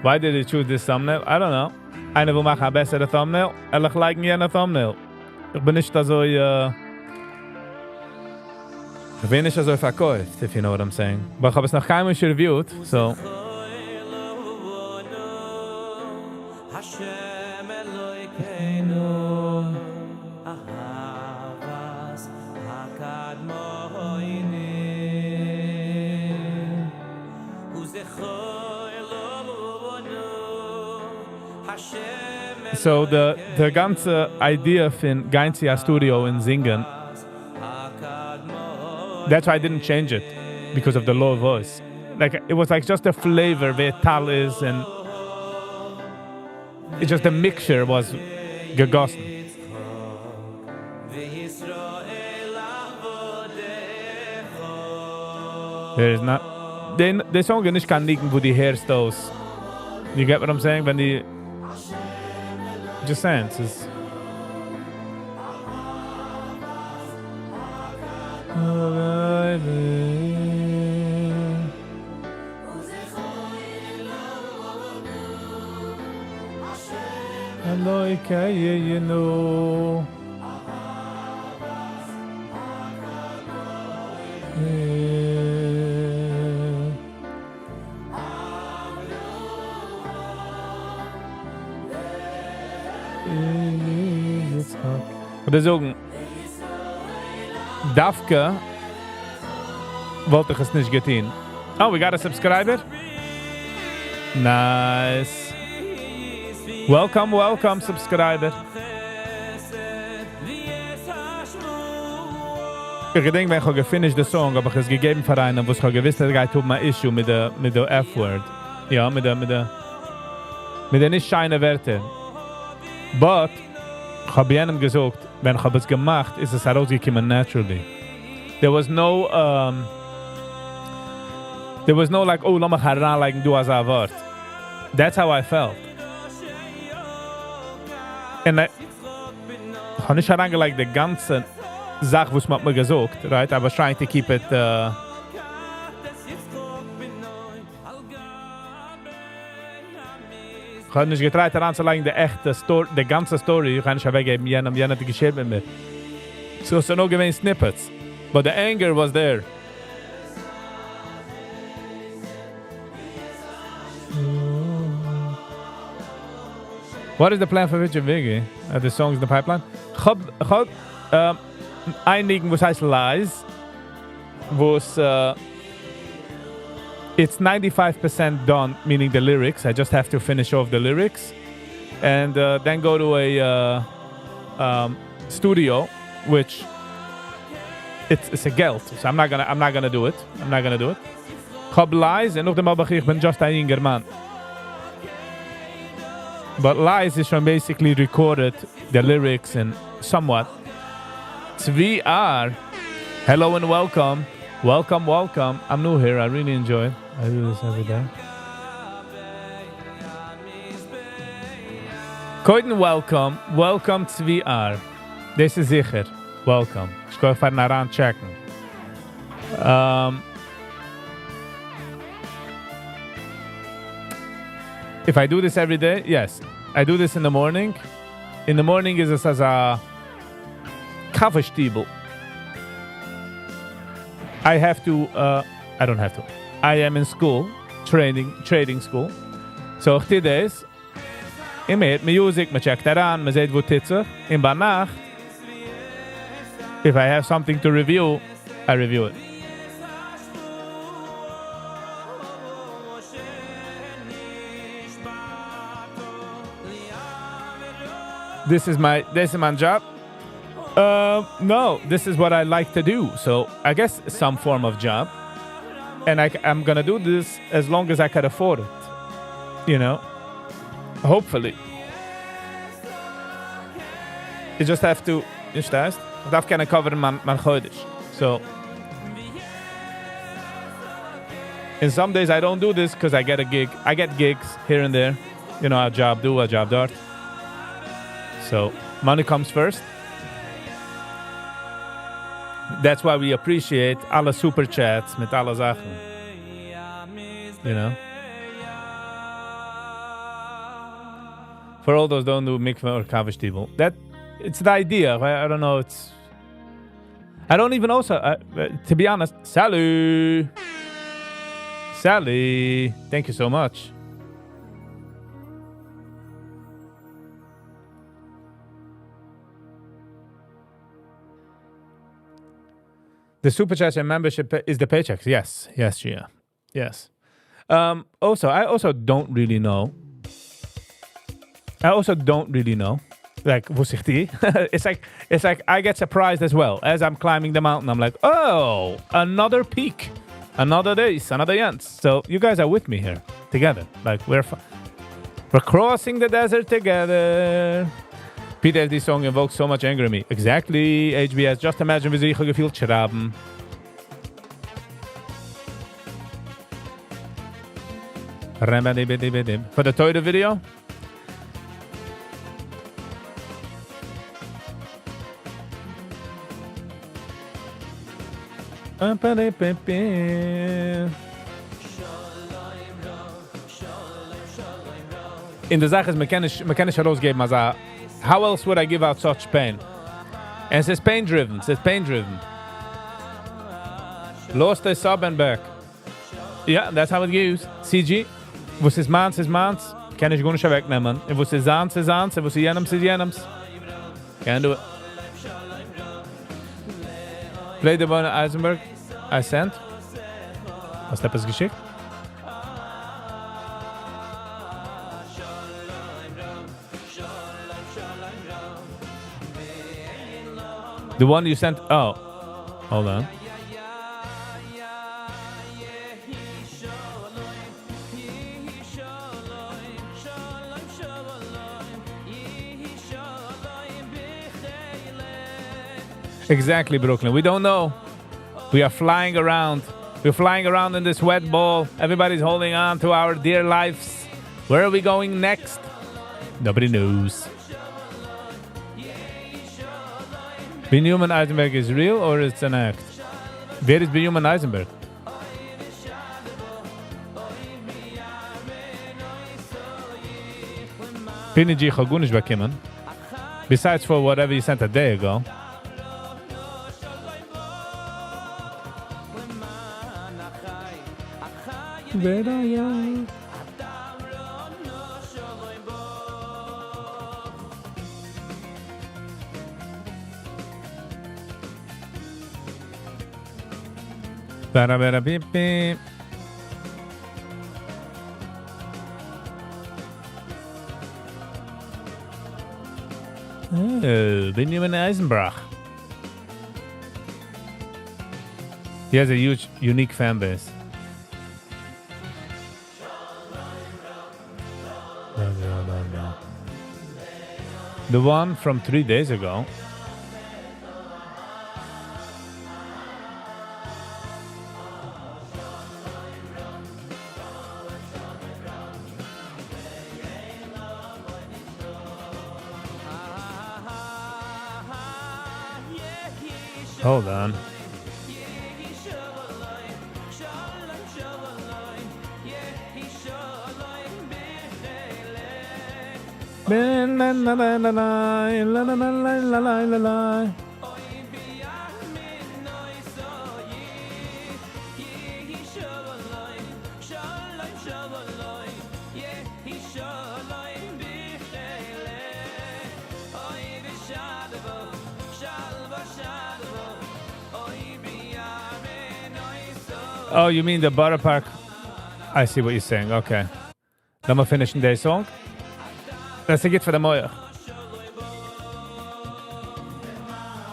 Why did he choose this thumbnail? I don't know. Einer will machen ein besserer Thumbnail. Ehrlich liken jener Thumbnail. Ich bin nicht so... Ich bin nicht so verkauft, if you know what I'm saying. Aber ich habe es noch keinem reviewed, so... So the ganze idea von Geinzia Studio in Singen, that's why I didn't change it, because of the low voice. Like, it was like just a flavor where tal is, and it's just the mixture was gegossen. There is not... The song is nicht kann liegen, wo die Hairstyles... You get what I'm saying? When the... Just saying, it's Eloi kayenu. Oder sagen, Dafke wollte ich es nicht getan. Oh, we got a subscriber? Nice. Welcome, welcome, subscriber. Ich denke, wenn ich gefinished the song, aber ich es gegeben für einen, wo ich gewusst habe, ich habe mein Issue mit der F-Word. Ja, mit der nicht scheine Werte. But, ich habe jenem gesagt, wenn ich es gemacht, ist es herausgekommen naturally. There was no like, oh, lass mich heranlegen, du hast ein Wort. That's how I felt. Und ich habe nicht herangelegt, die ganze Sache, was man mir gesagt, right? I was trying to keep it, ich habe nicht getraut heranzulegen, die echte Story, die ganze Story, ich kann nicht weggeben, jener hat geschehen mit mir. So no gewesen Snippets. But the anger was there. What is the plan for Richard Viggy? The songs in the pipeline? Ich hab einigen, was heißt Lies, was it's 95% done, meaning the lyrics. I just have to finish off the lyrics, and then go to a studio, which it's a geld. So I'm not gonna do it. Ich hab Lies, and noch dem aber ich bin just ein junger Mann. But Lies is from basically recorded the lyrics and somewhat. We are. Hello and welcome. Welcome. I'm new here. I really enjoy it. I do this every day. Koiden, welcome. Welcome to VR. This is sicher. Welcome. Ich kann einfach nach ran checken. If I do this every day, yes. I do this in the morning. In the morning is it as a Kaffeestiebel. I don't have to. I am in school, trading school. So ich tue das. Ich hört Musik, man checkt daran, man sieht, wo titze. In der Nacht, if I have something to review, I review it. This is my job. No, this is what I like to do. So I guess some form of job. And I'm going to do this as long as I can afford it. You know? Hopefully. You just have to... Ich darf keine cover man Yiddish. So... In some days I don't do this because I get a gig. I get gigs here and there. You know, a job dart. So, money comes first. That's why we appreciate alle super chats mit alle Sachen. You know? For all those don't do mikveh or kavestiebel. It's the idea. I don't know. I don't even also. To be honest, Sally. Thank you so much. The super chat and membership is the paychecks. Yes, Gia. Yes. Also, I also don't really know. Like, what's it? It's like I get surprised as well. As I'm climbing the mountain, I'm like, oh, another peak. Another days, another ends. So you guys are with me here, together. Like, we're crossing the desert together. Peter, this song evokes so much anger in me. Exactly, HBS. Just imagine wie sie gefühlt schreiben. For the Toyota video? In der Sache ist, man kann nicht herausgeben, also, how else would I give out such pain? And it says pain-driven. Lost a sub and back. Yeah, that's how it goes. CG, was ist mans, kann ich gar nicht wegnehmen. Und was ist ans, und was ist jenems. Can't do it. Play the one Eisenberg. I sent. Hast du etwas geschickt? The one you sent. Oh, hold on. Exactly, Brooklyn. We don't know. We are flying around. We're flying around in this wet ball. Everybody's holding on to our dear lives. Where are we going next? Nobody knows. Benjamin Eisenberg is real or it's an act? Where is Benjamin Eisenberg? PNG Chagunish bekommen. Besides for whatever you sent a day ago. Where are you? Bada beep beep. Oh, Benjamin Eisenbach. He has a huge, unique fan base. The one from 3 days ago. Hold on. Oh, you mean the Butter Park? I see what you're saying. Okay. Let me finish the song. That's a gift for the Moya.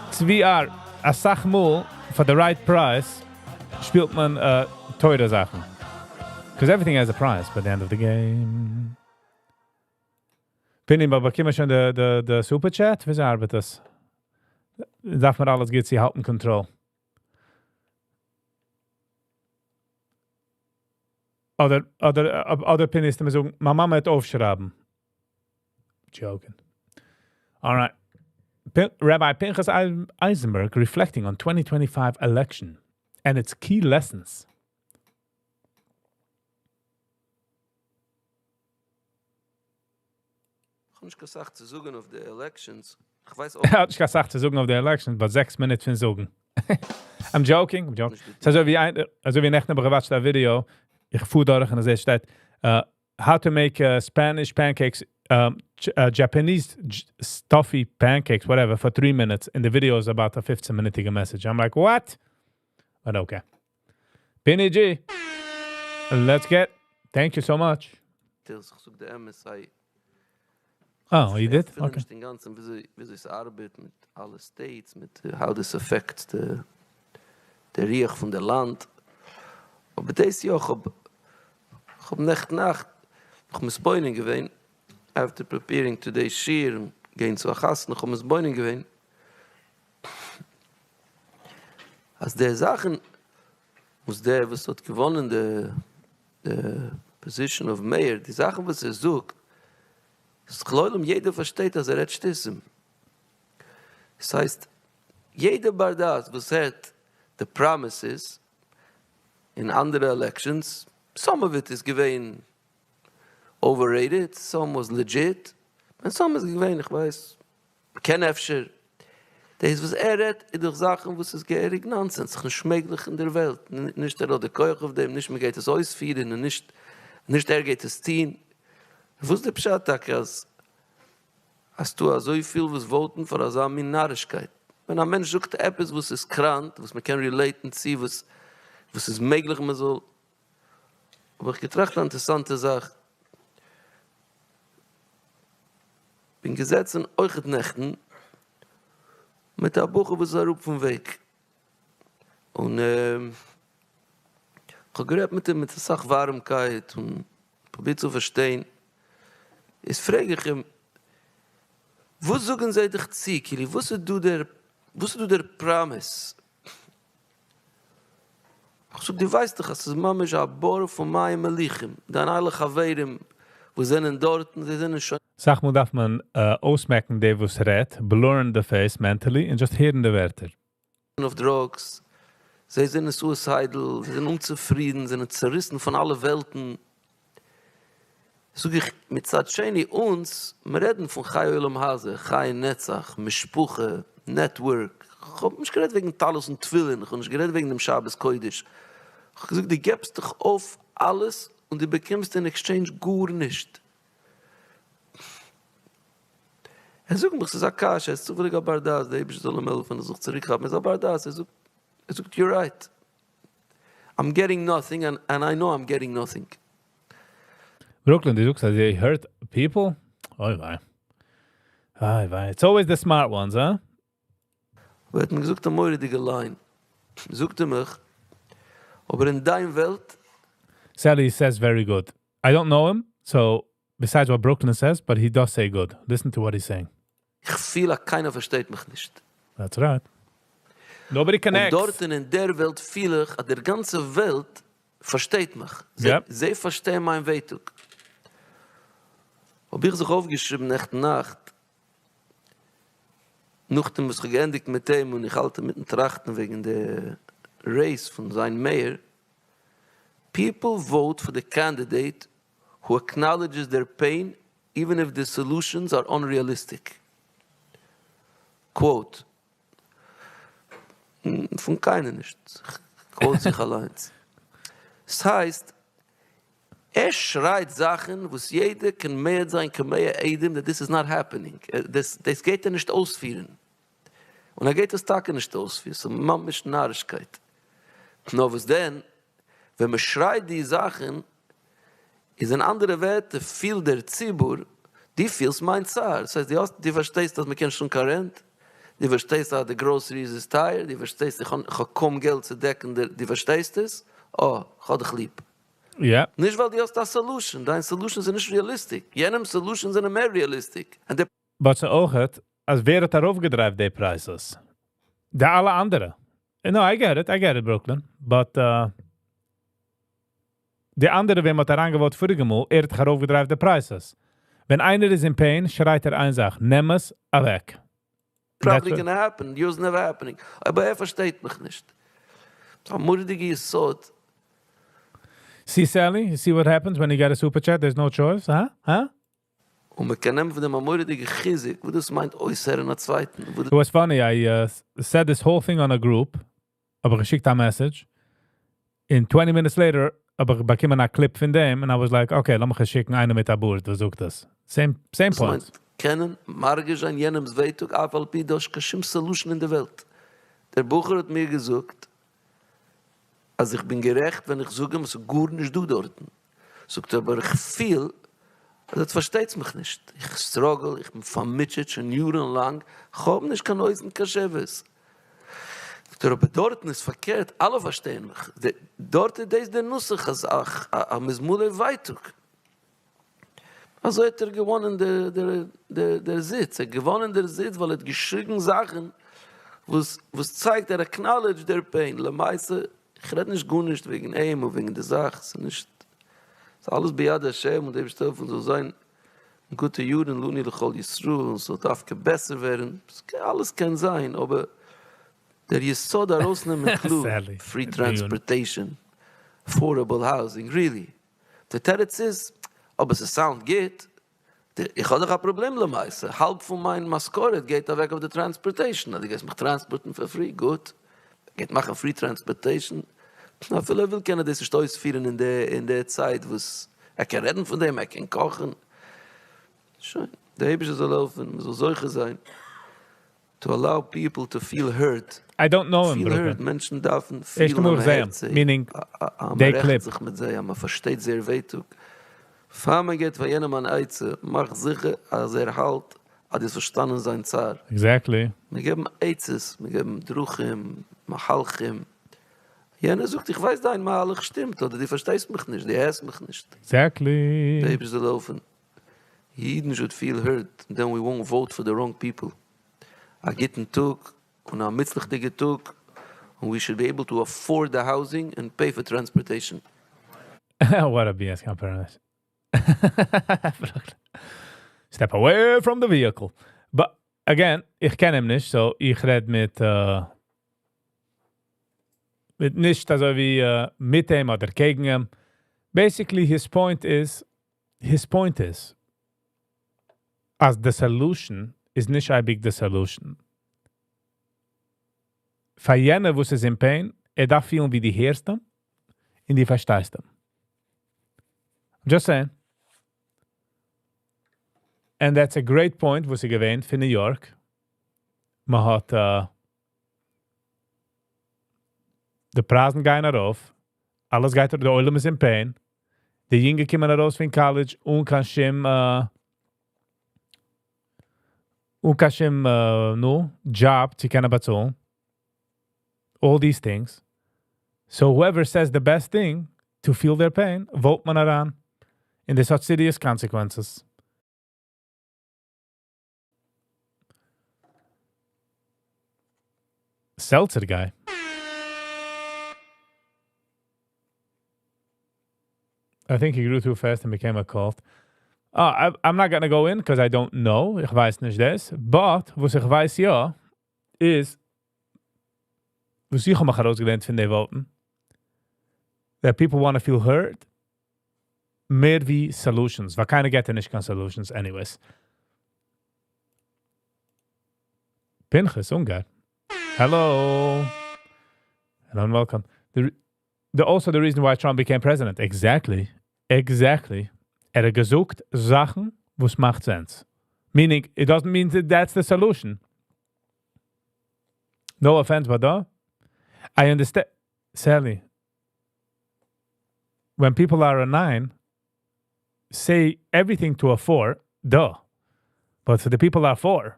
It's VR. A Sachmul, for the right price, spielt man teure Sachen. Because everything has a price by the end of the game. Pinning, aber bekommen wir schon der Superchat? Wie arbeitet das? Darf man alles geht sie halten Kontrolle? Oder Pinnis, die sagen, meine Mama hat aufschreiben. Joking. All right. Rabbi Pinchas Eisenberg reflecting on 2025 election and its key lessons. Ich habe nicht gesagt zu sagen auf die Elections. Ich weiß auch. Er hat nicht gesagt zu sagen auf die Elections, aber 6 Minuten für sagen. I'm joking. So wie nicht mehr gewatcht das Video. Ich fuhr durch und es steht, how to make Spanish pancakes, Japanese stuffy pancakes, whatever, for 3 minutes. And the video is about a 15-minute message. I'm like, what? But okay. Penny G, let's get. Thank you so much. Oh, you did? Okay. Den ganzen, wie sie es arbeitet mit alle States, mit how this affects der Riech von der Land. Aber das Jahr, ich hab Nacht, ich muss Beine gewesen, after preparing today's shir, gehen zu Achas, ich muss Beine gewesen. Als der Sachen, was hat gewonnen, the position of mayor, die Sachen, was sucht, es ist jeder versteht, dass recht ist. Das heißt, jeder Bardas, was hat the promises in andere elections, some of it is gewesen overrated, some was legit, and some is gewesen, ich weiß, ken efscher. Das, was redt, durch Sachen, was es gehörig Nonsens, geschmäglich in der Welt. Nicht der Keuch auf dem, nicht mehr geht es ausführen, und nicht geht es ziehen. Ich wusste Bescheid, als du so viel was voten für eine Minarigkeit. Wenn ein Mensch sucht etwas, was ist krank, was man kann relaten zu, was ist möglich man soll. Aber ich getracht eine interessante Sache. Bin gesetzt in euch Nächten mit der Buche, was auf dem Weg. Und ich habe geredet mit ihm, mit der Sache Warmkeit und probiert zu verstehen. Ich frage ich wo suchen sie dich zu, Kili? Wo du der Promise? Ich sage, du weißt doch, dass das Mama ist ein Bohr von meinem Melichem. Dann alle Chaverim, wo sind dort, sie sind schon... Sag mal, darf man ausmerken, der was redt, blurren the face mentally und just hören die Wörter. ...of drugs, sie sind suicidal, sie sind unzufrieden, sie sind zerrissen von allen Welten. Sag ich, mit Zatscheni uns, wir reden von Chai Olam Hase, Chai Netzach, Mishpuche, Network. Ich hab nicht geredet wegen Talus und Twillen, ich hab nicht geredet wegen dem Shabbos Kodesh. Ich hab gesagt, du gibst dich auf alles und du bekommst in Exchange gut nicht. Sagt mich, es ist Akash, es ist zufällig Abardas, der Ebisch soll ihm helfen, er sucht zurückhaben, es ist Abardas, sagt, you're right. I'm getting nothing and I know I'm getting nothing. Brooklyn, du sagst, they hurt people? Oh, wei. It's always the smart ones, huh? Er hat mir gesagt, eine mordige Line. Sucht mich, aber in deiner Welt... Sally says very good. I don't know him, so besides what Brooklyn says, but he does say good. Listen to what he's saying. Ich fühle, keiner versteht mich nicht. That's right. Nobody connects. Und dort in der Welt fühle ich, der ganze Welt versteht mich. Sie verstehen mein Wehtug. Hab ich sich aufgeschrieben nach der Nacht, nachdem es geendigt mit dem und ich halte mit dem Trachten wegen der Race von seinem Mayor, people vote for the candidate who acknowledges their pain even if the solutions are unrealistic. Quote. Von keiner nicht. Quote sich allein. Das heißt, schreit Sachen, wo jeder kann mehr sein, kann mehr Eidem, that this is not happening. Das geht nicht ausführen. Und geht das Tag nicht ausführen. So man ist Narrigkeit. No, was denn, wenn man schreit die Sachen, ist ein anderer Wert, viel der Zibur, die feels mein Zar. Das heißt, die verstehst, dass man kein schon Karent, die verstehst, dass die Groceries ist teuer, die verstehst, ich habe kaum Geld zu decken, die verstehst es, oh, ich habe dich lieb. Yeah. Nicht, weil die hast das Solution. Deine Solutions sind nicht realistisch. Jenem Solutions sind mehr realistisch. But ze ook het, als weer het daarover gedrijft, die prijzen. De alle andere. No, I get it, Brooklyn. But de andere, wem het aangewoord vorige mal, het daarover gedrijft, de prijzen. Wenn einer is in pain, schreit een Sache, nimm es weg. Probably gonna happen. It's never happening. Aber versteht mich nicht. Amurdige ist so. See, Sally? You see what happens when you get a super chat? There's no choice, huh? Und man kann nehmen von dem amordige Chizik, wo das meint, äußere in der Zweiten. It was funny, I said this whole thing on a group, aber geschickt a message. In 20 minutes later, aber bekam ein Clip von dem, and I was like, okay, lass mich schicken eine mit der Bord, versucht das. Same point. Meint, kennen, margisch an jenem Zweitug, afalpi, das kashim Solution in der Welt. Der Bucher hat mir gesagt, als ich bin gerecht, wenn ich sage, was gut nicht du dort. Sagt aber, ich viel, das versteht mich nicht. Ich struggle, ich bin vermitscht schon jahrelang, ich habe nicht kein Neues und kein Schäfes. Aber dort ist verkehrt, alle verstehen mich. Dort ist der Nussach, als es Mutter weitug. Also hat gewonnen der Sitz. Gewonnen der Sitz, weil geschrieben Sachen, was zeigt, acknowledge their pain. Le meiste, ich rede nicht gut nicht wegen ihm und wegen der Sache. Es ist alles bei Yad Hashem und der Bestoffen so sein, ein guter Juden, Luni Lechol Yisru und so darf besser werden. Alles kann sein, aber Der Yesod herausnehmen Sadly. klug, free transportation, affordable housing, really. Der Teretz ist, ob es ein Sound geht, ich habe doch ein Problem lemeise. Halb von meinem Maskoret geht da weg auf der Transportation. Also ich gehe mich transporten für free, gut. Geht machen free transportation. Na, viele will kennen, dass ich das führen in der Zeit, wo es, kann reden von dem, kann kochen. Schön. Der Hebische soll laufen, soll solche sein. To allow people to feel hurt. I don't know him, Feel Brooke. hurt. Menschen dürfen Erst feel mal am sehen, Herzen. meaning Man they rechnet clip. sich mit sie, man versteht sehr wehtug. Fama geht von jenem an Eize, mach sicher, als halt, hat es verstanden sein Zar. Exactly. Wir geben Eizes, wir geben Druchim, Machalchim. Jene sucht, ich weiß, dein Mahalich stimmt, oder die verstehst mich nicht, die hörst mich nicht. Exactly. Babys are laufen. Jeden should feel hurt, and then we won't vote for the wrong people. A gitten Tug, und a mitzlichtige Tug, and we should be able to afford the housing and pay for transportation. What a BS comparison. Step away from the vehicle. But again, ich kenne ihn nicht, so ich red mit nicht also wie mit ihm oder gegen ihm. Basically, his point is, as the solution is nicht ein big the solution. Für jene, wo es ist in pain, darf fühlen wie die Herste und die verstehst du. Just saying. And that's a great point, wo sie gewähnt für New York. Man hat die Preisen gehen rauf, alles geht der Oilem ist in pain, die Jünger kommen raus von College und kann schon no Job zu können bezahlen. All these things. So whoever says the best thing to feel their pain, vote man around. And this has serious consequences. Seltzer guy. I think he grew too fast and became a cult. I'm not going to go in because I don't know. Ich weiß nicht das. But, was ich weiß ja, is, was ich habe herausgelernt von den Voten, that people want to feel hurt, mehr wie solutions. Weil keiner geht nicht kann solutions anyways. Pinchas, ungeil. Hello. Hello and welcome. Also the reason why Trump became president. Exactly. Er gesucht Sachen, was macht sense. Meaning, it doesn't mean that that's the solution. No offense, but I understand. Sally, when people are a 9, say everything to a 4, But the people are 4.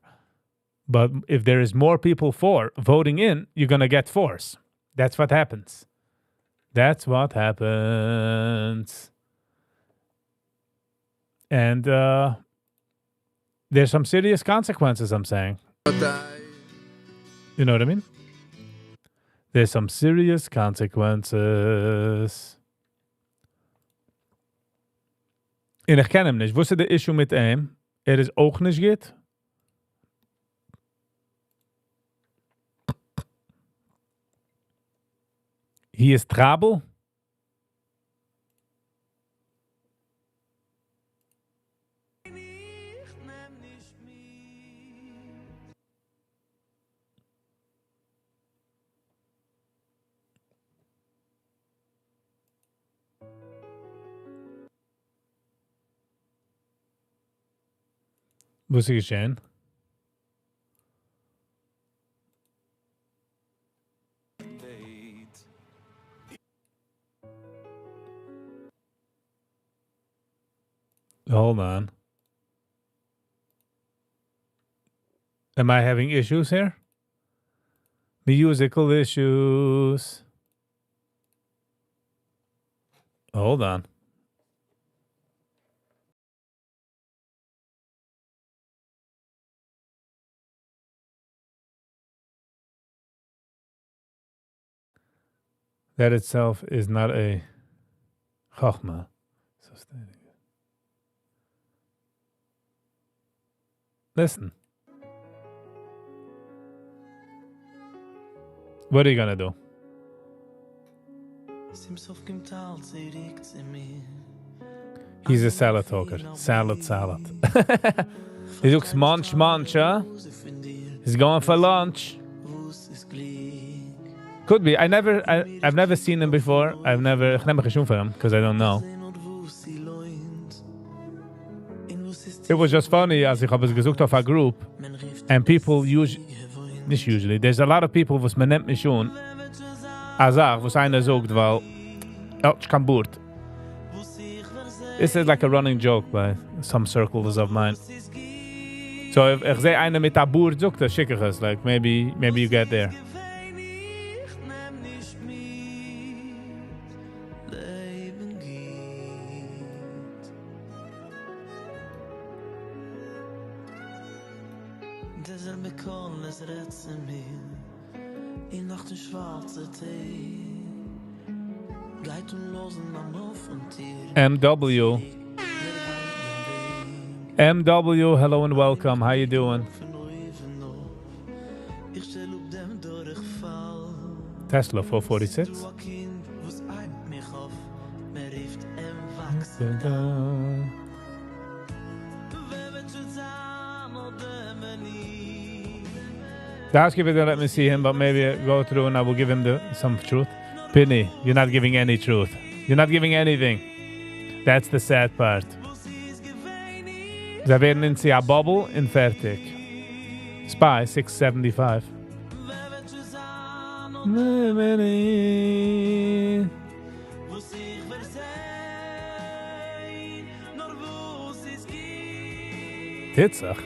But if there is more people 4 voting in, you're going to get 4s. That's what happens. And there's some serious consequences, I'm saying. You know what I mean? There's some serious consequences. En ich kenne ihn nicht. Wo ist der Issue mit ihm? Ist auch nicht geht. He is trouble. Was ist geschehen? Hold on. Am I having issues here? Musical issues. Hold on. That itself is not a chachma. Listen. What are you gonna do? He's a salad talker. Salad. He looks munch, huh? He's going for lunch. Could be. I've never seen him before. Ich habe never gesehen for him because I don't know. It was just funny as ich habe es gesucht auf a group and people nicht usually. There's a lot of people was man nennt mich schon. Was einer sagt, weil ich kann Burt. This is like a running joke by some circles of mine. So if ich sehe einer mit a Burt sagt, das schicke ich es. Like maybe you get there. MW, hello and welcome. How you doing? Tesla 446. The housekeeper didn't let me see him, but maybe I go through and I will give him some truth. Penny, you're not giving any truth. You're not giving anything. That's the sad part. Ze werden in a bubble in fertig. Spy 675. Titzach.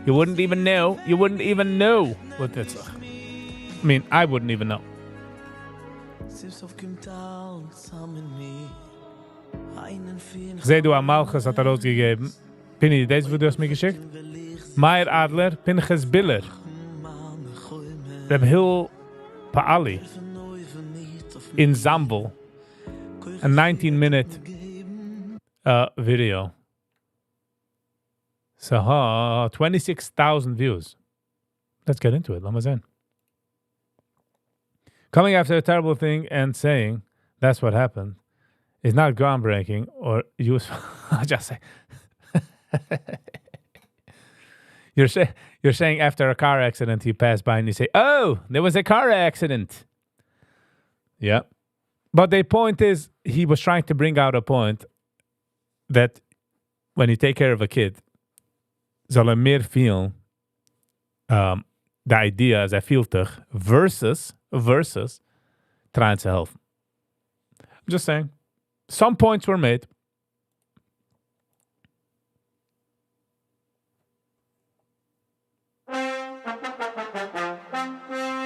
You wouldn't even know. You wouldn't even know what Titzach. I mean, I wouldn't even know. Zeh du Amalchus hat rausgegeben. Pinni, deze du hast mir geschickt? Meir Adler, Pinchas Biller. Reb Hill Paali. In Zambel. A 19-minute video. So, 26,000 views. Let's get into it. Let me in. Coming after a terrible thing and saying that's what happened is not groundbreaking or useful. I'll just say. You're saying after a car accident you pass by and you say, oh, there was a car accident. Yeah. But the point is, he was trying to bring out a point that when you take care of a kid, zal meer feel the idea as a filter versus trying to help. I'm just saying. Some points were made.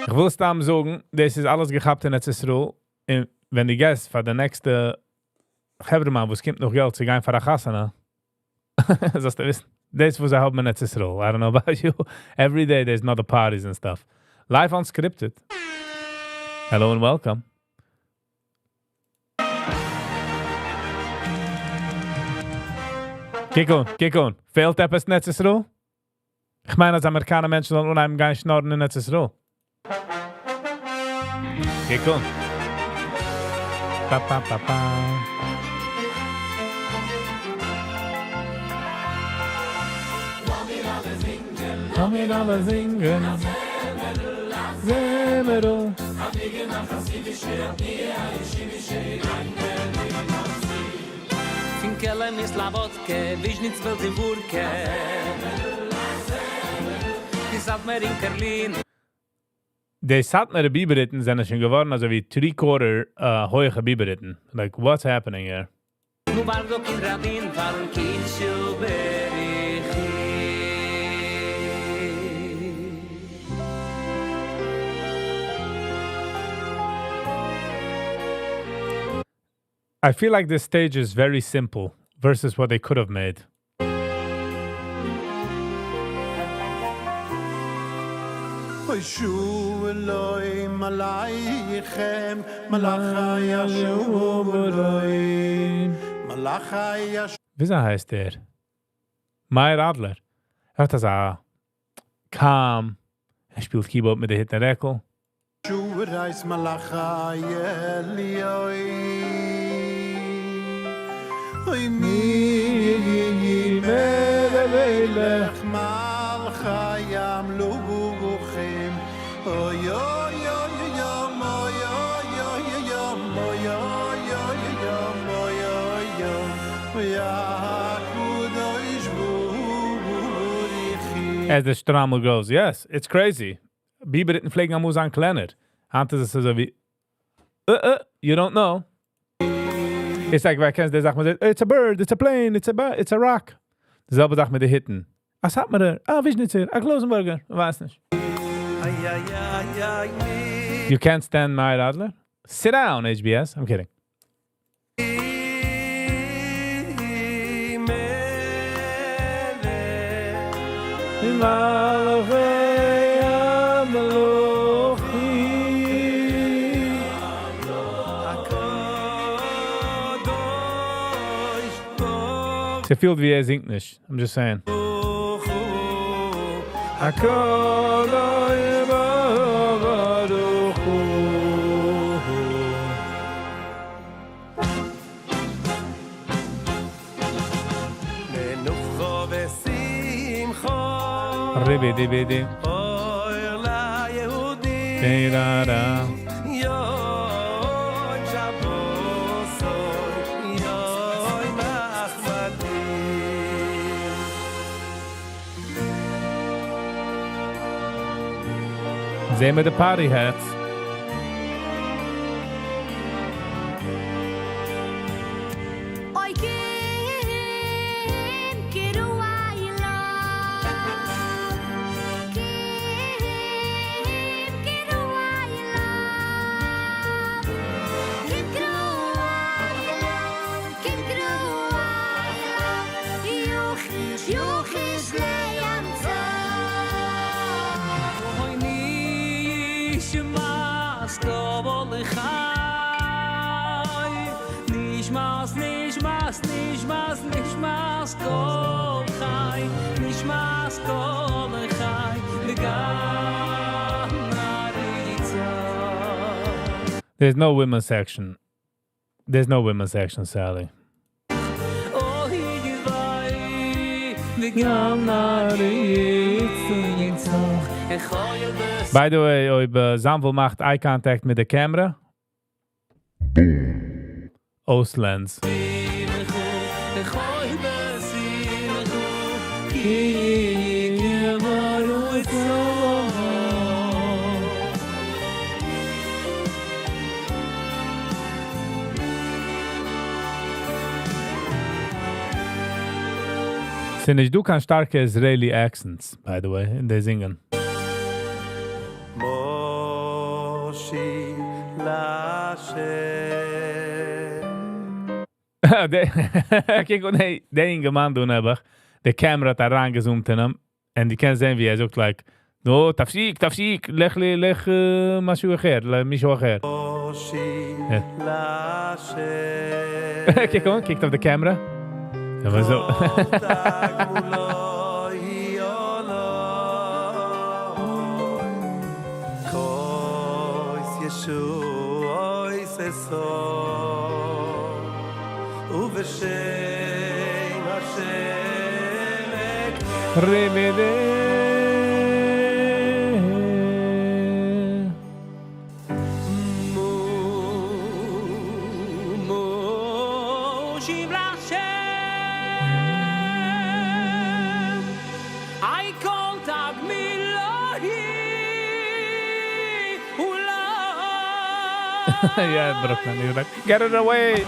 Ich will es dann sagen, das ist alles gehabt in der Zisruel. Wenn die Gäste für der nächste Hebremann, wo es kommt noch Geld zu gehen für der Chassana, das du wissen. This was a help in Israel. I don't know about you. Every day there's not the parties and stuff. Live unscripted. Hello and welcome. Kick on. Fehlt etwas in Israel? Ich meine, als Amerikaner Menschen sollen unheimlich gar nicht schnorren in Israel. Kick on. Pa, pa, pa, pa. Komm wir alle singen. Zemero. Finkele mi slabotke, vižnic velzi burke. Die Satmer in Kerlin. Die Satmer Biberitten sind schon geworden, also wie 3/4 hohe Biberitten. Like, what's happening here? Nu bardo kin radin, varun kin shuberi. I feel like this stage is very simple versus what they could have made. Wieso heißt der? Meir Adler. Er hat das calm Er spielt Keyboard mit der Hit Rekel. Reis Malachai Elioi Oy mi melech Malachai Amluchim Oy oy oy yom oy oy oy yom oy oy oy yom oy oy yom Ya kudosh burichi As the Strammel goes, yes, it's crazy. Bieber didn't pflegen am an kleiner. Hante ist es so wie, you don't know. It's like, wer kennst, der sagt man, it's a bird, it's a plane, it's a rock. Dasselbe sagt mit den Hitten. Was hat man da? Wiesnitzer, Klosenburger, weiß nicht. You can't stand my Adler? Sit down, HBS. I'm kidding. Ze viel wie singt nicht. I'm just saying. Ribidi bidi. Da-da-da. Sehen wir die Party hats. There's no women's section. There's no women's section, Sally. By the way, ob Samvel macht eye contact mit der Kamera. Oostlands. Sind ich du kann starke Israeli accents, by the way, in der Singen. Moshi Kijk, nee, der Ingemann doen hebben. De camera hat herangezoomt in hem. En die kan sehen, wie er sagt, like, no, tafsik, leg, mashu acher, mishu acher. Kijk, kijkt op de camera. Ja, maar zo. Yeah, Brooklyn. He's like, get it away.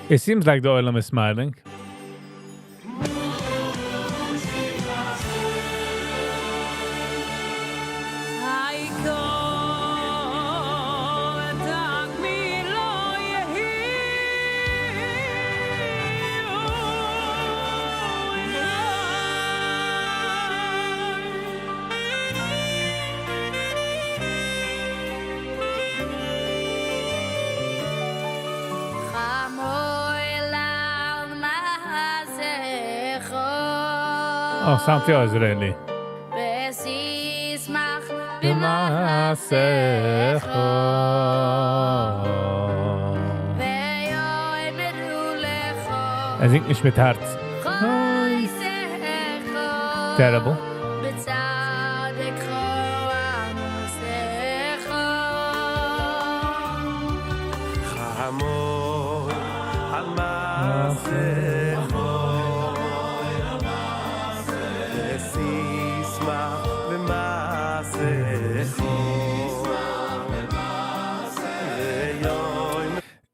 It seems like the oilam is smiling. Oh, sounds Israeli. I think nicht mit Herz. Terrible.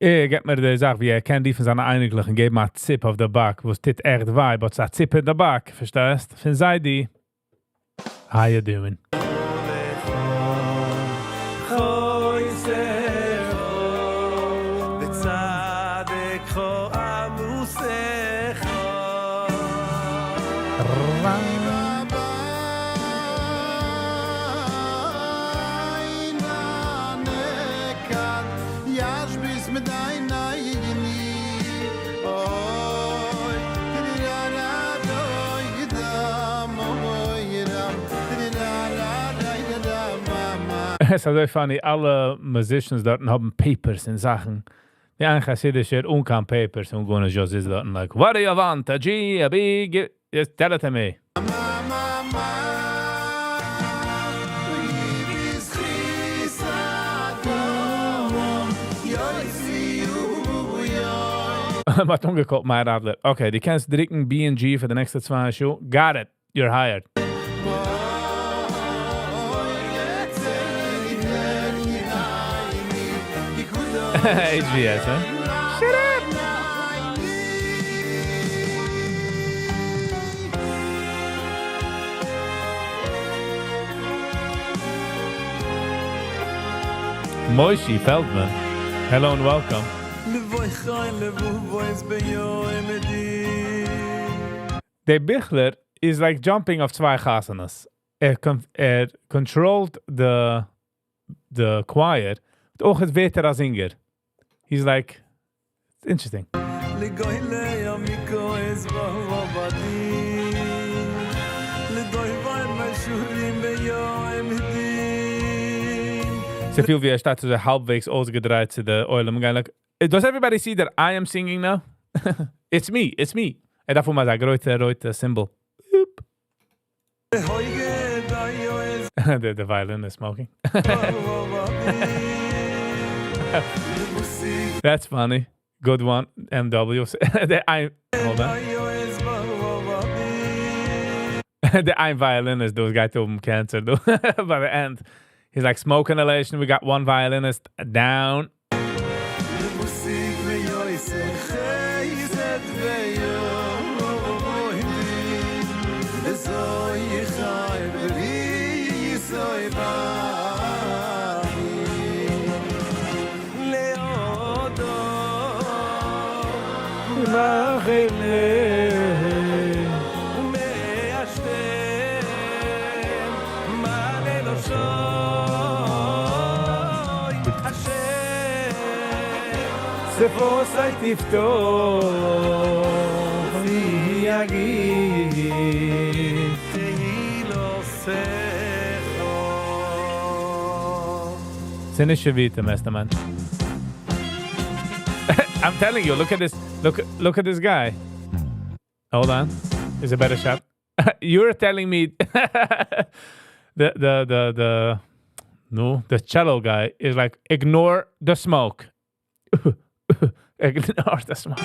Get mir die Sache, wie kennt die von seiner Einiglichen, geben mal Zip auf der Back, wo es tit echt wei, aber es hat Zip in der Back, verstehst? Von Seidi. How you doing? Es ist so funny, alle musicians dort haben Papers und Sachen. Die eigentlich Yiddish hat kein Papers und gehen just is dort like, what do you want? A G, a B, just tell it to me. Wat umgekocht, mein Adler. Okay, die kannst drücken B und G für die nächsten 2 Show. Got it. You're hired. HBS, huh? Shut up! Moishi Feldman. Hello and welcome. The Bichler is like jumping off 2 chasanas. Controlled the choir. Och het beter als Inger. He's like, it's interesting. So viel wie staat so halbwegs ausgedreht zu der Oilem. Like, does everybody see that I am singing now? It's me. En daarvoor maar dat grote symbol. The violin is smoking. That's funny. Good one, MW. Hold on. The ein violinist, those guys told him cancer, though. By the end, he's like, smoke inhalation. We got 1 violinist down. man. I'm telling you, look at this. Look at this guy. Hold on. Is a better shot. You're telling me the cello guy is like, ignore the smoke. Ignore the smoke.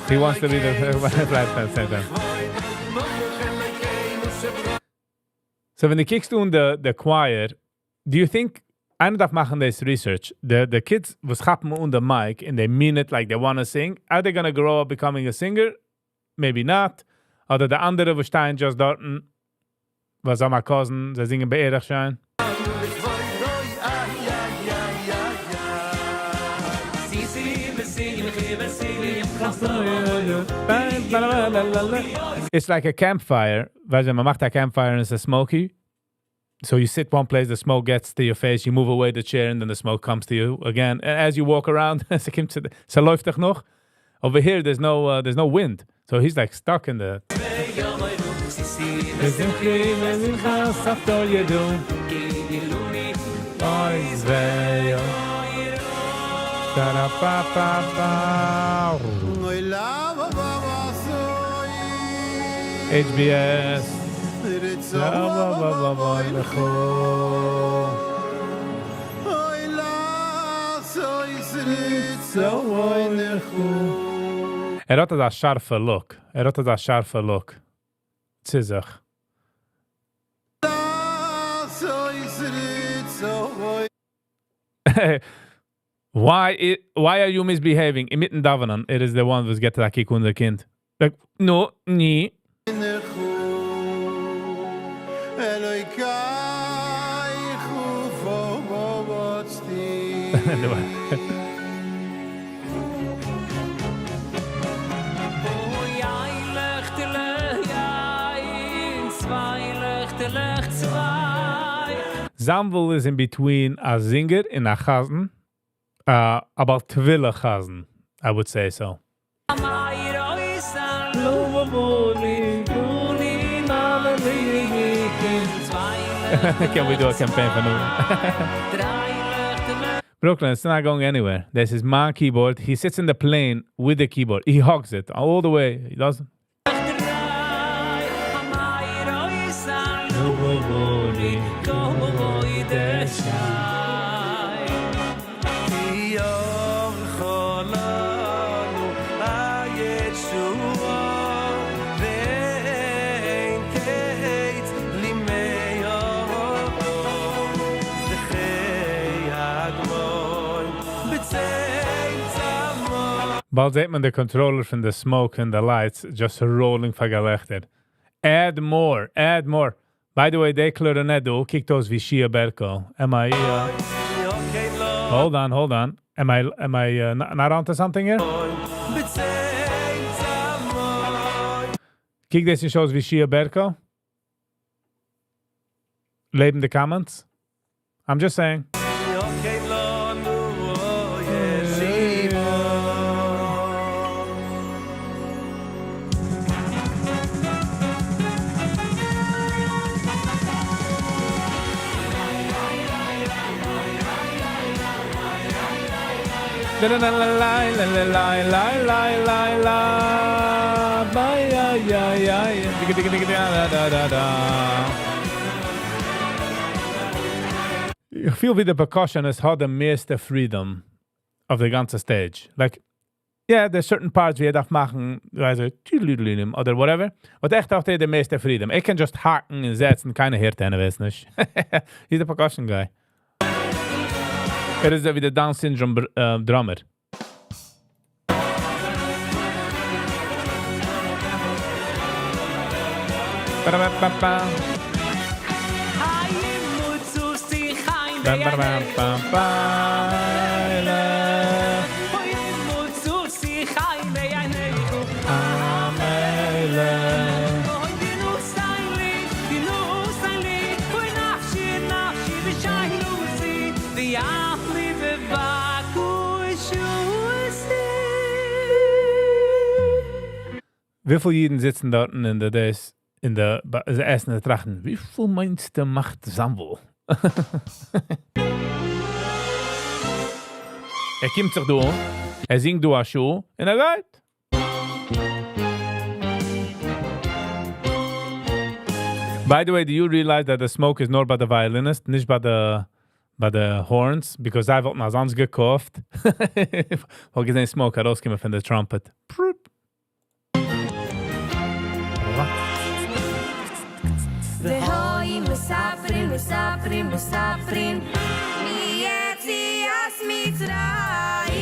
He wants to be the right sentence. So when the kids do the choir, do you think einer darf machen this research? The kids was happen on the mic and they mean it like they want to sing. Are they gonna grow up becoming a singer? Maybe not. Oder der andere, wo stehen just dort, was am Cousin, sie singen bei Erechschein. It's like a campfire. Weißt du, man macht a campfire and it's a smoky. So you sit one place, the smoke gets to your face, you move away the chair and then the smoke comes to you again. And as you walk around, so läuft doch noch. Over here, there's no wind. So he's like stuck in the... HBS. Hat das scharfe Look. Hat das scharfe Look. Zizach. Why are you misbehaving? Imitten Davanan. It is the one who's get that kick under kind. Like, no, nee. Zamvel is in between a singer and a chazan, about twille chazan, I would say so. Can we do a campaign for New? Brooklyn, it's not going anywhere. There's his man keyboard. He sits in the plane with the keyboard. He hugs it all the way. He doesn't. Bald sieht man the controller from the smoke and the lights just rolling vergelechtet. Add more. By the way, they clarinedo kiktos vishia berko. Am I? Hold on. Am I not onto something here? Kijk deze shows vishia berko. Leave in the comments. I'm just saying. Ich feel wie the percussionist had the meeste freedom of the ganze stage. Like, yeah, there's certain parts wie darf machen, also oder whatever. Und echt auch der meeste freedom. Ich kann just haken und setzen, keine Hirte, weiß nicht. He's the percussion guy. Is wie der Down Syndrome drummer. Wie viele Jiden sitzen dort in der Essen und trachten, wie viel meinst du macht Sambo? Kommt sich da, singt du a Show und geht. By the way, do you realize that the smoke is not by the violinist, nicht by the horns? Because I wollte noch sonst gekauft. Weil gesehen Smoke herauskommen von der Trumpet. The מספרים מספרים מיציאת מצרים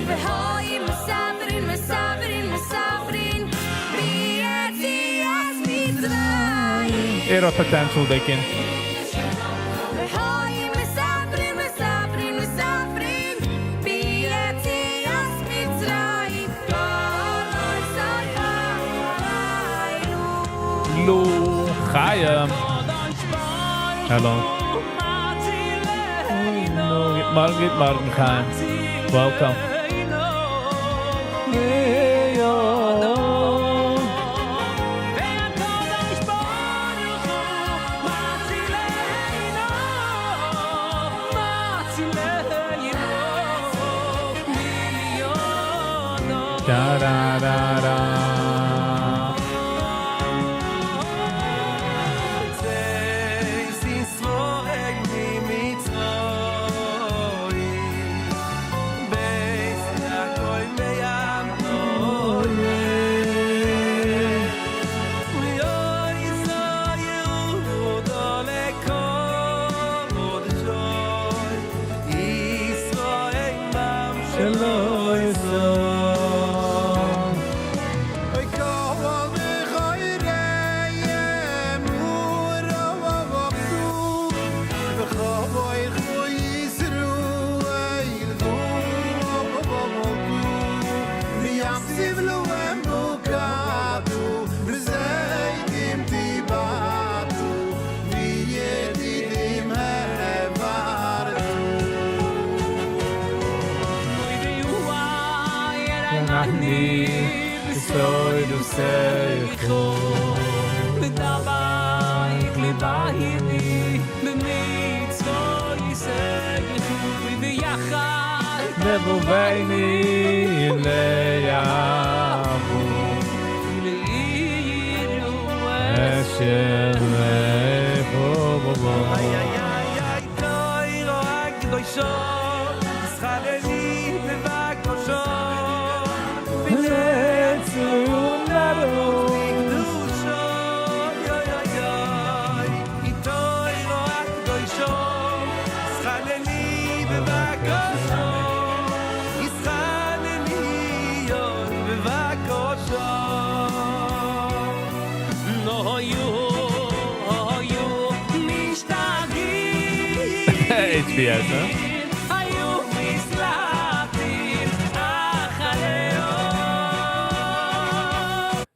והוי מספרים מספרים מספרים מיציאת מצרים Era potential dicken. והוי מספרים מספרים מספרים מיציאת מצרים Lu Chaya. Hello. Good morning, Chaim. Welcome. Da da da da. Soy du seicho mit dabei klebahini mit soy seicho mit yachal never vaini leyavu leiru asher levo ay ay ay ay toiro akdoisho schaleli bevakosho HBS, huh?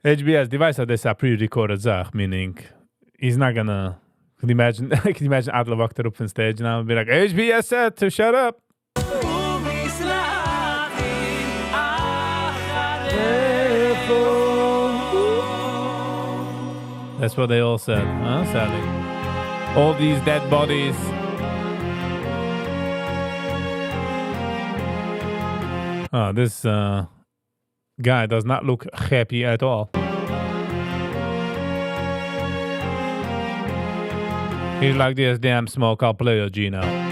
HBS device had this a pre-recorded zach, meaning he's not gonna. Can you imagine? Can you imagine Adler walked up on stage now and be like, HBS said to shut up. That's what they all said, huh, Sally? All these dead bodies. Oh, this guy does not look happy at all. He's like this damn smoke, I'll play a G now.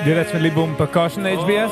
Do that with boom percussion, HBS?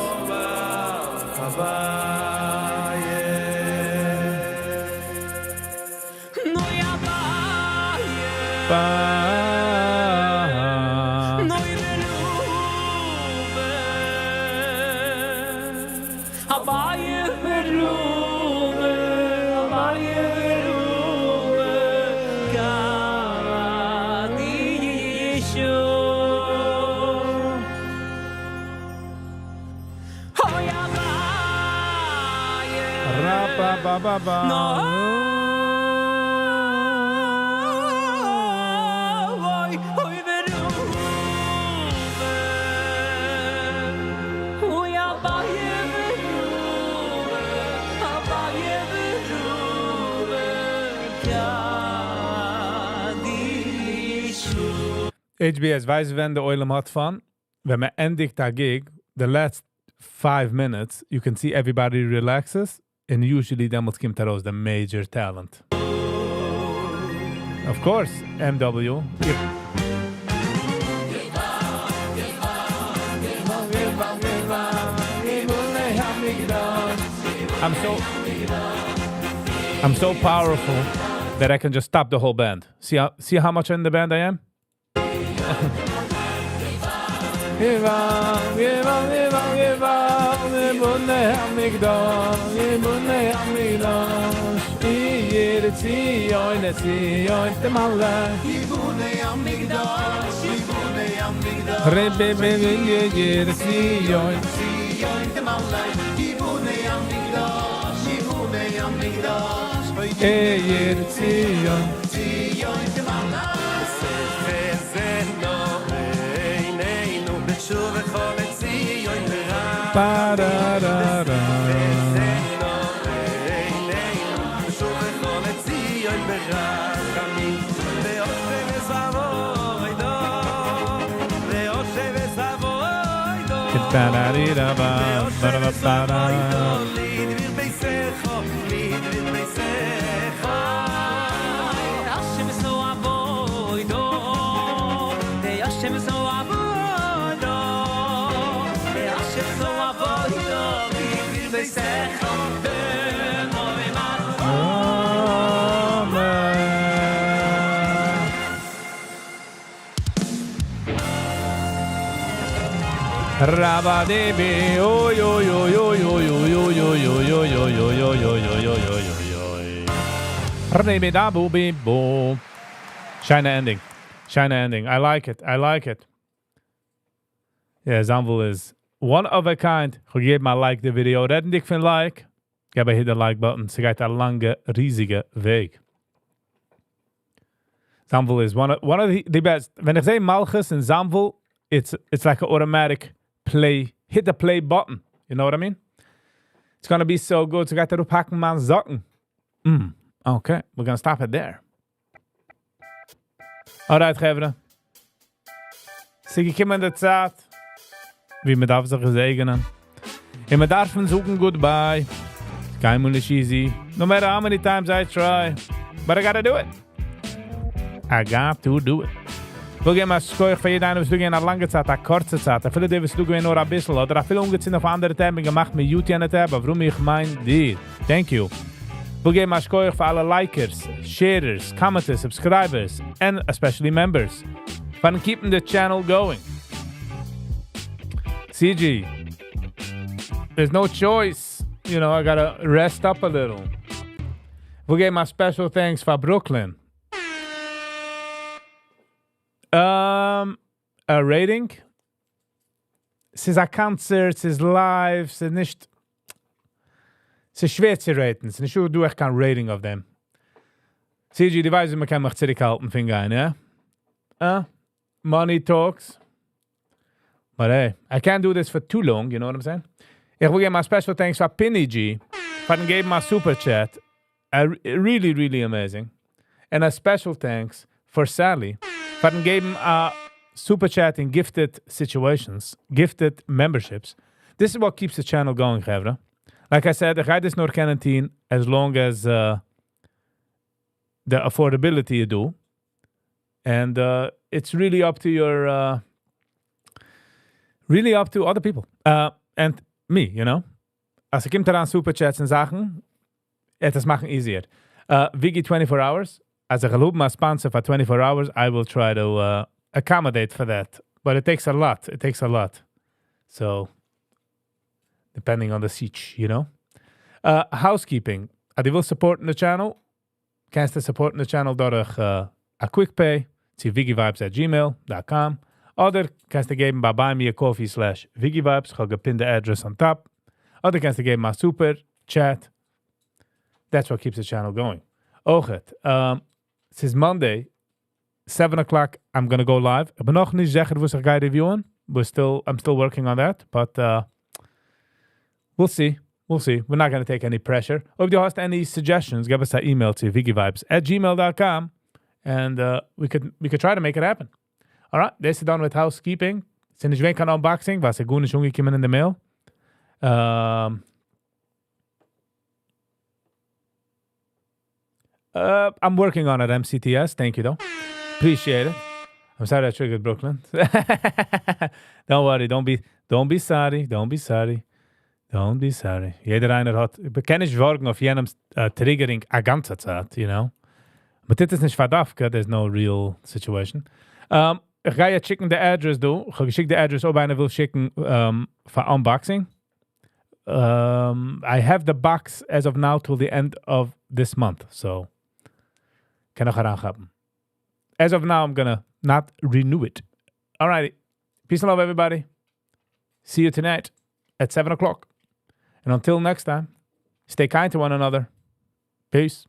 HBS, weiß wenn der Oilem hat fun. Wenn man endigt der Gig, the last 5 minutes, you can see everybody relaxes, and usually damals kommt heraus the major talent. Of course, MW. I'm so powerful that I can just stop the whole band. See how much in the band I am? Rabadebe, oh yo yo yo yo yo yo yo yo yo yo yo yo yo yo yo yo yo yo. Shiny ending. I like it. Yeah, Zamvel is one of a kind. Geef maar like de video. Redden dik van like. Ik heb hit de like button. Ze gaat een lange, riesige weg. Zamvel is one of the best. When I say Malchus and Zamvel, it's like an automatic play. Hit the play button. You know what I mean? It's gonna be so good. Ze gaat erop hakken man zakken. Okay, we're gonna stop it there. Alright, geveren. Zie ik in de tijd. Wie me darf sich segnen. Und man darf suchen goodbye. Kein Mal nicht easy. No matter how many times I try. But I gotta do it. I got to do it. Wil je maar schoen van jeden, was du gehen eine lange Zeit, eine kurze Zeit. Viele die was du gehen nur ein bisschen. Oder viele umgezogen auf andere Themen gemacht mit YouTube an der Tab. Warum ich mein dir? Thank you. Wil je maar schoen für alle Likers, Sharers, Commenters, Subscribers, and especially members. Fun keeping the channel going. CG, there's no choice. You know, I gotta rest up a little. We'll get my special thanks for Brooklyn. A rating? Es ist ein Konzert, es ist live, es ist nicht... Es ist schwer zu raten. Es ist nicht so, du echt kein Rating auf dem. CG, die weiß, man kann mich zurückhalten, finde ich, ja? Money talks. But hey, I can't do this for too long, you know what I'm saying? Ich will give my special thanks for Pinny G. For gave my super chat. Really, really amazing. And a special thanks for Sally. For gave him a super chat in gifted situations, gifted memberships. This is what keeps the channel going, Gevra. Like I said, I ga this nur quarantine as long as the affordability you do. And it's really up to your... really up to other people. And me, you know? Als ik komt eraan superchats en zaken, het is maken easier. Viggy 24 hours. Als ik geloof mijn sponsor for 24 hours, I will try to accommodate for that. But it takes a lot. So, depending on the siege, you know? Housekeeping. Als je wil supporten de channel, kan je supporten de channel door a quick pay. See viggyvibes@gmail.com. Oder kannst du geben bei buymeacoffee/ViggyVibes. Ich habe gepinnt the address on top. Oder kannst du geben my super chat. That's what keeps the channel going. Ochet. Since Monday, 7 o'clock, I'm going to go live. Ik ben nog niet zeker hoe ik ga reviewen. I'm still working on that. But we'll see. We're not going to take any pressure. If you have any suggestions, give us an email to viggyvibes@gmail.com. And we could try to make it happen. All right, this is done with housekeeping. Sind ich weg an Unboxing, was gut nicht umgekommen in der Mail. I'm working on it, MCTS. Thank you, though. Appreciate it. I'm sorry I triggered Brooklyn. Don't worry. Don't be sorry. Don't be sorry. Don't be sorry. Jeder einer hat... Bekenne ich Sorgen auf jenem Triggering a ganze Zeit, you know? But das ist nicht verdammt, there's no real situation. Ich gehe jetzt schicken the address, du. Ich habe geschickt the address, ob einer will schicken für Unboxing. I have the box as of now till the end of this month, so... Kann ich heranhaben. As of now, I'm gonna not renew it. Alrighty. Peace and love, everybody. See you tonight at 7 o'clock. And until next time, stay kind to one another. Peace.